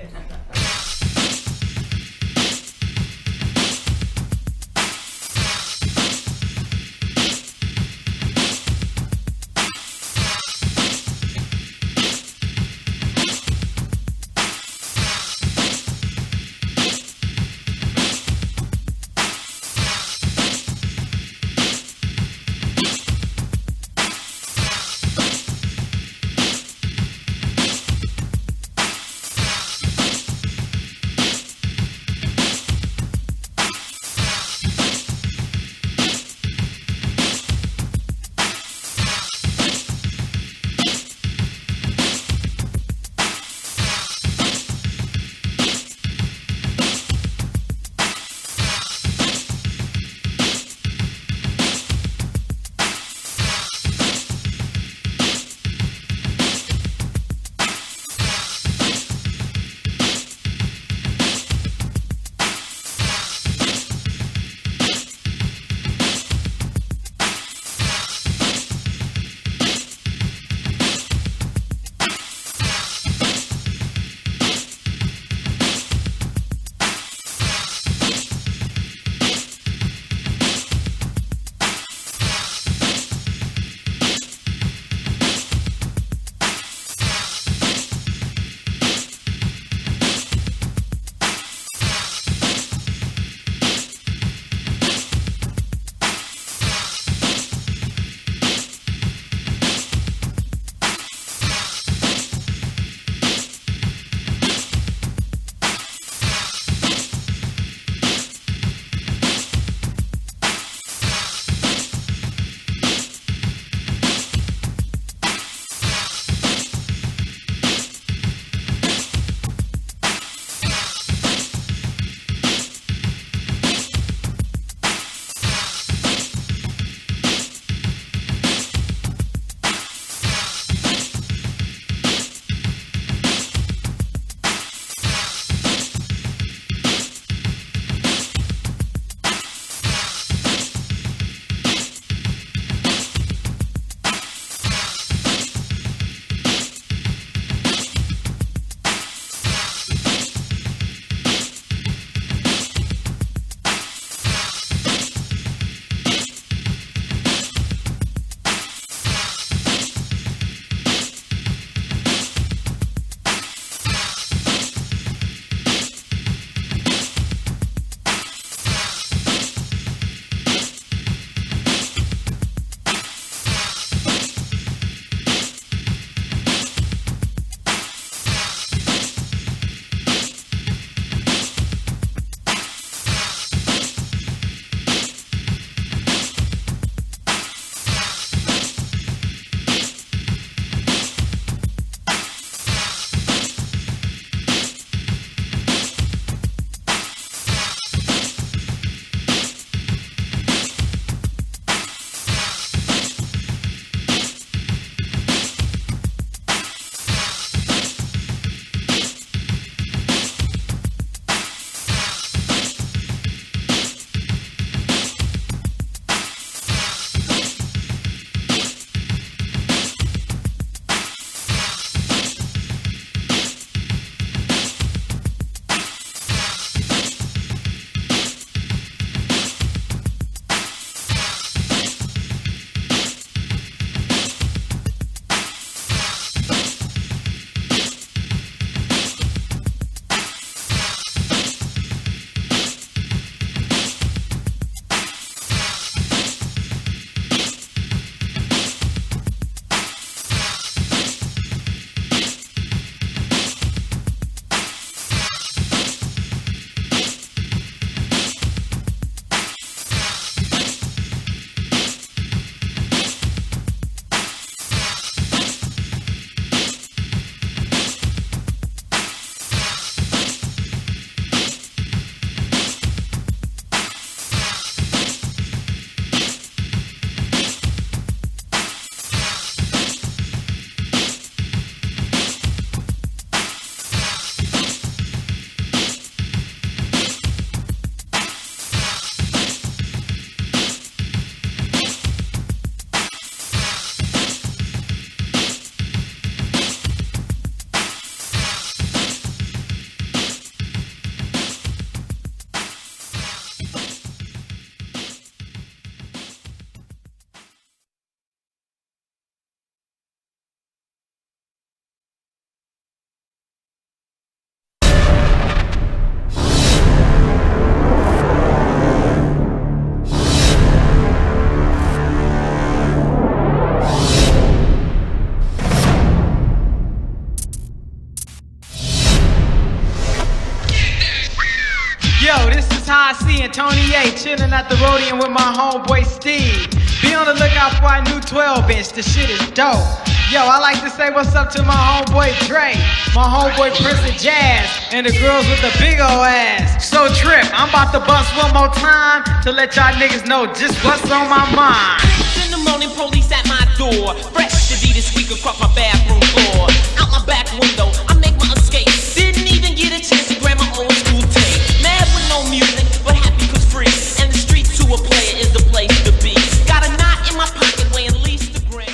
is how I see it. Tony A chilling at the Roadium with my homeboy Steve. Be on the lookout for our new 12-inch. The shit is dope. Yo, I like to say what's up to my homeboy Dre, my homeboy Prince of Jazz, and the girls with the big ol' ass. So Trip, I'm about to bust one more time to let y'all niggas know just what's on my mind. In the morning, police at my door. Fresh to be this week across my bathroom floor. Out my back window, I make my escape. Didn't even get a chance to grab my old school tape. Mad with no music, but happy cause free. And the street to a player is the place to be. Got a knot in my pocket weighing at least a gram.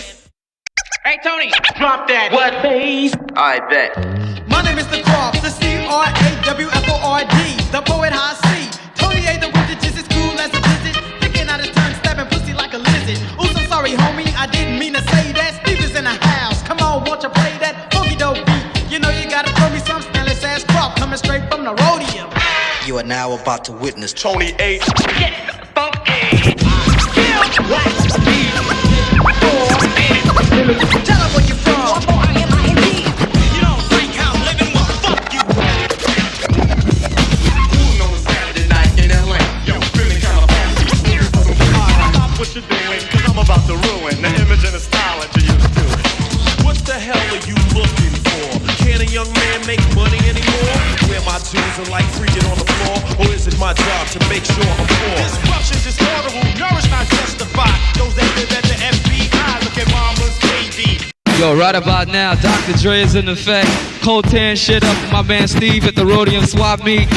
Hey Tony, drop that. What bass? I bet. My name is the Croft, the C-R-A-W-F-O-R-D, the poet high C. Tony A, the wizard, just as cool as a lizard. Thinking out his tongue, stabbing pussy like a lizard. Oops, I'm sorry, homie, I didn't mean to say that. Steve is in the house. Come on, won't you play that funky dope beat? You know you gotta throw me some Stanless ass Croft coming straight from the Roadium. You are now about to witness Tony A. Get funky. Tell them where you from. You don't think how I'm living, well, fuck you. Cool on a Saturday night in LA. Yo, feeling kinda funky. Stop what you're doing, cause I'm about to ruin the image and the style that you used to. What the hell are you looking for? Can a young man make money anymore? Wear my jeans and like freaking on the floor? Or is it my job to make sure I'm poor? Disruption, disorder, will nourish, not justify. Those that live at the FBI, look at mama's baby. Yo, right about now, Dr. Dre is in effect. Cold tearing shit up with my man Steve at the Roadium swap meet.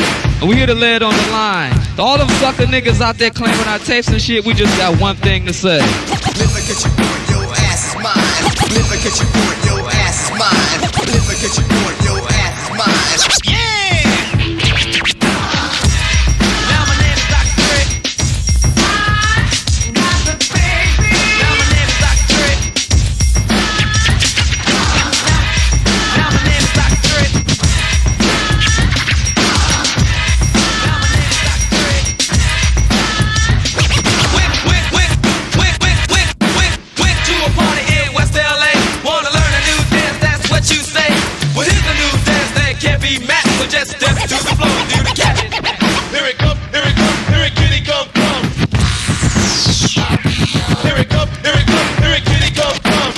And we here to lay it on the line. To all them sucker niggas out there claiming our tapes and shit, we just got one thing to say. Live at your point, your ass is mine. Live at your point, your ass is mine. Live at your point, your ass is mine. Yeah! Now my name is Dr. Dre. Now my name is Dr. Dre. Now my name is Dr. Dre. Now my name is Dr. Dre. Went to a party in West LA. Wanna learn a new dance, that's what you say. Well, here's a new dance that can't be matched. So just dance to the flow, do the catch. Here it come, here it come, here it kitty come, come. Here it come, here it come, here it kitty come, come.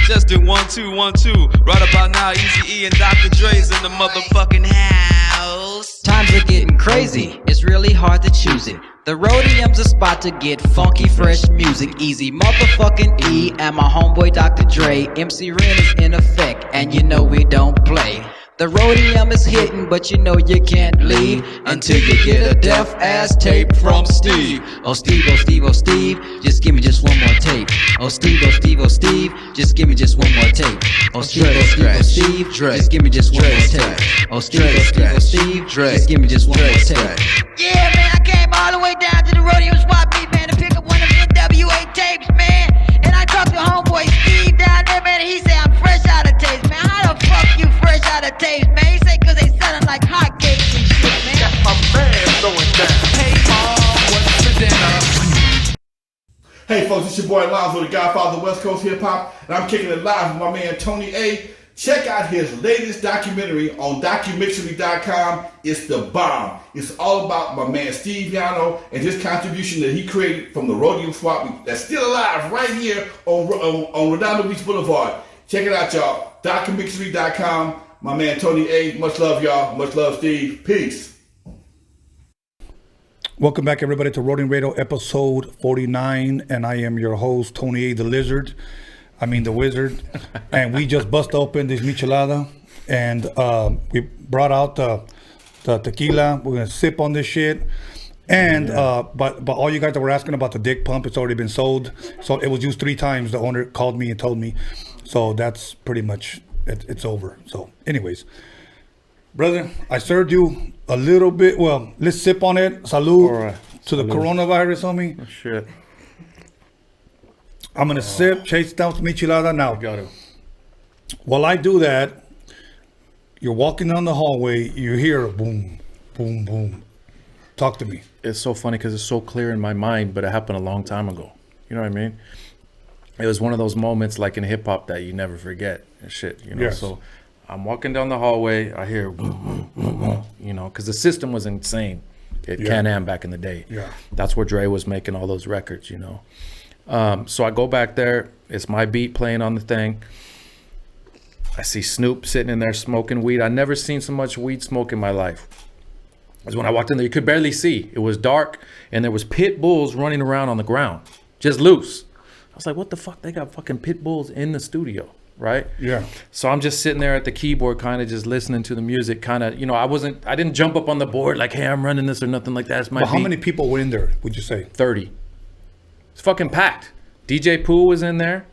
Just do 1 2 1 2. Right about now, Easy E and Dr. Dre's in the motherfucking house. Times are getting crazy, it's really hard to choose it. The Roadium's a spot to get funky, fresh music. Easy motherfucking E and my homeboy Dr. Dre. MC Ren is in effect, and you know we don't play. The Roadium is hitting, but you know you can't leave until you get a deaf ass tape from Steve. Oh Steve, oh Steve, oh Steve, just give me just one more tape. Oh Steve, oh Steve, oh Steve, just give me just one more tape. Oh Steve, oh Steve, oh Steve, just give me just one more tape. Oh Steve, oh Steve, oh Steve, just give me just one more tape. Yeah, man, I came all the way down to the Roadium swap meet, man, to pick up one of them NWA tapes, man. And I talked to homeboy Steve down there, man, and he said I'm fresh out of tapes, man. How the fuck you fresh out of tapes, man? He said cause they selling like hotcakes and shit, man. Got my man going down. Hey, Mom, what's for dinner? Hey folks, it's your boy Lonzo, the Godfather of West Coast Hip Hop, and I'm kicking it live with my man Tony A. Check out his latest documentary on DOCUMIXERY.com. It's the bomb. It's all about my man Steve YANO and his contribution that he created from the Roadium swap meet that's still alive right here on Redondo Beach Boulevard. Check it out, y'all. DOCUMIXERY.com. My man Tony A. Much love, y'all. Much love, Steve. Peace. Welcome back, everybody, to Roadium Radio episode 49, and I am your host, Tony A. the Wizard, and we just bust open this michelada, and we brought out the tequila. We're gonna sip on this shit, and but all you guys that were asking about the dick pump, it's already been sold. So it was used 3 times. The owner called me and told me, so that's pretty much it's over. So, anyways. Brother, I served you a little bit. Well, let's sip on it. Salud to the coronavirus, homie. Oh, shit. I'm going to sip, chase down some michelada now. Got it. While I do that, you're walking down the hallway. You hear a boom, boom, boom. Talk to me. It's so funny because it's so clear in my mind, but it happened a long time ago. You know what I mean? it was one of those moments like in hip hop that you never forget and shit, you know. Yes. So I'm walking down the hallway, I hear, you know, because the system was insane at Can-Am back in the day. Yeah. That's where Dre was making all those records, you know. So I go back there, it's my beat playing on the thing. I see Snoop sitting in there smoking weed. I never seen so much weed smoke in my life. Because when I walked in there, you could barely see. It was dark, and there was pit bulls running around on the ground, just loose. I was like, what the fuck? They got fucking pit bulls in the studio, right? Yeah. So I'm just sitting there at the keyboard, kind of just listening to the music, kind of, you know, I didn't jump up on the board like, hey, I'm running this or nothing like that. It's my But how beat. many people were in there, would you say? 30. It's fucking packed. DJ Pooh was in there.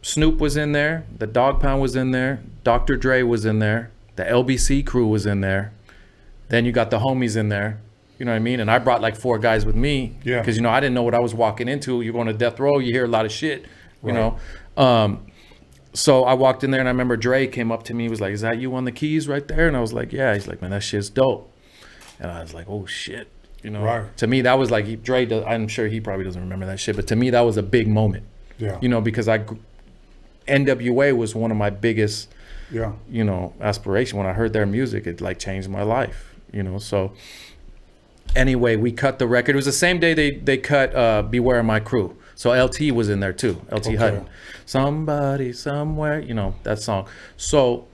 Snoop was in there. The Dogg Pound was in there. Dr. Dre was in there. The LBC crew was in there. Then you got the homies in there. You know what I mean? And I brought like 4 guys with me. Yeah. Because, you know, I didn't know what I was walking into. You're going to death row. You hear a lot of shit, you Right. know. So I walked in there and I remember Dre came up to me. He was like, is that you on the keys right there? And I was like, yeah. He's like, man, that shit's dope. And I was like, oh, shit. You know, Right. To me, that was like, Dre, I'm sure he probably doesn't remember that shit. But to me, that was a big moment. Yeah. You know, because NWA was one of my biggest, Yeah. you know, aspiration. When I heard their music, it like changed my life, you know. So anyway, we cut the record. It was the same day they cut Beware My Crew. So LT was in there too, LT Okay. Hutton. Somebody, somewhere, you know, that song. So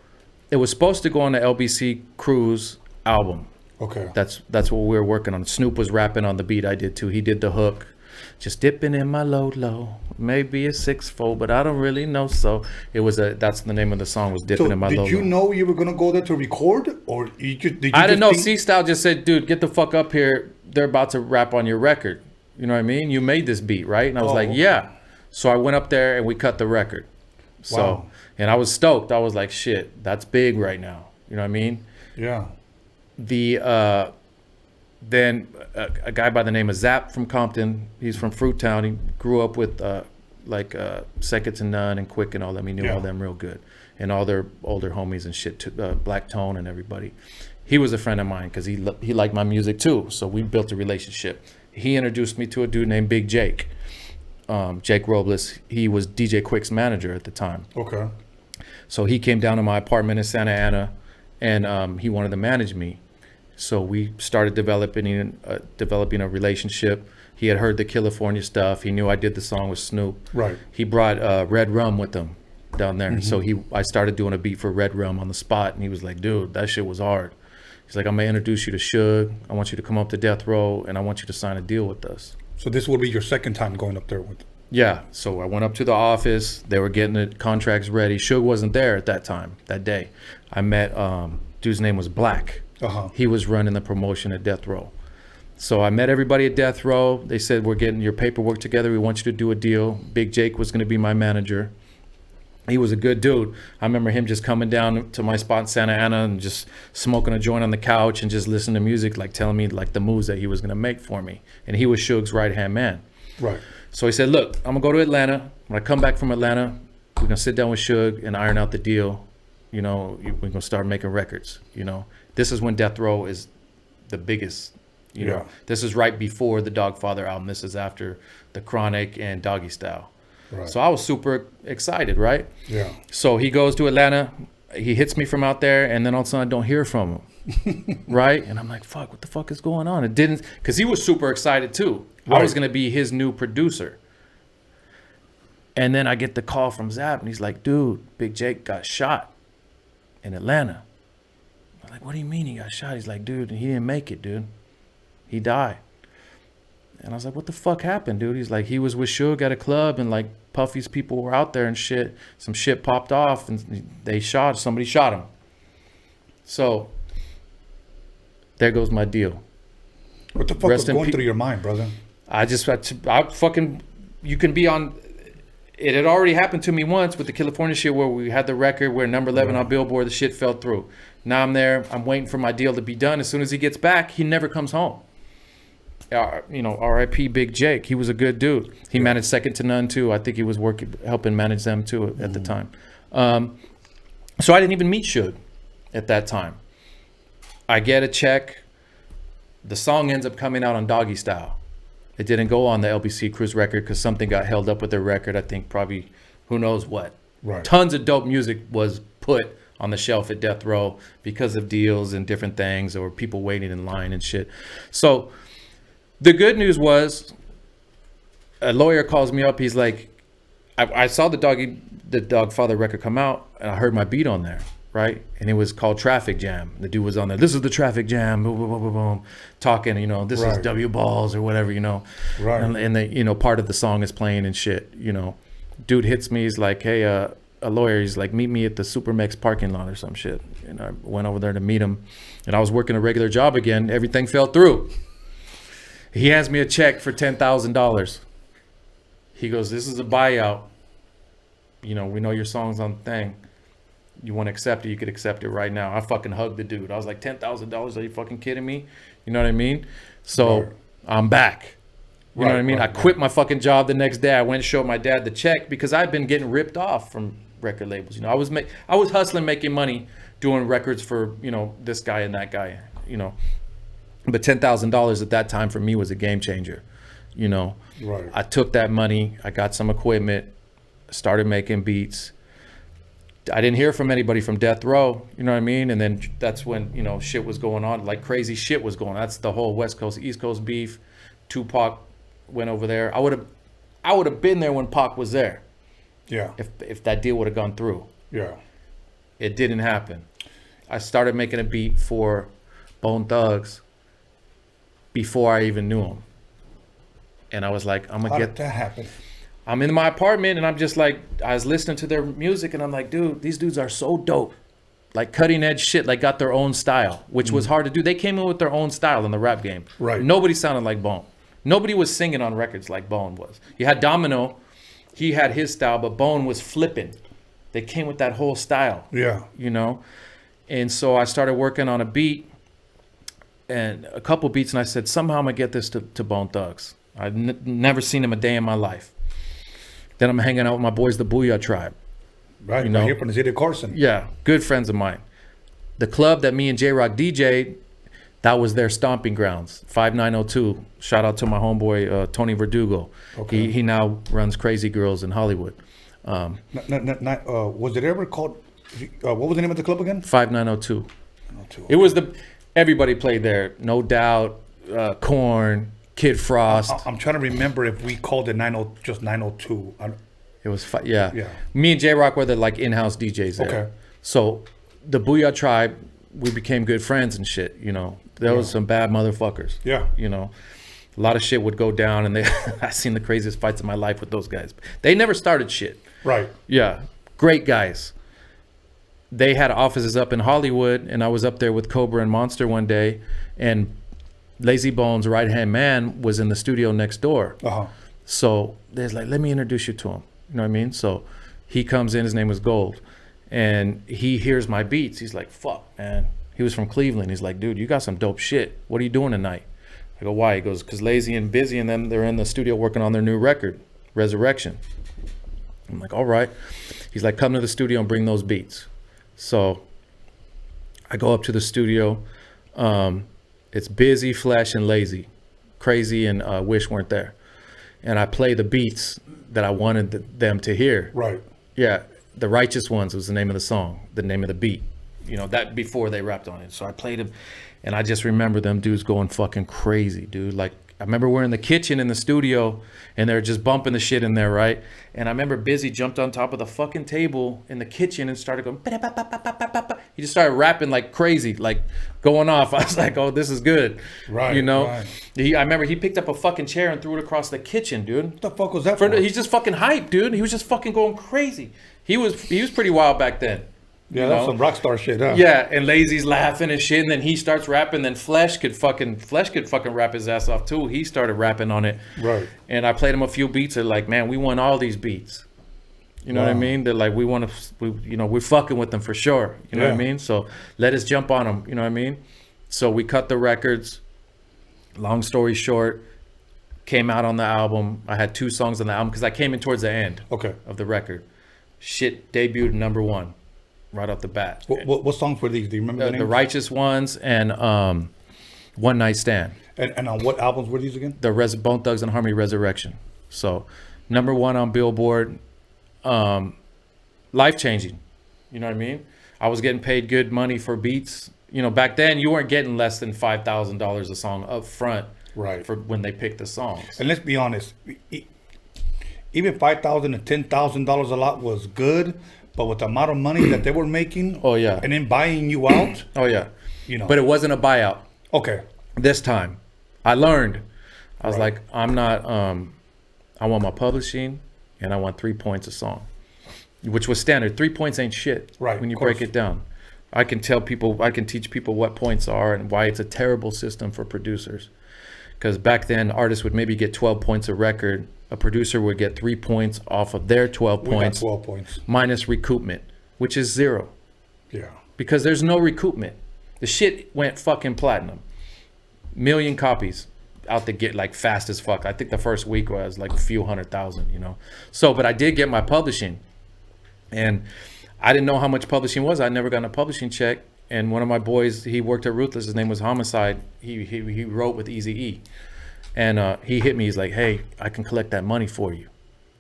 it was supposed to go on the LBC Crew's album. Okay. That's what we were working on. Snoop was rapping on the beat I did too. He did the hook. Just dipping in my low, maybe a 6-4, but I don't really know. So it was that's the name of the song, was Dipping So in My did Low. you know you were gonna go there to record, or did you? I didn't know. think- C-Style just said, dude, get the fuck up here. They're about to rap on your record. You know what I mean? You made this beat, right? And I was Oh, like, okay. yeah. So I went up there and we cut the record. So, Wow. and I was stoked. I was like, shit, that's big right now. You know what I mean? Yeah. Then a guy by the name of Zap from Compton, he's from Fruittown. He grew up with Second to None and Quick and all them. He knew all them real good. And all their older homies and shit, Black Tone and everybody. He was a friend of mine because he liked my music too. So we built a relationship. He introduced me to a dude named Big Jake. Jake Robles. He was DJ Quick's manager at the time. Okay. So he came down to my apartment in Santa Ana and he wanted to manage me. So we started developing a relationship. He had heard the California stuff. He knew I did the song with Snoop. Right. He brought Red Rum with him down there. Mhm. So I started doing a beat for Red Rum on the spot, and he was like, dude, that shit was hard. He's like, I'm gonna introduce you to Suge. I want you to come up to Death Row, and I want you to sign a deal with us. So this will be your second time going up there with. Yeah, so I went up to the office. They were getting the contracts ready. Suge wasn't there at that time, that day. I met, dude's name was Black. Uh-huh. He was running the promotion at Death Row. So I met everybody at Death Row. They said, we're getting your paperwork together. We want you to do a deal. Big Jake was going to be my manager. He was a good dude. I remember him just coming down to my spot in Santa Ana and just smoking a joint on the couch and just listening to music, like telling me like the moves that he was going to make for me. And he was Suge's right-hand man. Right. So he said, look, I'm going to go to Atlanta. When I come back from Atlanta, we're going to sit down with Suge and iron out the deal. You know, we're going to start making records, you know. This is when Death Row is the biggest, you know. This is right before the Dogfather album. This is after the Chronic and Doggy Style. Right. So I was super excited, right? Yeah. So he goes to Atlanta. He hits me from out there, and then all of a sudden I don't hear from him. Right? And I'm like, fuck, what the fuck is going on? It didn't, because he was super excited too. I was going to be his new producer. And then I get the call from Zap, and he's like, dude, Big Jake got shot in Atlanta. I'm like, what do you mean he got shot? He's like, dude, he didn't make it, dude. He died. And I was like, what the fuck happened, dude? He's like, he was with Suge at a club, and like Puffy's people were out there and shit. Some shit popped off, and somebody shot him. So there goes my deal. What the fuck was going through your mind, brother? I fucking, you can be on, it had already happened to me once with the California shit where we had the record, we're number 11 on Billboard, the shit fell through. Now I'm there, I'm waiting for my deal to be done. As soon as he gets back, he never comes home. You know, R.I.P. Big Jake. He was a good dude. He managed Second to None too. I think he was helping manage them too at the time. So I didn't even meet Suge at that time. I get a check. The song ends up coming out on Doggy Style. It didn't go on the LBC Cruise record because something got held up with their record. I think probably who knows what. Right. Tons of dope music was put on the shelf at Death Row because of deals and different things, or people waiting in line and shit. So the good news was, a lawyer calls me up. He's like, I saw the Dogfather record come out, and I heard my beat on there, right? And it was called Traffic Jam. The dude was on there. This is the Traffic Jam, boom, boom, boom, boom, boom, talking. You know, this is Right. W Balls or whatever. You know, Right. And the, you know, part of the song is playing and shit. You know, dude hits me. He's like, hey, a lawyer. He's like, meet me at the Supermex parking lot or some shit. And I went over there to meet him, and I was working a regular job again. Everything fell through. He hands me a check for $10,000. He goes, this is a buyout. You know, we know your song's on the thing. You want to accept it, you could accept it right now. I fucking hugged the dude. I was like, $10,000? Are you fucking kidding me? You know what I mean? So Right. I'm back. You know what I mean? Right, I quit my fucking job the next day. I went and showed my dad the check because I'd been getting ripped off from record labels. You know, I was hustling, making money, doing records for, you know, this guy and that guy, you know. But $10,000 at that time for me was a game changer. You know, Right. I took that money, I got some equipment, started making beats. I didn't hear from anybody from Death Row, you know what I mean? And then that's when, you know, shit was going on, like crazy shit was going on. That's the whole West Coast, East Coast beef. Tupac went over there. I would have been there when Pac was there. Yeah. If that deal would have gone through. Yeah. It didn't happen. I started making a beat for Bone Thugs before I even knew him. And I was like, I'm How gonna did get that happen? I'm in my apartment and I'm just like, I was listening to their music and I'm like, dude, these dudes are so dope. Like cutting edge shit, like got their own style, which was hard to do. They came in with their own style in the rap game. Right. Nobody sounded like Bone. Nobody was singing on records like Bone was. You had Domino, he had his style, but Bone was flipping. They came with that whole style. Yeah. You know? And so I started working on a beat and a couple beats and I said, somehow I'm gonna get this to Bone Thugs. I've never seen him a day in my life. Then I'm hanging out with my boys, the Booyah Tribe. Right, You know? right here from the city of Carson. Yeah, good friends of mine. The club that me and J-Rock DJ'd, that was their stomping grounds. 5902. Shout out to my homeboy, Tony Verdugo. Okay. He now runs Crazy Girls in Hollywood. Was it ever called, what was the name of the club again? 5902. It was everybody played there. No Doubt, Korn, Kid Frost. I'm trying to remember if we called it 902. It was yeah. Yeah. Me and J-Rock were the like in-house DJs there. Okay. So the Booyah Tribe, we became good friends and shit, you know. There was some bad motherfuckers. Yeah. You know. A lot of shit would go down and I seen the craziest fights of my life with those guys. They never started shit. Right. Yeah. Great guys. They had offices up in Hollywood and I was up there with Cobra and Monster one day and Lazy Bones' right-hand man was in the studio next door. Uh-huh. So there's like, let me introduce you to him. You know what I mean? So he comes in, his name was Gold. And he hears my beats. He's like, fuck, man. He was from Cleveland. He's like, dude, you got some dope shit. What are you doing tonight? I go, why? He goes, because Lazy and Busy and them, they're in the studio working on their new record, Resurrection. I'm like, all right. He's like, come to the studio and bring those beats. So I go up to the studio. It's Busy, Flesh, and Lazy. Crazy and Wish weren't there. And I play the beats that I wanted them to hear. Right. Yeah. The Righteous Ones was the name of the song, the name of the beat. You know, that before they rapped on it. So I played them. And I just remember them dudes going fucking crazy, dude. Like, I remember we're in the kitchen in the studio and they're just bumping the shit in there, right? And I remember Busy jumped on top of the fucking table in the kitchen and started going, ba-da-ba-ba-ba-ba-ba. He just started rapping like crazy, like going off. I was like, oh, this is good. Right. You know? Right. I remember he picked up a fucking chair and threw it across the kitchen, dude. What the fuck was that for? He's just fucking hyped, dude. He was just fucking going crazy. He was pretty wild back then. Yeah, that's some rock star shit, huh? Yeah, and Lazy's laughing and shit, and then he starts rapping. Then Flesh could fucking rap his ass off too. He started rapping on it. Right. And I played him a few beats. They're like, man, we want all these beats. You know what I mean? They're like, we're fucking with them for sure. You know what I mean? So let us jump on them. You know what I mean? So we cut the records. Long story short, came out on the album. I had 2 songs on the album because I came in towards the end. Of the record. Shit debuted #1. Right off the bat. What songs were these? Do you remember the names? The Righteous Ones and One Night Stand. And on what albums were these again? The Bone Thugs and Harmony Resurrection. So, #1 on Billboard. Life changing. You know what I mean? I was getting paid good money for beats. You know, back then you weren't getting less than $5,000 a song up front, right? For when they picked the songs. And let's be honest, even $5,000 and $10,000 a lot was good, but with the amount of money that they were making, oh yeah, and then buying you out, oh yeah, you know. But it wasn't a buyout. Okay. This time, I learned. I was Right. like, I'm not. I want my publishing, and I want 3 points a song, which was standard. 3 points ain't shit. Right, When you of course. break it down, I can tell people, I can teach people what points are and why it's a terrible system for producers. Because back then, artists would maybe get 12 points a record. A producer would get 3 points off of their 12 We got points, 12 points. minus recoupment, which is 0. Yeah. Because there's no recoupment. The shit went fucking platinum. Million copies out the get, like fast as fuck. I think the first week was like a few 100,000, you know. So, but I did get my publishing, and I didn't know how much publishing was. I never got a publishing check. And one of my boys, he worked at Ruthless. His name was Homicide. He wrote with Eazy-E, and he hit me. He's like, "Hey, I can collect that money for you."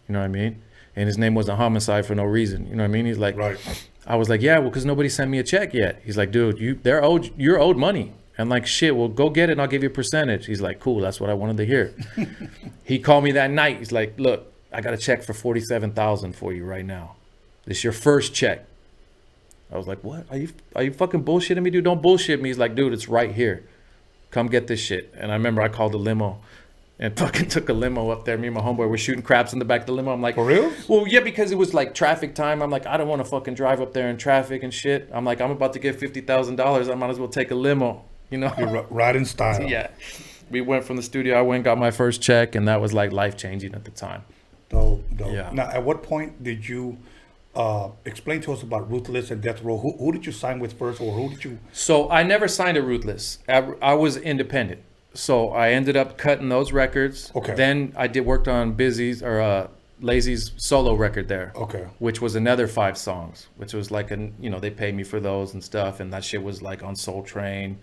You know what I mean? And his name wasn't Homicide for no reason. You know what I mean? He's like, right. I was like, yeah, well, because nobody sent me a check yet. He's like, dude, you're owed money. And like, shit, well, go get it and I'll give you a percentage. He's like, cool, that's what I wanted to hear. He called me that night. He's like, look, I got a check for $47,000 for you right now. This is your first check. I was like, what? Are you fucking bullshitting me, dude? Don't bullshit me. He's like, dude, it's right here. Come get this shit. And I remember I called a limo and fucking took a limo up there. Me and my homeboy were shooting craps in the back of the limo. I'm like, for real? Well, yeah, because it was like traffic time. I'm like, I don't want to fucking drive up there in traffic and shit. I'm like, I'm about to get $50,000. I might as well take a limo, you know? You're right in style. Yeah. We went from the studio. I went and got my first check, and that was like life changing at the time. Dope. Yeah. Now, at what point did you explain to us about Ruthless and Death Row? Who did you sign with first, or who did you? So I never signed to Ruthless. I was independent. So I ended up cutting those records. Okay. Then I worked on Lazy's solo record there. Okay. Which was another 5 songs, which was like they paid me for those and stuff, and that shit was like on Soul Train.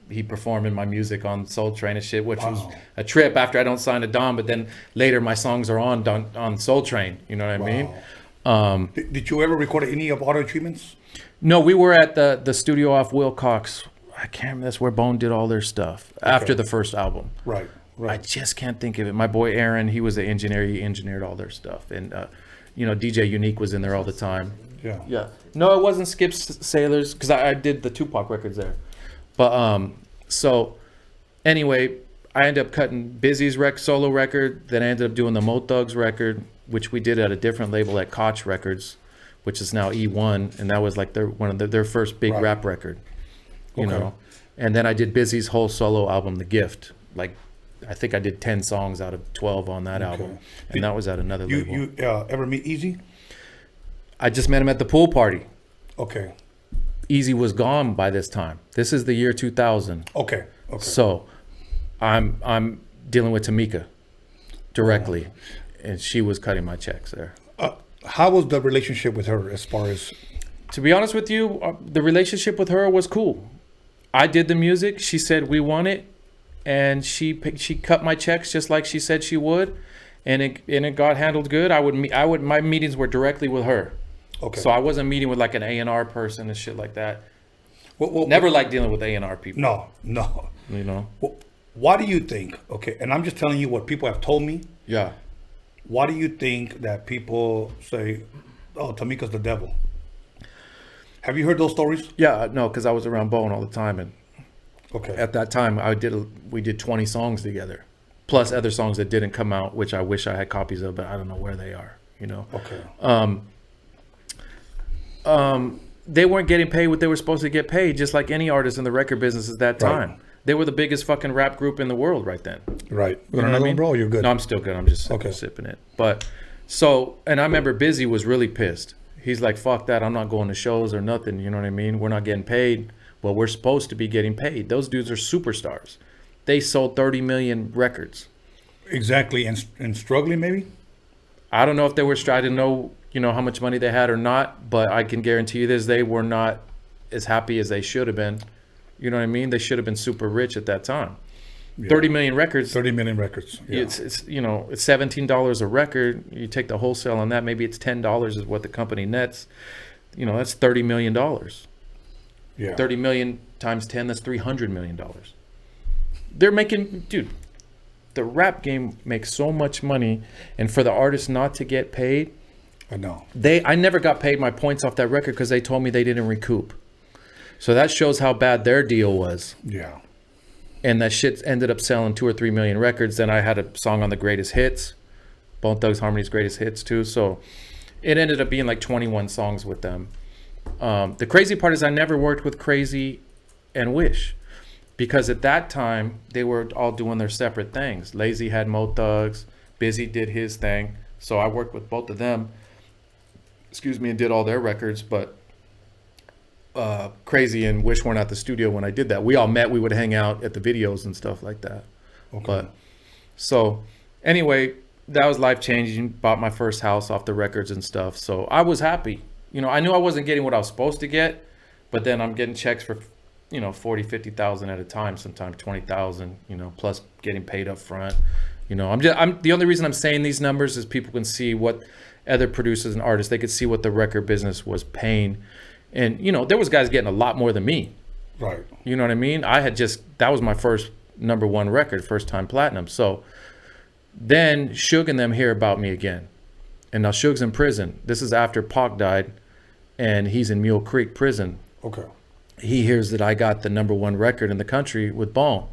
He performing my music on Soul Train and shit, which was a trip after I don't sign to Don, but then later my songs are on Soul Train. You know what I mean? Did you ever record any of Auto Treatments? No, we were at the studio off Wilcox. I can't remember. That's where Bone did all their stuff after the first album. Right. I just can't think of it. My boy Aaron, he was an engineer. He engineered all their stuff, and DJ Unique was in there all the time. Yeah. Yeah. No, it wasn't Skip Sailors, because I did the Tupac records there. But so anyway, I ended up cutting Busy's solo record. Then I ended up doing the Mo Thugs record, which we did at a different label at Koch Records, which is now E1, and that was like their first big rap record. You know, and then I did Busy's whole solo album, The Gift. Like, I think I did 10 songs out of 12 on that album, and that was at another label. You ever meet Eazy? I just met him at the pool party. Okay. Eazy was gone by this time. This is the year 2000. Okay. So, I'm dealing with Tamika directly, and she was cutting my checks there. How was the relationship with her as far as? To be honest with you, the relationship with her was cool. I did the music. She said we want it, and she cut my checks just like she said she would, and it got handled good. My meetings were directly with her. Okay. So I wasn't meeting with like an A&R person and shit like that. Never liked dealing with A&R people. No. You know. Why do you think? Okay, and I'm just telling you what people have told me. Yeah. Why do you think that people say, "Oh, Tamika's the devil"? Have you heard those stories? Yeah, no, because I was around Bone all the time, and at that time we did 20 songs together, plus other songs that didn't come out, which I wish I had copies of, but I don't know where they are. You know. Okay. They weren't getting paid what they were supposed to get paid, just like any artist in the record business at that time. Right. They were the biggest fucking rap group in the world right then. Right. You know what I mean? Bro, you're good. No, I'm still good. I'm just sipping it. But and I remember Busy was really pissed. He's like, fuck that. I'm not going to shows or nothing. You know what I mean? We're not getting paid. Well, we're supposed to be getting paid. Those dudes are superstars. They sold 30 million records. Exactly. And struggling maybe? I don't know if they were trying to know, how much money they had or not, but I can guarantee you this, they were not as happy as they should have been. You know what I mean? They should have been super rich at that time. Yeah. 30 million records. 30 million records. Yeah. It's you know, it's $17 a record. You take the wholesale on that, maybe it's $10 is what the company nets. You know, that's $30 million. Yeah. 30 million times 10, that's $300 million. They're making, dude, the rap game makes so much money, and for the artists not to get paid, I know. I never got paid my points off that record because they told me they didn't recoup. So that shows how bad their deal was. Yeah. And that shit ended up selling 2 or 3 million records. Then I had a song on the greatest hits, Bone Thugs Harmony's greatest hits too. So it ended up being like 21 songs with them. The crazy part is I never worked with Crazy and Wish, because at that time they were all doing their separate things. Lazy had Mo Thugs, Busy did his thing. So I worked with both of them, and did all their records. But Crazy and Wish weren't at the studio when I did that. We all met, we would hang out at the videos and stuff like that. Okay. But so anyway, that was life changing. Bought my first house off the records and stuff. So I was happy. You know, I knew I wasn't getting what I was supposed to get, but then I'm getting checks for, you know, 40, 50,000 at a time, sometimes 20,000, you know, plus getting paid up front. You know, I'm the only reason I'm saying these numbers is people can see what other producers and artists, they could see what the record business was paying. And, you know, there was guys getting a lot more than me. Right. You know what I mean? That was my first #1 record, first time platinum. So then Suge and them hear about me again. And now Suge's in prison. This is after Pac died, and he's in Mule Creek prison. Okay. He hears that I got the #1 record in the country with Bone.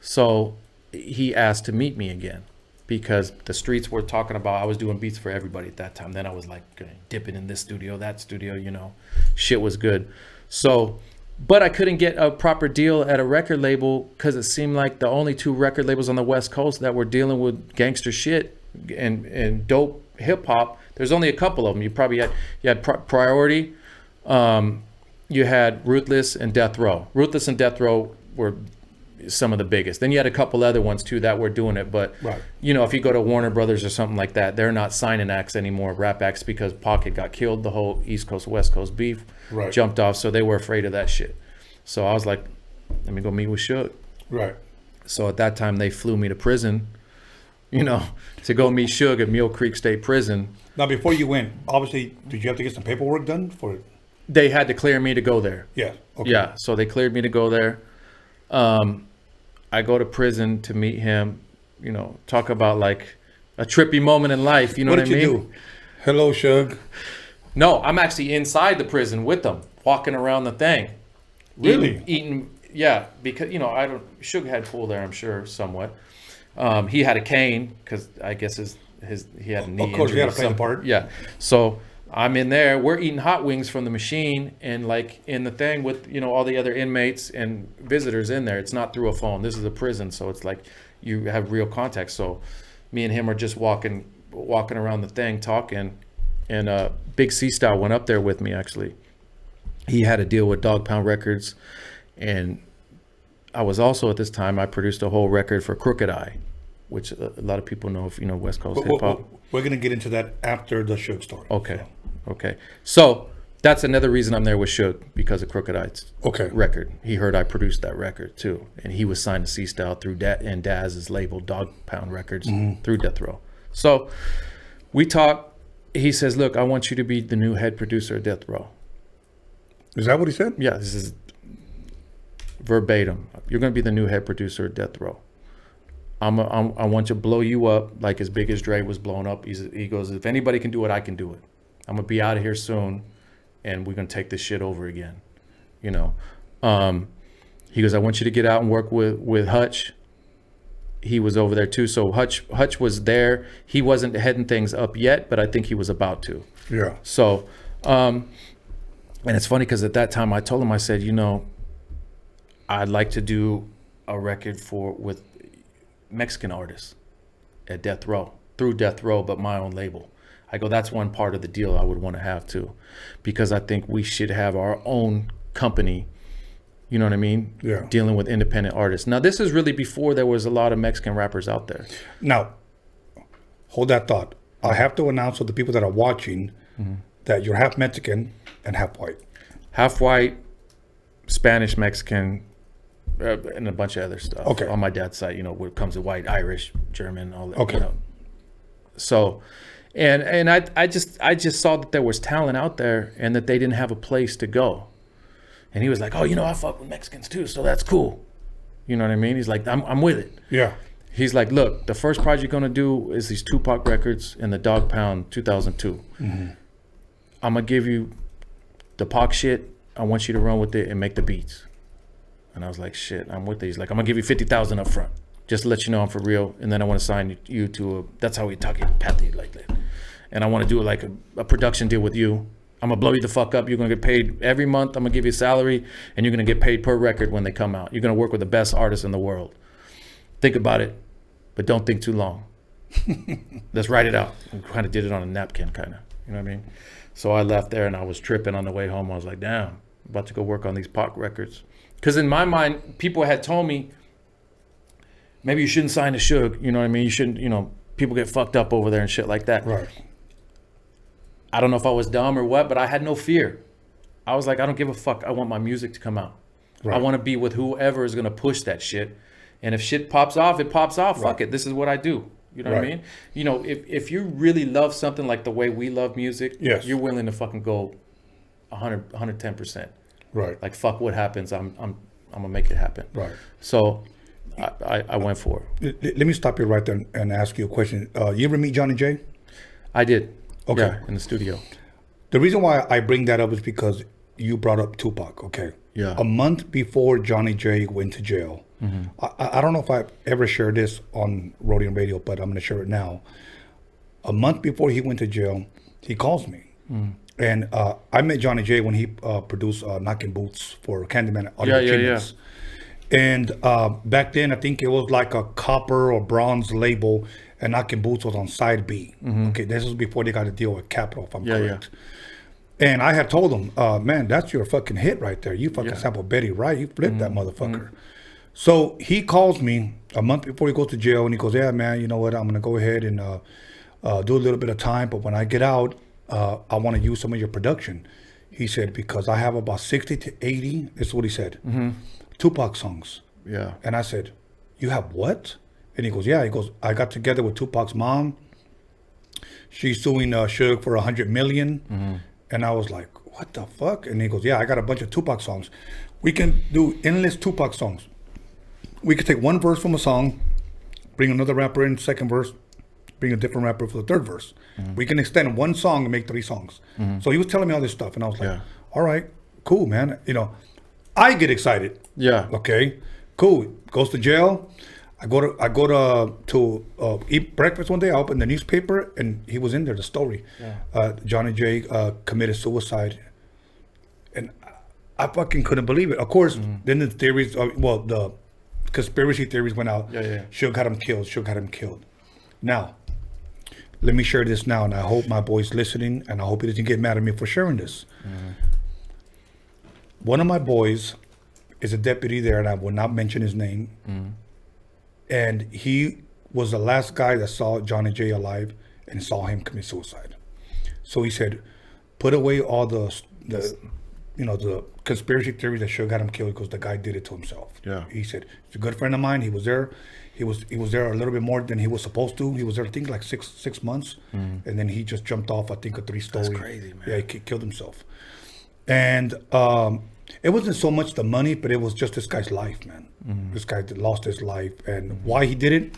So he asked to meet me again, because the streets were talking about, I was doing beats for everybody at that time. Then I was like dipping in this studio, that studio, you know, shit was good. So, but I couldn't get a proper deal at a record label because it seemed like the only 2 record labels on the West Coast that were dealing with gangster shit and dope hip hop. There's only a couple of them. You had Priority, you had Ruthless and Death Row. Ruthless and Death Row were some of the biggest. Then you had a couple other ones too that were doing it. But right. You know, if you go to Warner Brothers or something like that, they're not signing acts anymore, rap acts, because Pocket got killed. The whole East Coast West Coast beef jumped off, so they were afraid of that shit. So I was like, let me go meet with Suge. Right. So at that time they flew me to prison, you know, to go meet Suge at Mule Creek State Prison. Now, before you went, obviously, did you have to get some paperwork done for it? They had to clear me to go there. Yeah. Okay. Yeah. So they cleared me to go there. I go to prison to meet him, you know, talk about like a trippy moment in life. You know what I mean? What did you do? Hello, Suge. No, I'm actually inside the prison with them, walking around the thing. Really? Eating, yeah, because, you know, Suge had pool there, I'm sure, somewhat. He had a cane because I guess he had a knee injury. Of course, you had to play the part. Yeah. So I'm in there. We're eating hot wings from the machine and like in the thing with, you know, all the other inmates and visitors in there. It's not through a phone. This is a prison, so it's like you have real contact. So me and him are just walking around the thing talking, and Big C Style went up there with me actually. He had a deal with Dogg Records, and I was also at this time, I produced a whole record for Crooked Eye, which a lot of people know if you know West Coast hip hop. We're gonna get into that after the Suge story. Okay. Okay. So that's another reason I'm there with Suge, because of Crooked Eye's record. He heard I produced that record too, and he was signed to C Style through and Daz's label, Dogg Records, through Death Row. So we talk. He says, "Look, I want you to be the new head producer of Death Row." Is that what he said? Yeah, this is verbatim. You're going to be the new head producer of Death Row. I want to blow you up like as big as Dre was blown up. He goes, if anybody can do it, I can do it. I'm going to be out of here soon, and we're going to take this shit over again. You know? He goes, I want you to get out and work with Hutch. He was over there too. So Hutch was there. He wasn't heading things up yet, but I think he was about to. Yeah. So, and it's funny because at that time I told him, I said, you know, I'd like to do a record with Mexican artists at Death Row, through Death Row, but my own label. I go, that's one part of the deal I would want to have too, because I think we should have our own company, you know what I mean? Yeah. Dealing with independent artists. Now, this is really before there was a lot of Mexican rappers out there. Now, hold that thought. I have to announce to the people that are watching that you're half Mexican and half white. Half white, Spanish, Mexican, and a bunch of other stuff. Okay. On my dad's side, you know, where it comes to white, Irish, German, all that. Okay. You know. So, and I just saw that there was talent out there and that they didn't have a place to go. And he was like, oh, you know, I fuck with Mexicans too, so that's cool. You know what I mean? He's like, I'm with it. Yeah. He's like, look, the first project you're gonna do is these Tupac records and the Dog Pound 2002. Mm-hmm. I'm gonna give you the Pac shit. I want you to run with it and make the beats. And I was like, shit, I'm with it. He's like, I'm gonna give you $50,000 up front, just to let you know I'm for real. And then I want to sign you to a. That's how we talk it, Patty, like that. And I want to do like a production deal with you. I'm gonna blow you the fuck up. You're gonna get paid every month. I'm gonna give you a salary, and you're gonna get paid per record when they come out. You're gonna work with the best artists in the world. Think about it, but don't think too long. Let's write it out. And kind of did it on a napkin, kind of. You know what I mean? So I left there, and I was tripping on the way home. I was like, damn, I'm about to go work on these Pac records. Because in my mind, people had told me, maybe you shouldn't sign to Suge. You know what I mean? You shouldn't. You know, people get fucked up over there and shit like that. Right. I don't know if I was dumb or what, but I had no fear. I was like, I don't give a fuck. I want my music to come out. Right. I want to be with whoever is going to push that shit. And if shit pops off, it pops off. Fuck it. This is what I do. You know what I mean? You know, if you really love something like the way we love music, yes, you're willing to fucking go 110%. Right. Like, fuck what happens. I'm going to make it happen. Right. So I went for it. Let me stop you right there and ask you a question. You ever meet Johnny J? I did. Okay. Yeah, in the studio. The reason why I bring that up is because you brought up Tupac, okay? Yeah. A month before Johnny J went to jail, I don't know if I've ever shared this on Roadium Radio, but I'm going to share it now. A month before he went to jail, he calls me. And I met Johnny J when he produced Knocking Boots for Candyman. Yeah. And back then, I think it was like a copper or bronze label, and Knocking Boots was on side B. Okay, this was before they got to deal with Capitol, if I'm correct. And I had told him, man, that's your fucking hit right there. You fucking sampled Betty Wright. You flipped that motherfucker. So he calls me a month before he goes to jail, and he goes, yeah, man, you know what? I'm going to go ahead and do a little bit of time, but when I get out, I want to use some of your production. He said, because I have about 60 to 80, this is what he said, Tupac songs. Yeah. And I said, you have what? And he goes, yeah. He goes, I got together with Tupac's mom. She's suing Suge for $100 million. And I was like, what the fuck? And he goes, yeah, I got a bunch of Tupac songs. We can do endless Tupac songs. We could take one verse from a song, bring another rapper in, second verse, bring a different rapper for the third verse. We can extend one song and make 3 songs. So he was telling me all this stuff, and I was like, all right, cool, man. You know, I get excited. Yeah. Okay, cool. Goes to jail. I go to eat breakfast one day. I open the newspaper, and he was in there. The story. Johnny J committed suicide, and I fucking couldn't believe it. Of course, then the theories, the conspiracy theories went out. Suge had him killed. Suge had him killed. Now, let me share this now, and I hope my boy's listening, and I hope he doesn't get mad at me for sharing this. One of my boys is a deputy there, and I will not mention his name. And he was the last guy that saw Johnny J alive and saw him commit suicide. So he said, put away all the conspiracy theories that Suge had him killed because the guy did it to himself. Yeah. He said, he's a good friend of mine. He was there. He was there a little bit more than he was supposed to. He was there, I think, like six months. And then he just jumped off, I think, a 3-story. That's crazy, man. Yeah, he killed himself. And it wasn't so much the money, but it was just this guy's life, man. This guy that lost his life. And why he did it,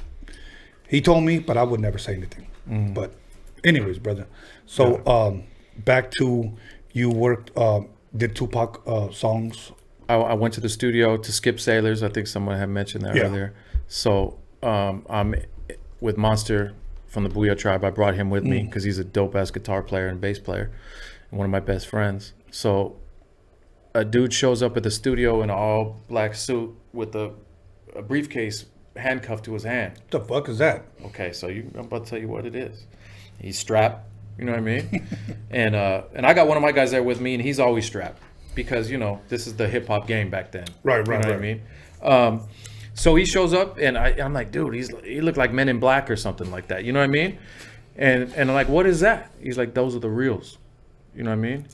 he told me, but I would never say anything. But anyways, brother. So back to you worked, did Tupac songs? I went to the studio to Skip Sailors. I think someone had mentioned that earlier. So I'm with Monster from the Booyah Tribe. I brought him with me because he's a dope-ass guitar player and bass player and one of my best friends. So a dude shows up at the studio in an all-black suit with a briefcase handcuffed to his hand. What the fuck is that? Okay, so I'm about to tell you what it is. He's strapped, you know what I mean? and I got one of my guys there with me, and he's always strapped because, you know, this is the hip-hop game back then. Right, you know right. what I mean? So he shows up, and I'm like, dude, he looked like Men in Black or something like that. You know what I mean? And I'm like, what is that? He's like, those are the reels. You know what I mean?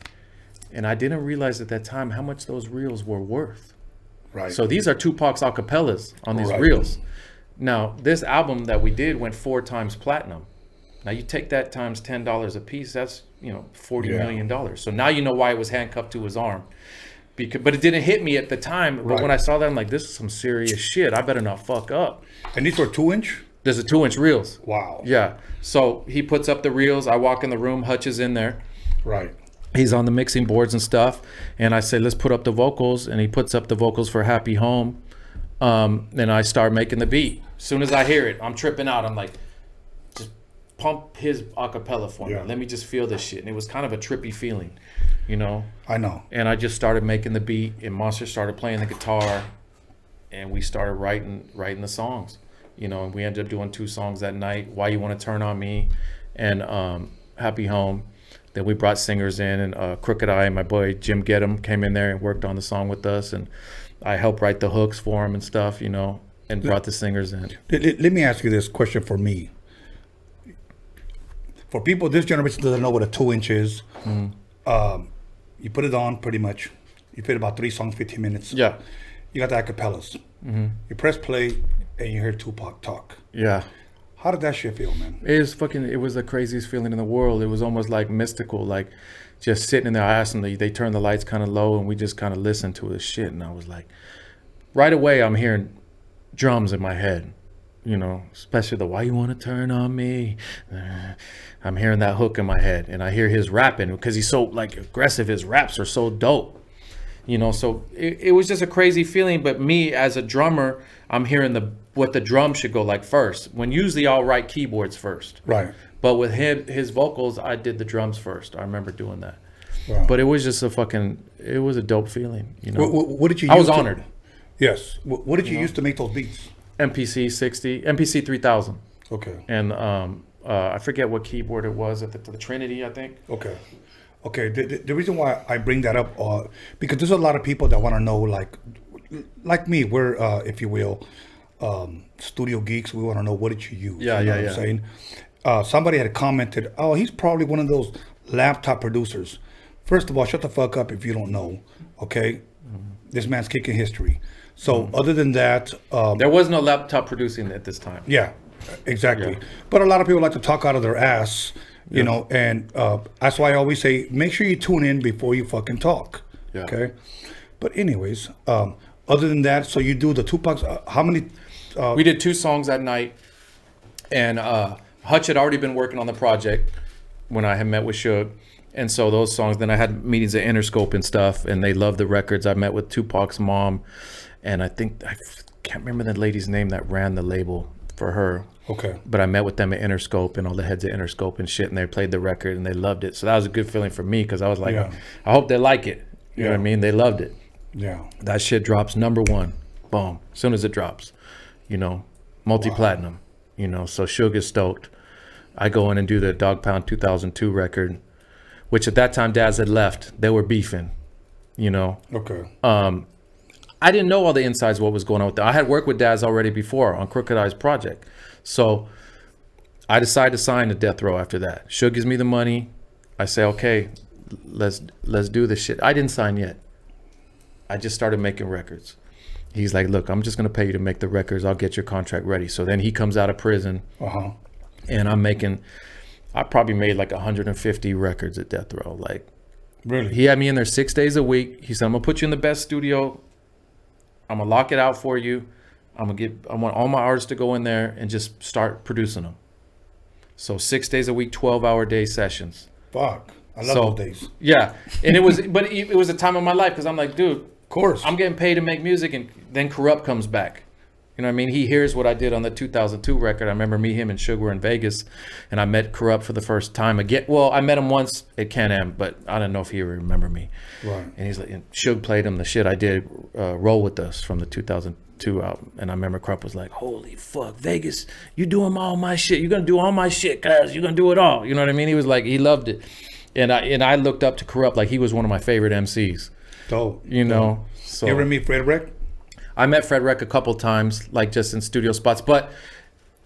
And I didn't realize at that time how much those reels were worth. Right. So these are Tupac's acapellas on these Right. reels. Now, this album that we did went 4 times platinum. Now you take that times $10 a piece, that's, $40 million. So now you know why it was handcuffed to his arm. But it didn't hit me at the time. But when I saw that, I'm like, this is some serious shit. I better not fuck up. And these were 2-inch? There's a 2-inch reels. Wow. Yeah. So he puts up the reels. I walk in the room. Hutch is in there. Right. He's on the mixing boards and stuff. And I say, let's put up the vocals. And he puts up the vocals for Happy Home. And I start making the beat. As soon as I hear it, I'm tripping out. I'm like, just pump his acapella for me. Let me just feel this shit. And it was kind of a trippy feeling, I know. And I just started making the beat, and Monster started playing the guitar, and we started writing the songs, and we ended up doing 2 songs that night, Why You Want to Turn on Me and Happy Home. Then we brought singers in, and Crooked Eye, my boy Jim Gedham, came in there and worked on the song with us, and I helped write the hooks for him and stuff, and brought the singers in. Let me ask you this question for me. For people this generation doesn't know what a 2-inch is, you put it on pretty much. You fit about 3 songs, 15 minutes. Yeah. You got the acapellas. Mm-hmm. You press play and you hear Tupac talk. Yeah. How did that shit feel, man? It was the craziest feeling in the world. It was almost like mystical, like just sitting in there. I asked them, they turned the lights kind of low and we just kind of listened to this shit. And I was like, right away, I'm hearing drums in my head, especially the Why You Want to Turn on Me. I'm hearing that hook in my head, and I hear his rapping because he's so aggressive. His raps are so dope, so it was just a crazy feeling. But me as a drummer, I'm hearing what the drum should go like first, when usually I'll write keyboards first. Right. But with his vocals, I did the drums first. I remember doing that. Wow. But it was just it was a dope feeling, What did you I use was honored. Yes. What did you use to make those beats? MPC 3000. Okay. And I forget what keyboard it was at the Trinity, I think. Okay. The reason why I bring that up, because there's a lot of people that want to know, like me, we're, if you will, studio geeks. We want to know, what did you use? Yeah, you know what I'm saying? Somebody had commented, oh, he's probably one of those laptop producers. First of all, shut the fuck up if you don't know, okay? This man's kicking history. So other than that... there was no laptop producing at this time. Yeah, exactly. Yeah. But a lot of people like to talk out of their ass, you know, and that's why I always say, make sure you tune in before you fucking talk, okay? But anyways, other than that, so you do the Tupac's, how many... we did 2 songs that night, and Hutch had already been working on the project when I had met with Suge. And so those songs, then I had meetings at Interscope and stuff, and they loved the records. I met with Tupac's mom, and I can't remember the lady's name that ran the label for her. Okay. But I met with them at Interscope and all the heads at Interscope and shit, and they played the record and they loved it. So that was a good feeling for me, because I was like, I hope they like it. You know what I mean? They loved it. Yeah. That shit drops #1. Boom. As soon as it drops, multi-platinum, so Suge is stoked. I go in and do the Dog Pound 2002 record, which at that time Daz had left. They were beefing, Okay. I didn't know all the insides, what was going on with that. I had worked with Daz already before on Crooked Eye's project. So I decided to sign to Death Row after that. Suge gives me the money. I say, okay, let's do this shit. I didn't sign yet. I just started making records. He's like, look, I'm just going to pay you to make the records. I'll get your contract ready. So then he comes out of prison. And I probably made like 150 records at Death Row. Like, really? He had me in there 6 days a week. He said, I'm going to put you in the best studio. I'm going to lock it out for you. I want all my artists to go in there and just start producing them. So 6 days a week, 12-hour day sessions. Fuck. I love those days. Yeah. And it was a time of my life, because I'm like, dude, of course, I'm getting paid to make music, and then Corrupt comes back. You know what I mean? He hears what I did on the 2002 record. I remember me, him, and Suge were in Vegas, and I met Corrupt for the first time again. Well, I met him once at Can-Am, but I don't know if he would remember me. Right. And he's like, and Suge played him the shit I did, Roll With Us from the 2002 album. And I remember Corrupt was like, holy fuck, Vegas, you doing all my shit. You're going to do all my shit, cuz you're going to do it all. You know what I mean? He was like, he loved it. And I looked up to Corrupt like he was one of my favorite MCs. Dope. So you ever meet Fred Wreck? I met Fred Wreck a couple times, like just in studio spots. But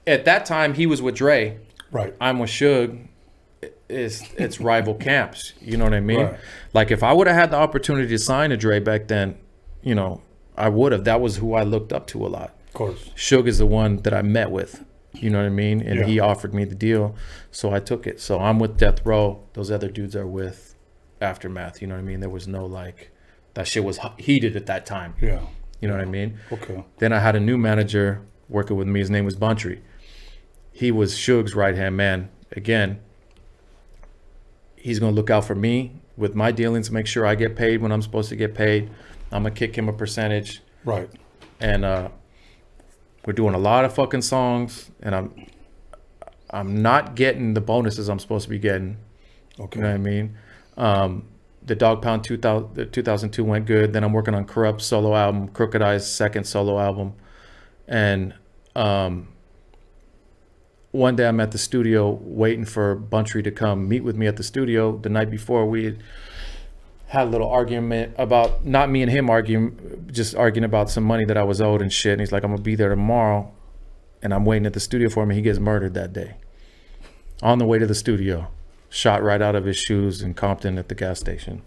at that time, he was with Dre. Right. I'm with Suge. it's rival camps. You know what I mean? Right. Like if I would have had the opportunity to sign to Dre back then, you know, I would have. That was who I looked up to a lot. Of course. Suge is the one that I met with. You know what I mean? And Yeah. he offered me the deal, so I took it. So I'm with Death Row. Those other dudes are with Aftermath. You know what I mean? There was no like, that shit was heated at that time. Yeah. You know what I mean? Okay. Then I had a new manager working with me. His name was Buntry. He was Suge's right-hand man. Again, he's going to look out for me with my dealings, make sure I get paid when I'm supposed to get paid. I'm going to kick him a percentage. Right. And we're doing a lot of fucking songs, and I'm not getting the bonuses I'm supposed to be getting. Okay. You know what I mean? The Dog Pound 2002 went good. Then I'm working on Corrupt solo album, Crooked Eye's second solo album. And one day I'm at the studio waiting for Buntry to come meet with me at the studio. The night before, we had a little argument about, not me and him arguing, just arguing about some money that I was owed and shit. And he's like, I'm going to be there tomorrow. And I'm waiting at the studio for him, and he gets murdered that day. On the way to the studio. Shot right out of his shoes in Compton at the gas station.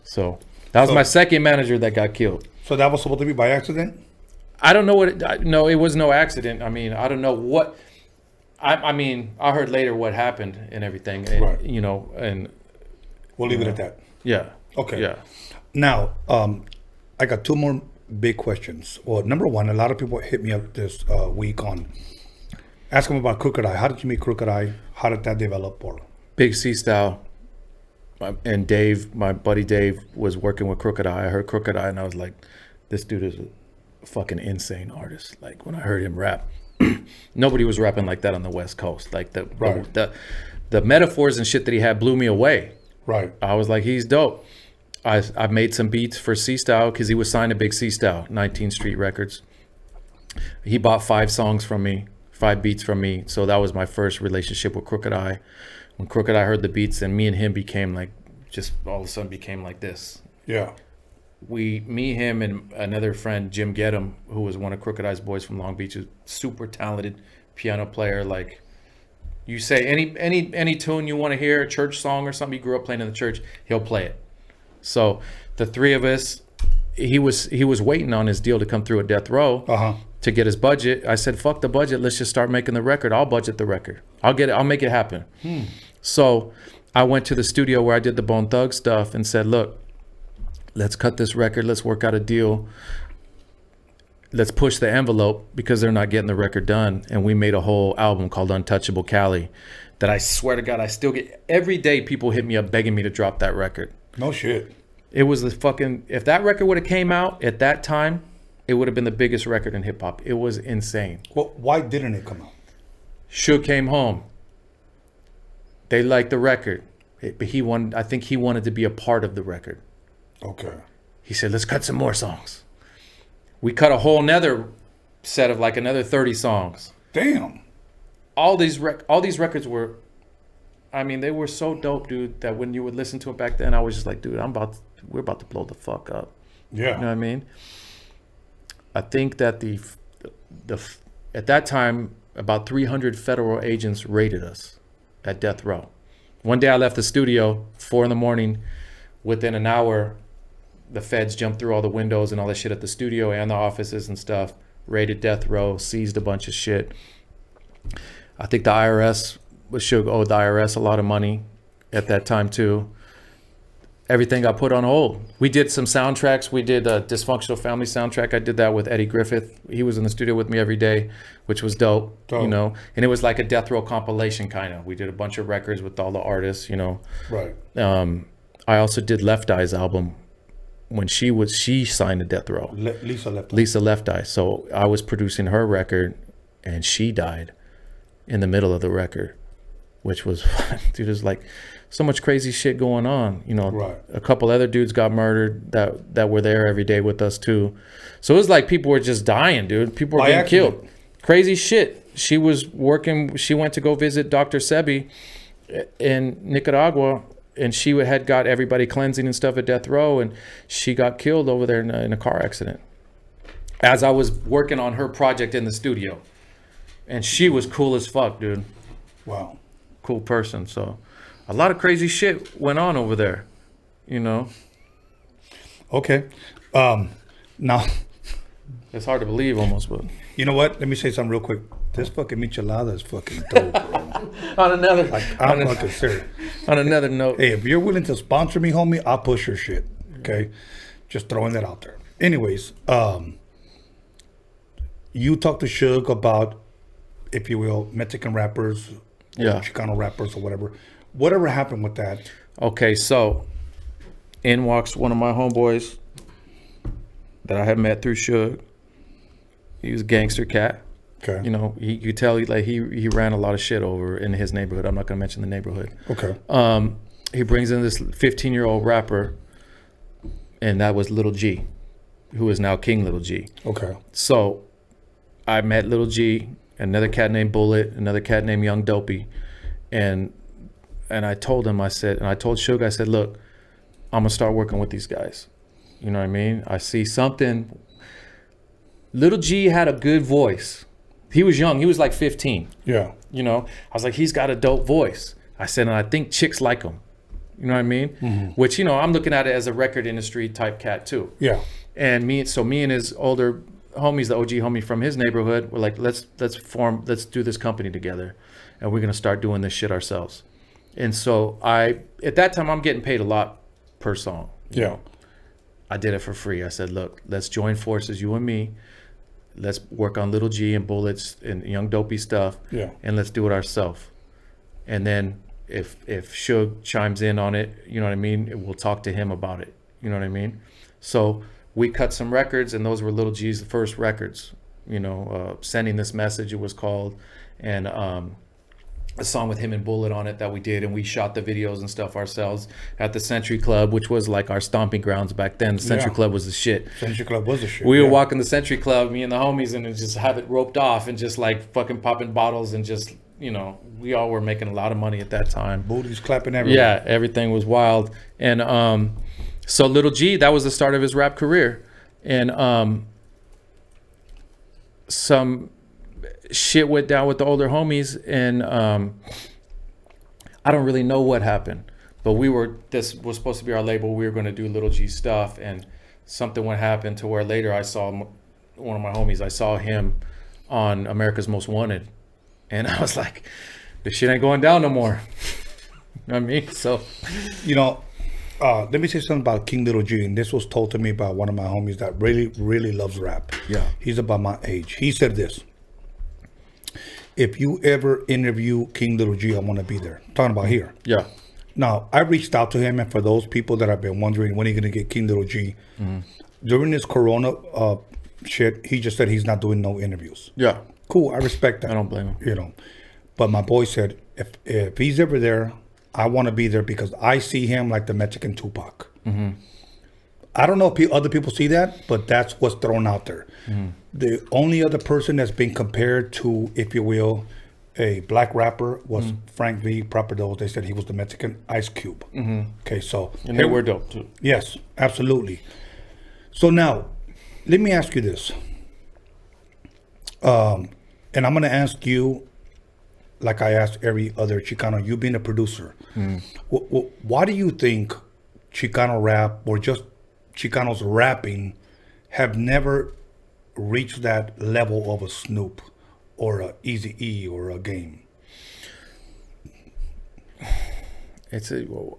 So that was my second manager that got killed. So that was supposed to be by accident? I don't know no, it was no accident. I mean, I don't know what, I mean, I heard later what happened and everything. And, Right. You know, and We'll leave it at that. Yeah. Okay. Yeah. Now, I got two more big questions. Well, number one, a lot of people hit me up this week on, ask them about Crooked Eye. How did you meet Crooked Eye? How did that develop? Or Big C Style and Dave, my buddy Dave, was working with Crooked Eye. I heard Crooked Eye and I was like, this dude is a fucking insane artist. Like when I heard him rap, nobody was rapping like that on the West Coast. Like the metaphors and shit that he had blew me away. Right. I was like, he's dope. I made some beats for C Style because he was signed to Big C Style, 19th Street Records. He bought 5 songs from me, 5 beats from me. So that was my first relationship with Crooked Eye. When Crooked Eye heard the beats, and me and him became like, just all of a sudden became like this. Yeah. Me, him, and another friend, Jim Gedham, who was one of Crooked Eye's boys from Long Beach, is super talented piano player. Like, you say any tune you want to hear, a church song or something, he grew up playing in the church, he'll play it. So the three of us, he was waiting on his deal to come through at Death Row to get his budget. I said, fuck the budget, let's just start making the record. I'll budget the record. I'll make it happen. So I went to the studio where I did the Bone Thug stuff and said, look, let's cut this record. Let's work out a deal. Let's push the envelope because they're not getting the record done. And we made a whole album called Untouchable Cali that I swear to God, I still get, every day people hit me up begging me to drop that record. No shit. It was the fucking, if that record would have came out at that time, it would have been the biggest record in hip hop. It was insane. Well, why didn't it come out? Suge came home. They liked the record, but I think he wanted to be a part of the record. Okay. He said, let's cut some more songs. We cut a whole nother set of like another 30 songs. Damn. All these records were, I mean, they were so dope, dude, that when you would listen to it back then, I was just like, dude, we're about to blow the fuck up. Yeah. You know what I mean? I think that at that time, about 300 federal agents raided us at Death Row. One day I left the studio, 4 a.m. Within an hour, the feds jumped through all the windows and all that shit at the studio and the offices and stuff, raided Death Row, seized a bunch of shit. I think the IRS, Suge owed the IRS a lot of money at that time too. Everything got put on hold. We did some soundtracks. We did a Dysfunctional Family soundtrack. I did that with Eddie Griffith. He was in the studio with me every day, which was dope. You know. And it was like a Death Row compilation kind of. We did a bunch of records with all the artists, you know. Right. I also did Left Eye's album when she signed to Death Row. Lisa Left Eye. So I was producing her record, and she died in the middle of the record, which was, dude, there's like so much crazy shit going on. You know, right. A couple other dudes got murdered that were there every day with us too. So it was like people were just dying, dude. People were getting killed. Crazy shit. She was working. She went to go visit Dr. Sebi in Nicaragua, and she had got everybody cleansing and stuff at Death Row, and she got killed over there in a car accident as I was working on her project in the studio. And she was cool as fuck, dude. Wow. Cool person. So a lot of crazy shit went on over there, you know. Okay. Now, it's hard to believe almost, but you know what? Let me say something real quick. This fucking michelada is fucking dope, bro. On another, like, I'm fucking serious. On another note, hey, if you're willing to sponsor me, homie, I'll push your shit. Okay, just throwing that out there. Anyways, you talked to Suge about, if you will, Mexican rappers, yeah, Chicano rappers or whatever. Whatever happened with that? Okay, so in walks one of my homeboys that I had met through Suge. He was a gangster cat. Okay. You know, you tell he ran a lot of shit over in his neighborhood. I'm not gonna mention the neighborhood. Okay. He brings in this 15-year-old rapper, and that was Little G, who is now King Little G. Okay. So I met Little G, another cat named Bullet, another cat named Young Dopey, and I told him, I told Suge, I said, look, I'm gonna start working with these guys. You know what I mean? I see something. Little G had a good voice. He was young. He was like 15. Yeah. You know, I was like, he's got a dope voice. I said, and I think chicks like him. You know what I mean? Mm-hmm. Which, you know, I'm looking at it as a record industry type cat too. Yeah. And me and his older homies, the OG homie from his neighborhood, were like, let's do this company together, and we're gonna start doing this shit ourselves. And so at that time, I'm getting paid a lot per song. You know? I did it for free. I said, look, let's join forces, you and me. Let's work on Little G and Bullets and Young Dopey stuff. Yeah. And let's do it ourselves. And then if Suge chimes in on it, you know what I mean, we'll talk to him about it. You know what I mean? So we cut some records, and those were Little G's first records. You know, Sending This Message, it was called, and a song with him and Bullet on it that we did, and we shot the videos and stuff ourselves at the Century Club, which was like our stomping grounds back then. The Century Club was the shit. Century Club was the shit. We were walking the Century Club, me and the homies, and just have it roped off and just like fucking popping bottles and just, you know, we all were making a lot of money at that time. Booties clapping everywhere. Yeah, everything was wild. And so Little G, that was the start of his rap career. And some shit went down with the older homies, and I don't really know what happened, but this was supposed to be our label. We were going to do Little G stuff, and something would happen to where later I saw one of my homies, I saw him on America's Most Wanted, and I was like, this shit ain't going down no more. You know what I mean? So, you know, let me say something about King Little G, and this was told to me by one of my homies that really, really loves rap. Yeah. He's about my age. He said this: if you ever interview King Little G, I want to be there. I'm talking about here. Yeah. Now, I reached out to him, and for those people that have been wondering when are you going to get King Little G, during this Corona shit, he just said he's not doing no interviews. Yeah. Cool, I respect that. I don't blame him. You know, but my boy said, if he's ever there, I want to be there because I see him like the Mexican Tupac. Mm-hmm. I don't know if other people see that, but that's what's thrown out there. Mm-hmm. The only other person that's been compared to, if you will, a black rapper was Frank V. Proper Dose. They said he was the Mexican Ice Cube. Mm-hmm. Okay, so and they were dope too. Yes, absolutely. So now, let me ask you this, and I'm going to ask you, like I asked every other Chicano, you being a producer, why do you think Chicano rap or just Chicanos rapping have never reached that level of a Snoop or a Eazy-E or a Game?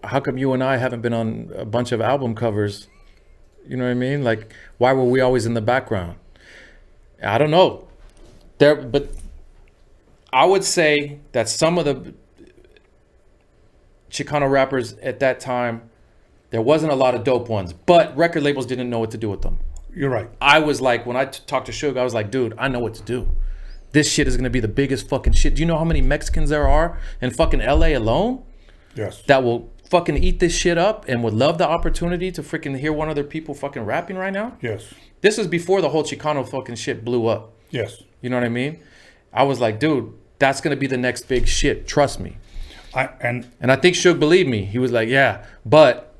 How come you and I haven't been on a bunch of album covers? You know what I mean? Like, why were we always in the background? I don't know. But I would say that some of the Chicano rappers at that time, there wasn't a lot of dope ones, but record labels didn't know what to do with them. You're right. I was like, when I talked to Suge, I was like, dude, I know what to do. This shit is going to be the biggest fucking shit. Do you know how many Mexicans there are in fucking LA alone? Yes. That will fucking eat this shit up and would love the opportunity to freaking hear one of their people fucking rapping right now? Yes. This is before the whole Chicano fucking shit blew up. Yes. You know what I mean? I was like, dude, that's going to be the next big shit. Trust me. And I think Suge believed me. He was like, yeah, but,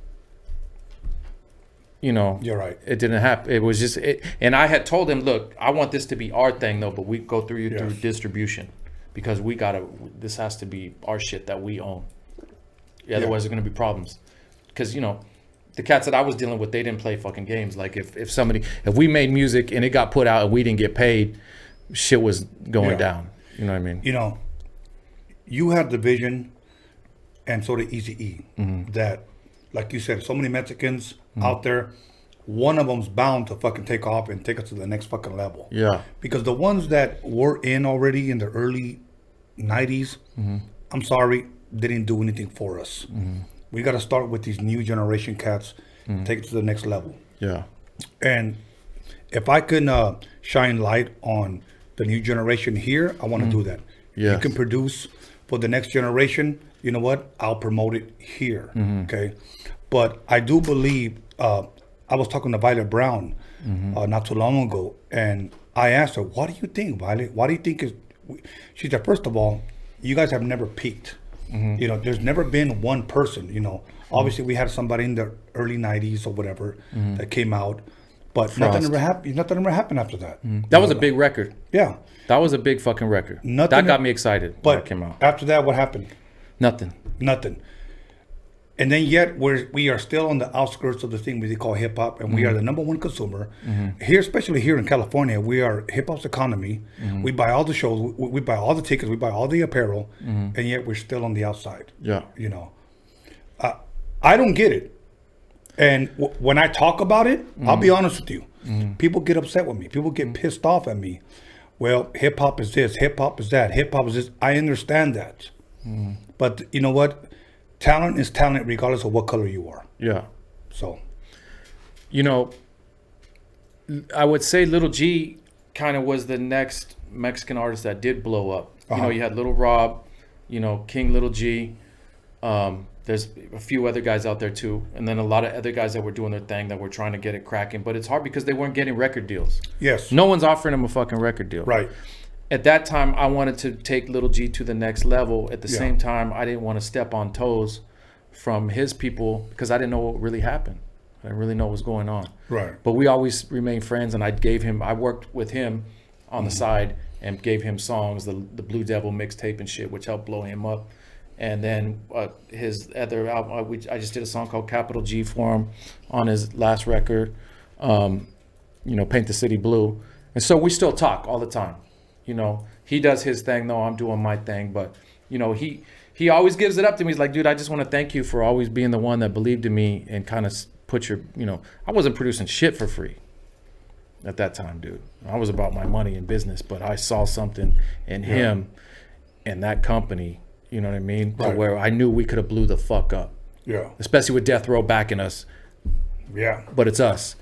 you know, you're right. It didn't happen. It was just, and I had told him, look, I want this to be our thing though, but we go through you through distribution because this has to be our shit that we own. Otherwise, there's gonna be problems. Because the cats that I was dealing with, they didn't play fucking games. Like if we made music and it got put out and we didn't get paid, shit was going down. You know what I mean? You had the vision, and so did Eazy-E. That, like you said, so many Mexicans out there. One of them's bound to fucking take off and take us to the next fucking level. Yeah. Because the ones that were in already in the early 90s, I'm sorry, they didn't do anything for us. We got to start with these new generation cats, take it to the next level. Yeah. And if I can shine light on the new generation here, I want to do that. Yeah. You can produce for the next generation. You know what? I'll promote it here. Okay. But I do believe, I was talking to Violet Brown not too long ago, and I asked her, what do you think, Violet? Why do you think she said, first of all, you guys have never peaked. There's never been one person, obviously we had somebody in the early 90s or whatever that came out, but nothing ever happened after that. That was a big record. Yeah. That was a big fucking record. That got me excited when it came out. After that, what happened? Nothing. And then yet we are still on the outskirts of the thing we call hip hop, and we are the number one consumer here, especially here in California. We are hip hop's economy. We buy all the shows, we buy all the tickets, we buy all the apparel, and yet we're still on the outside. Yeah, I don't get it. And when I talk about it, I'll be honest with you. People get upset with me. People get pissed off at me. Well, hip hop is this, hip hop is that, hip hop is this. I understand that, but you know what? Talent is talent regardless of what color you are. Yeah. So, I would say Little G kind of was the next Mexican artist that did blow up. You had Little Rob, King Little G. There's a few other guys out there too. And then a lot of other guys that were doing their thing that were trying to get it cracking. But it's hard because they weren't getting record deals. Yes. No one's offering them a fucking record deal. Right. At that time, I wanted to take Little G to the next level. At the same time, I didn't want to step on toes from his people because I didn't know what really happened. I didn't really know what was going on. Right. But we always remained friends, and I worked with him on the side and gave him songs, the Blue Devil mixtape and shit, which helped blow him up. And then his other album, I just did a song called Capital G for him on his last record, Paint the City Blue. And so we still talk all the time. He does his thing, though I'm doing my thing. But, he always gives it up to me. He's like, dude, I just want to thank you for always being the one that believed in me and kind of put your, I wasn't producing shit for free at that time, dude. I was about my money and business, but I saw something in him and that company, you know what I mean? Right. To where I knew we could have blew the fuck up. Yeah. Especially with Death Row backing us. Yeah. But it's us,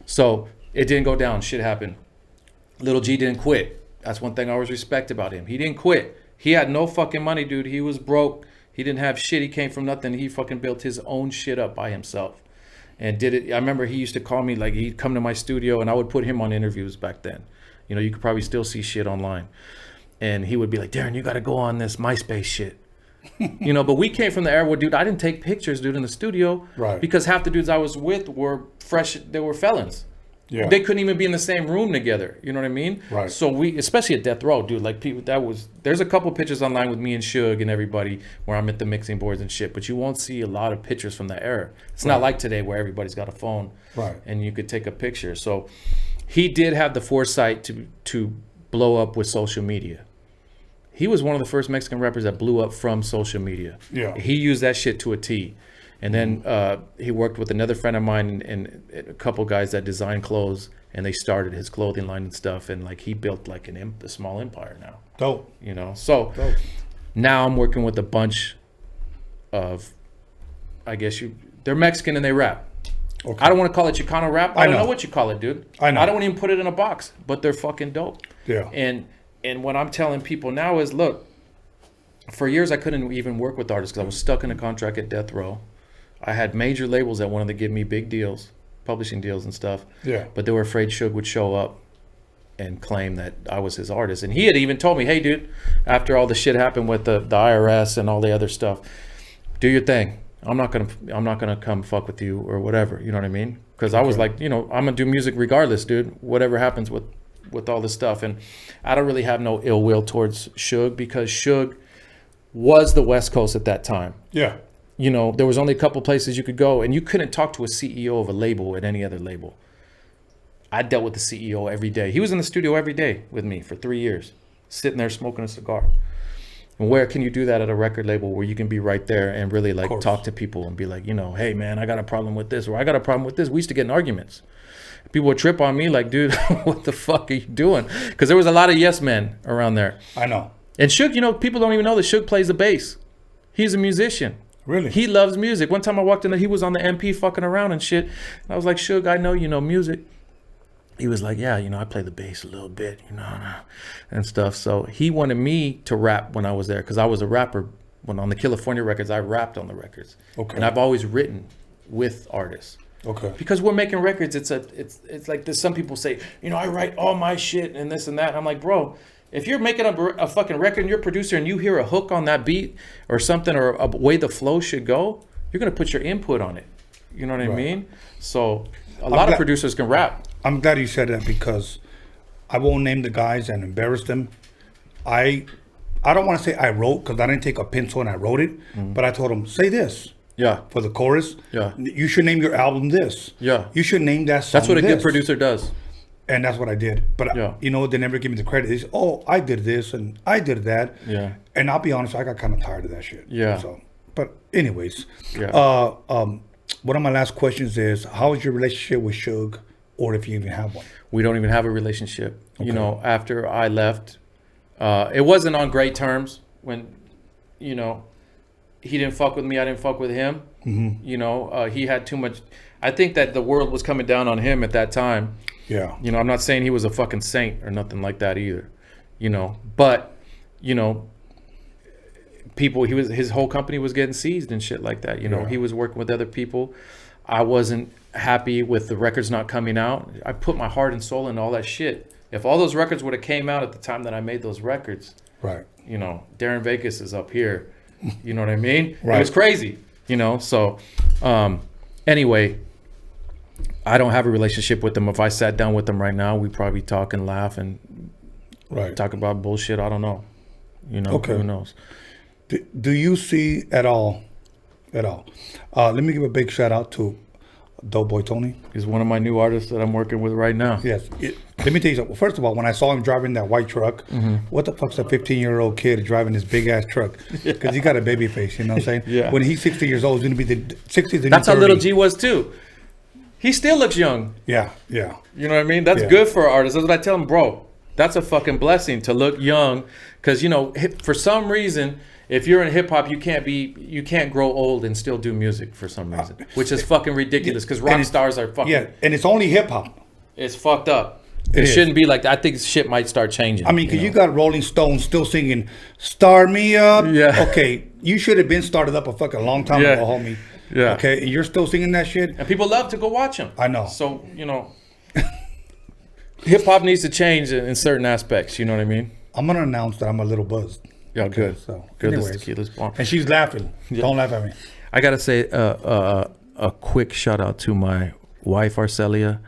So it didn't go down. Shit happened. Little G didn't quit. That's one thing I always respect about him. He didn't quit. He had no fucking money, dude. He was broke. He didn't have shit. He came from nothing. He fucking built his own shit up by himself and did it. I remember he used to call me, like he'd come to my studio and I would put him on interviews back then. You could probably still see shit online. And he would be like, Darren, you got to go on this MySpace shit. But we came from the era where, dude, I didn't take pictures, dude, in the studio. Right. Because half the dudes I was with were fresh. They were felons. Yeah. They couldn't even be in the same room together. You know what I mean? Right. So we, especially at Death Row, dude, like people, there's a couple pictures online with me and Suge and everybody where I'm at the mixing boards and shit, but you won't see a lot of pictures from that era. It's not like today where everybody's got a phone. Right. And you could take a picture. So he did have the foresight to blow up with social media. He was one of the first Mexican rappers that blew up from social media. Yeah. He used that shit to a T. And then he worked with another friend of mine and a couple guys that design clothes, and they started his clothing line and stuff. And like he built like a small empire now. Dope. So dope. Now I'm working with a bunch of, they're Mexican and they rap. Okay. I don't want to call it Chicano rap. I don't know what you call it, dude. I know. I don't even put it in a box, but they're fucking dope. Yeah. And what I'm telling people now is, look, for years I couldn't even work with artists because I was stuck in a contract at Death Row. I had major labels that wanted to give me big deals, publishing deals and stuff. Yeah. But they were afraid Suge would show up and claim that I was his artist. And he had even told me, hey, dude, after all the shit happened with the IRS and all the other stuff, do your thing. I'm not gonna come fuck with you or whatever. You know what I mean? Because I was like, I'm gonna do music regardless, dude. Whatever happens with all this stuff. And I don't really have no ill will towards Suge because Suge was the West Coast at that time. Yeah. You know, there was only a couple places you could go, and you couldn't talk to a CEO of a label at any other label. I dealt with the CEO every day. He was in the studio every day with me for 3 years, sitting there smoking a cigar. And where can you do that at a record label where you can be right there and really like talk to people and be like, you know, hey man, I got a problem with this, or I got a problem with this. We used to get in arguments. People would trip on me like, dude, what the fuck are you doing? Because there was a lot of yes men around there. I know. And Suge, you know, people don't even know that Suge plays the bass. He's a musician. Really? He loves music. One time I walked in there, he was on the MP fucking around and shit. And I was like, Suge, I know you know music. He was like, yeah, you know, I play the bass a little bit, you know, and stuff. So he wanted me to rap when I was there because I was a rapper. When on the Kilocalorie Records, I rapped on the records. Okay. And I've always written with artists. Okay. Because we're making records, it's like this. Some people say, you know, I write all my shit and this and that. I'm like, bro, if you're making a fucking record and you're a producer and you hear a hook on that beat or something or a way the flow should go, you're gonna put your input on it. You know what I mean? So a lot of producers can rap. I'm glad you said that because I won't name the guys and embarrass them. I don't want to say I wrote because I didn't take a pencil and I wrote it, but I told them, say this. Yeah. For the chorus. Yeah. You should name your album this. Yeah. You should name that song That's what a this. good producer does. And that's what I did. But, you know, they never give me the credit. They say, oh, I did this and I did that. Yeah. And I'll be honest, I got kind of tired of that shit. Yeah. So, but anyways. Yeah. One of my last questions is, how is your relationship with Suge, or if you even have one? We don't even have a relationship. Okay. You know, after I left, it wasn't on great terms when, you know, he didn't fuck with me, I didn't fuck with him. Mm-hmm. You know, he had too much. I think that the world was coming down on him at that time. Yeah. You know, I'm not saying he was a fucking saint or nothing like that either. You know, but, you know, his whole company was getting seized and shit like that. You know, he was working with other people. I wasn't happy with the records not coming out. I put my heart and soul into all that shit. If all those records would have came out at the time that I made those records, right? You know, Darren Vegas is up here. You know what I mean? Right. It was crazy. You know, so anyway, I don't have a relationship with them. If I sat down with them right now, we'd probably talk and laugh and talk about bullshit. I don't know. You know, who knows? Do you see at all? Let me give a big shout out to Doughboy Tony. He's one of my new artists that I'm working with right now. Yes. Let me tell you something. First of all, when I saw him driving that white truck, what the fuck's a 15-year-old kid driving this big ass truck? Because he got a baby face, you know what I'm saying? Yeah. When he's 60 years old, he's going to be the 60s. That's how Little G was too. He still looks young. Yeah, yeah. You know what I mean? That's good for artists. That's what I tell him, bro. That's a fucking blessing to look young. Because, you know, for some reason, if you're in hip hop, you can't grow old and still do music for some reason, which is fucking ridiculous. Because rock stars are fucking. Yeah, and it's only hip hop. It's fucked up. It shouldn't be like that. I think shit might start changing. I mean, because you got Rolling Stones still singing "Start Me Up." Yeah. Okay, you should have been started up a fucking long time ago, homie. Yeah. Okay, and you're still singing that shit. And people love to go watch them. I know. So, you know, hip hop needs to change in certain aspects. You know what I mean? I'm gonna announce that I'm a little buzzed. Yeah, good. So, good. anyways. This tequila's bomb. And she's laughing. Yeah. Don't laugh at me. I gotta say a quick shout out to my wife Arcelia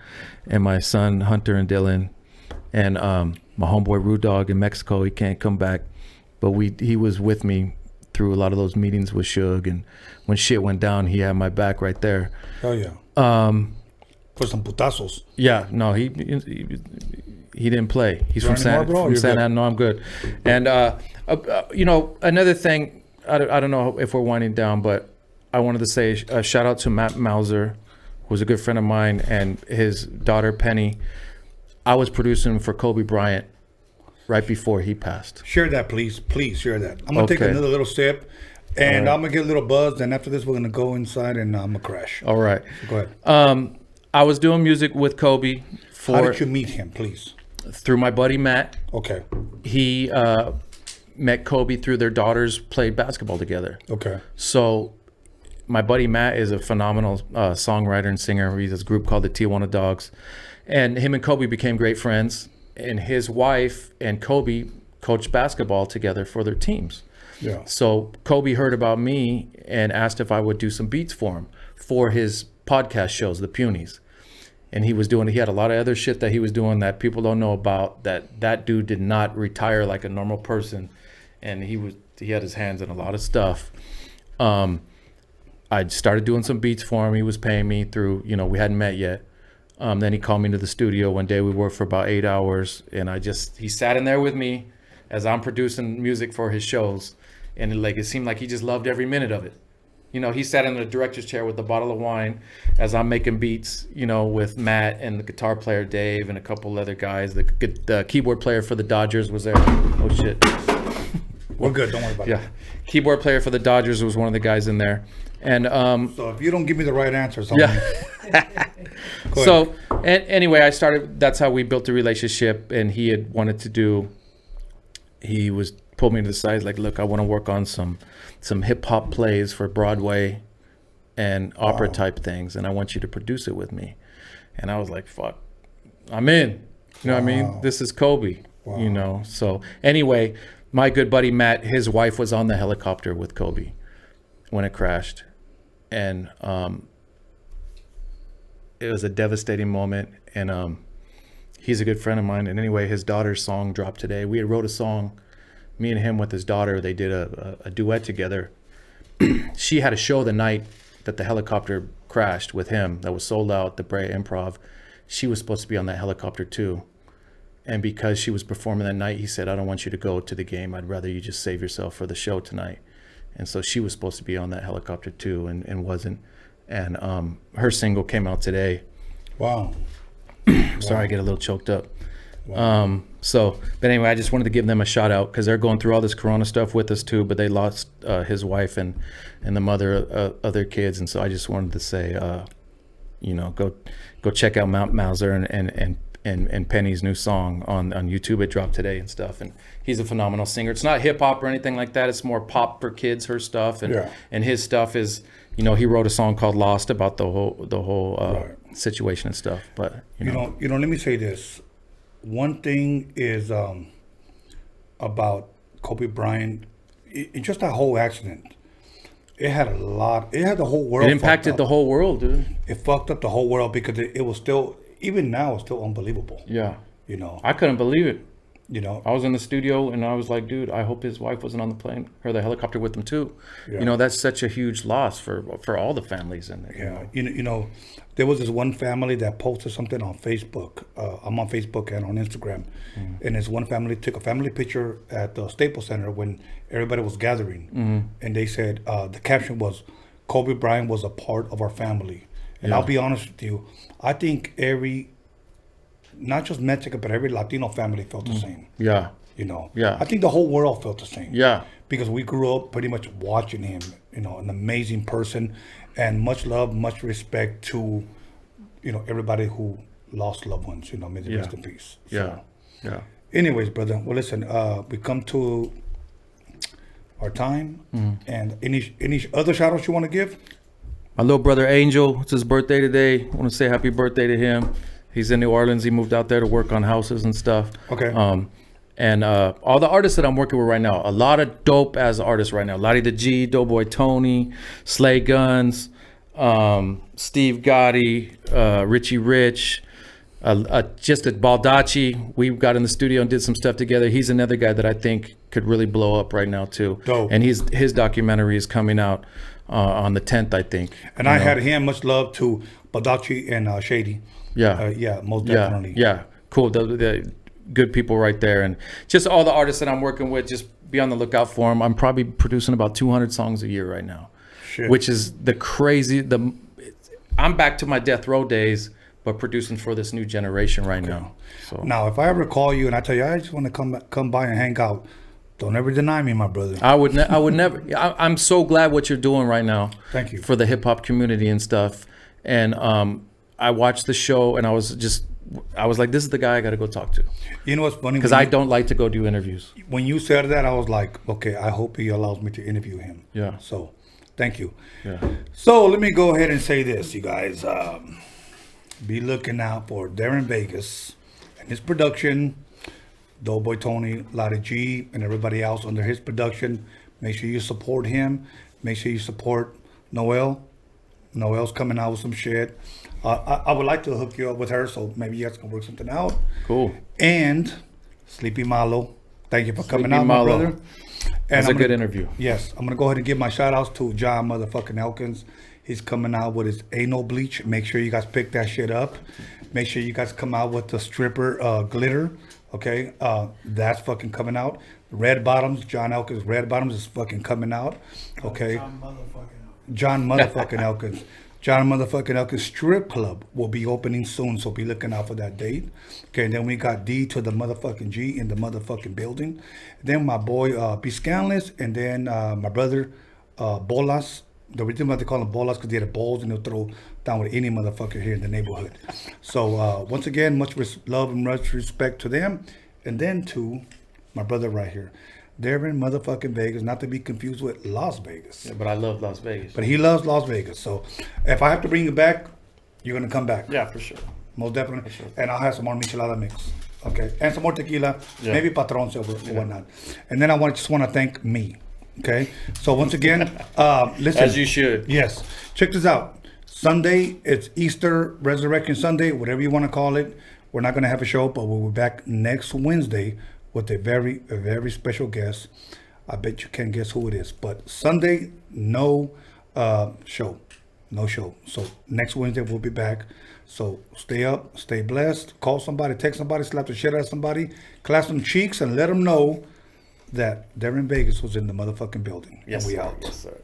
and my son Hunter and Dylan, and my homeboy Rude Dogg in Mexico. He can't come back, but he was with me through a lot of those meetings with Suge, and when shit went down, he had my back right there. Oh yeah. For some putazos. Yeah, no, he didn't play. He's from Santa Ana. No, I'm good. And you know, another thing, I don't know if we're winding down, but I wanted to say a shout out to Matt Mauser, who's a good friend of mine, and his daughter Penny. I was producing for Kobe Bryant right before he passed. Share that, please. Please share that. I'm gonna take another little sip, and I'm gonna get a little buzzed. And after this, we're gonna go inside, and I'm gonna crash. All right. So go ahead. I was doing music with Kobe. How did you meet him, please? Through my buddy Matt. Okay. He met Kobe through their daughters played basketball together. Okay. So my buddy Matt is a phenomenal songwriter and singer. He has a group called the Tijuana Dogs. And him and Kobe became great friends. And his wife and Kobe coached basketball together for their teams. Yeah. So Kobe heard about me and asked if I would do some beats for him for his podcast shows, the Punies. And he had a lot of other shit that he was doing that people don't know about, that dude did not retire like a normal person. And he was he had his hands in a lot of stuff. I started doing some beats for him. He was paying me through, you know, we hadn't met yet. Then he called me to the studio one day. We worked for about 8 hours, and he sat in there with me as I'm producing music for his shows, and it seemed like he just loved every minute of it. You know, he sat in the director's chair with a bottle of wine as I'm making beats, you know, with Matt and the guitar player Dave and a couple other guys. The keyboard player for the Dodgers was there. Oh shit. We're good. Don't worry about it. Yeah, keyboard player for the Dodgers was one of the guys in there, and so if you don't give me the right answers, So anyway, I started. That's how we built the relationship, and he had wanted to do. He pulled me to the side, like, look, I want to work on some hip hop plays for Broadway and opera type things, and I want you to produce it with me. And I was like, fuck, I'm in. You know what I mean? This is Kobe. You know. So anyway, my good buddy Matt, his wife was on the helicopter with Kobe when it crashed, and it was a devastating moment. And he's a good friend of mine. And anyway, his daughter's song dropped today. We had wrote a song, me and him with his daughter. They did a duet together. She had a show the night that the helicopter crashed with him that was sold out, the Brea Improv. She was supposed to be on that helicopter too. And because she was performing that night, he said, I don't want you to go to the game. I'd rather you just save yourself for the show tonight. And so she was supposed to be on that helicopter too, and wasn't. And her single came out today. Wow. Sorry, I get a little choked up. Wow. But anyway, I just wanted to give them a shout out because they're going through all this Corona stuff with us too, but they lost his wife and the mother of their kids. And so I just wanted to say, go check out Mount Mauser and Penny's new song on YouTube. It dropped today and stuff. And he's a phenomenal singer. It's not hip hop or anything like that. It's more pop for kids, her stuff. And his stuff is, he wrote a song called Lost about the whole situation and stuff. But let me say this. One thing is about Kobe Bryant, just that whole accident. It had the whole world. It impacted the whole world, dude. It fucked up the whole world because it was still, even now, it's still unbelievable. Yeah. I couldn't believe it. I was in the studio and I was like, dude, I hope his wife wasn't on the plane or the helicopter with him too. Yeah. That's such a huge loss for all the families in there. Yeah. There was this one family that posted something on Facebook. I'm on Facebook and on Instagram. And this one family took a family picture at the Staples Center when everybody was gathering. And they said, the caption was, Kobe Bryant was a part of our family. And I'll be honest with you, I think not just Mexican, but every Latino family felt the same. Yeah. I think the whole world felt the same. Yeah. Because we grew up pretty much watching him, an amazing person, and much love, much respect to, everybody who lost loved ones, may they rest in peace. So, yeah. Anyways, brother, well, listen, we come to our time, and any other shout outs you want to give? My little brother Angel, it's his birthday today. I want to say happy birthday to him. He's in New Orleans. He moved out there to work on houses and stuff. Okay. And all the artists that I'm working with right now, a lot of dope ass artists right now. Lottie the G, Doughboy Tony, Slay Guns, Steve Gotti, Richie Rich, just at Baldacci. We got in the studio and did some stuff together. He's another guy that I think could really blow up right now too. Dope. And his documentary is coming out on the 10th, I think. And I had him. Much love to Baldacci and Shady. Yeah. Most definitely. Yeah. Cool. The good people right there. And just all the artists that I'm working with, just be on the lookout for them. I'm probably producing about 200 songs a year right now. Shit. Which is I'm back to my death row days, but producing for this new generation right now. So now, if I ever call you and I tell you, I just want to come by and hang out, don't ever deny me, my brother. I would never. I'm so glad what you're doing right now. Thank you. For the hip hop community and stuff. And I watched the show and I was like, this is the guy I got to go talk to. You know what's funny? Because I don't like to go do interviews. When you said that, I was like, okay, I hope he allows me to interview him. Yeah. So, thank you. Yeah. So, let me go ahead and say this, you guys. Be looking out for Darren Vegas and his production, Doughboy Tony, Lottie G, and everybody else under his production. Make sure you support him. Make sure you support Noelle. Noelle's coming out with some shit. I would like to hook you up with her, so maybe you guys can work something out. Cool. And Sleepy Malo, thank you for coming Sleepy out, Malo. my brother. That's a good interview. Yes, I'm gonna go ahead and give my shout outs to John motherfucking Elkins. He's coming out with his anal bleach. Make sure you guys pick that shit up. Make sure you guys come out with the stripper glitter. Okay, that's fucking coming out. Red Bottoms, John Elkins. Red Bottoms is fucking coming out. Okay, John motherfucking Elkins. John motherfucking Elkins Strip Club will be opening soon, so be looking out for that date. Okay, and then we got D to the motherfucking G in the motherfucking building. Then my boy B Scanless, and then my brother Bolas. The reason why they call him Bolas because they had balls and they'll throw down with any motherfucker here in the neighborhood. So once again, much love and much respect to them, and then to my brother right here. They're in motherfucking Vegas, not to be confused with Las Vegas. Yeah, but I love Las Vegas. But he loves Las Vegas. So if I have to bring you back, you're going to come back. Yeah, for sure. Most definitely. For sure. And I'll have some more michelada mix. Okay. And some more tequila. Yeah. Maybe Patron Silver or whatnot. And then I just want to thank me. Okay. So once again, listen. As you should. Yes. Check this out. Sunday, it's Easter, Resurrection Sunday, whatever you want to call it. We're not going to have a show, but we'll be back next Wednesday with a very special guest. I bet you can't guess who it is. But Sunday, no show. No show. So next Wednesday, we'll be back. So stay up, stay blessed. Call somebody, text somebody, slap the shit out of somebody, clap some cheeks, and let them know that Darren Vegas was in the motherfucking building. Yes, and we sir. out. Yes, sir.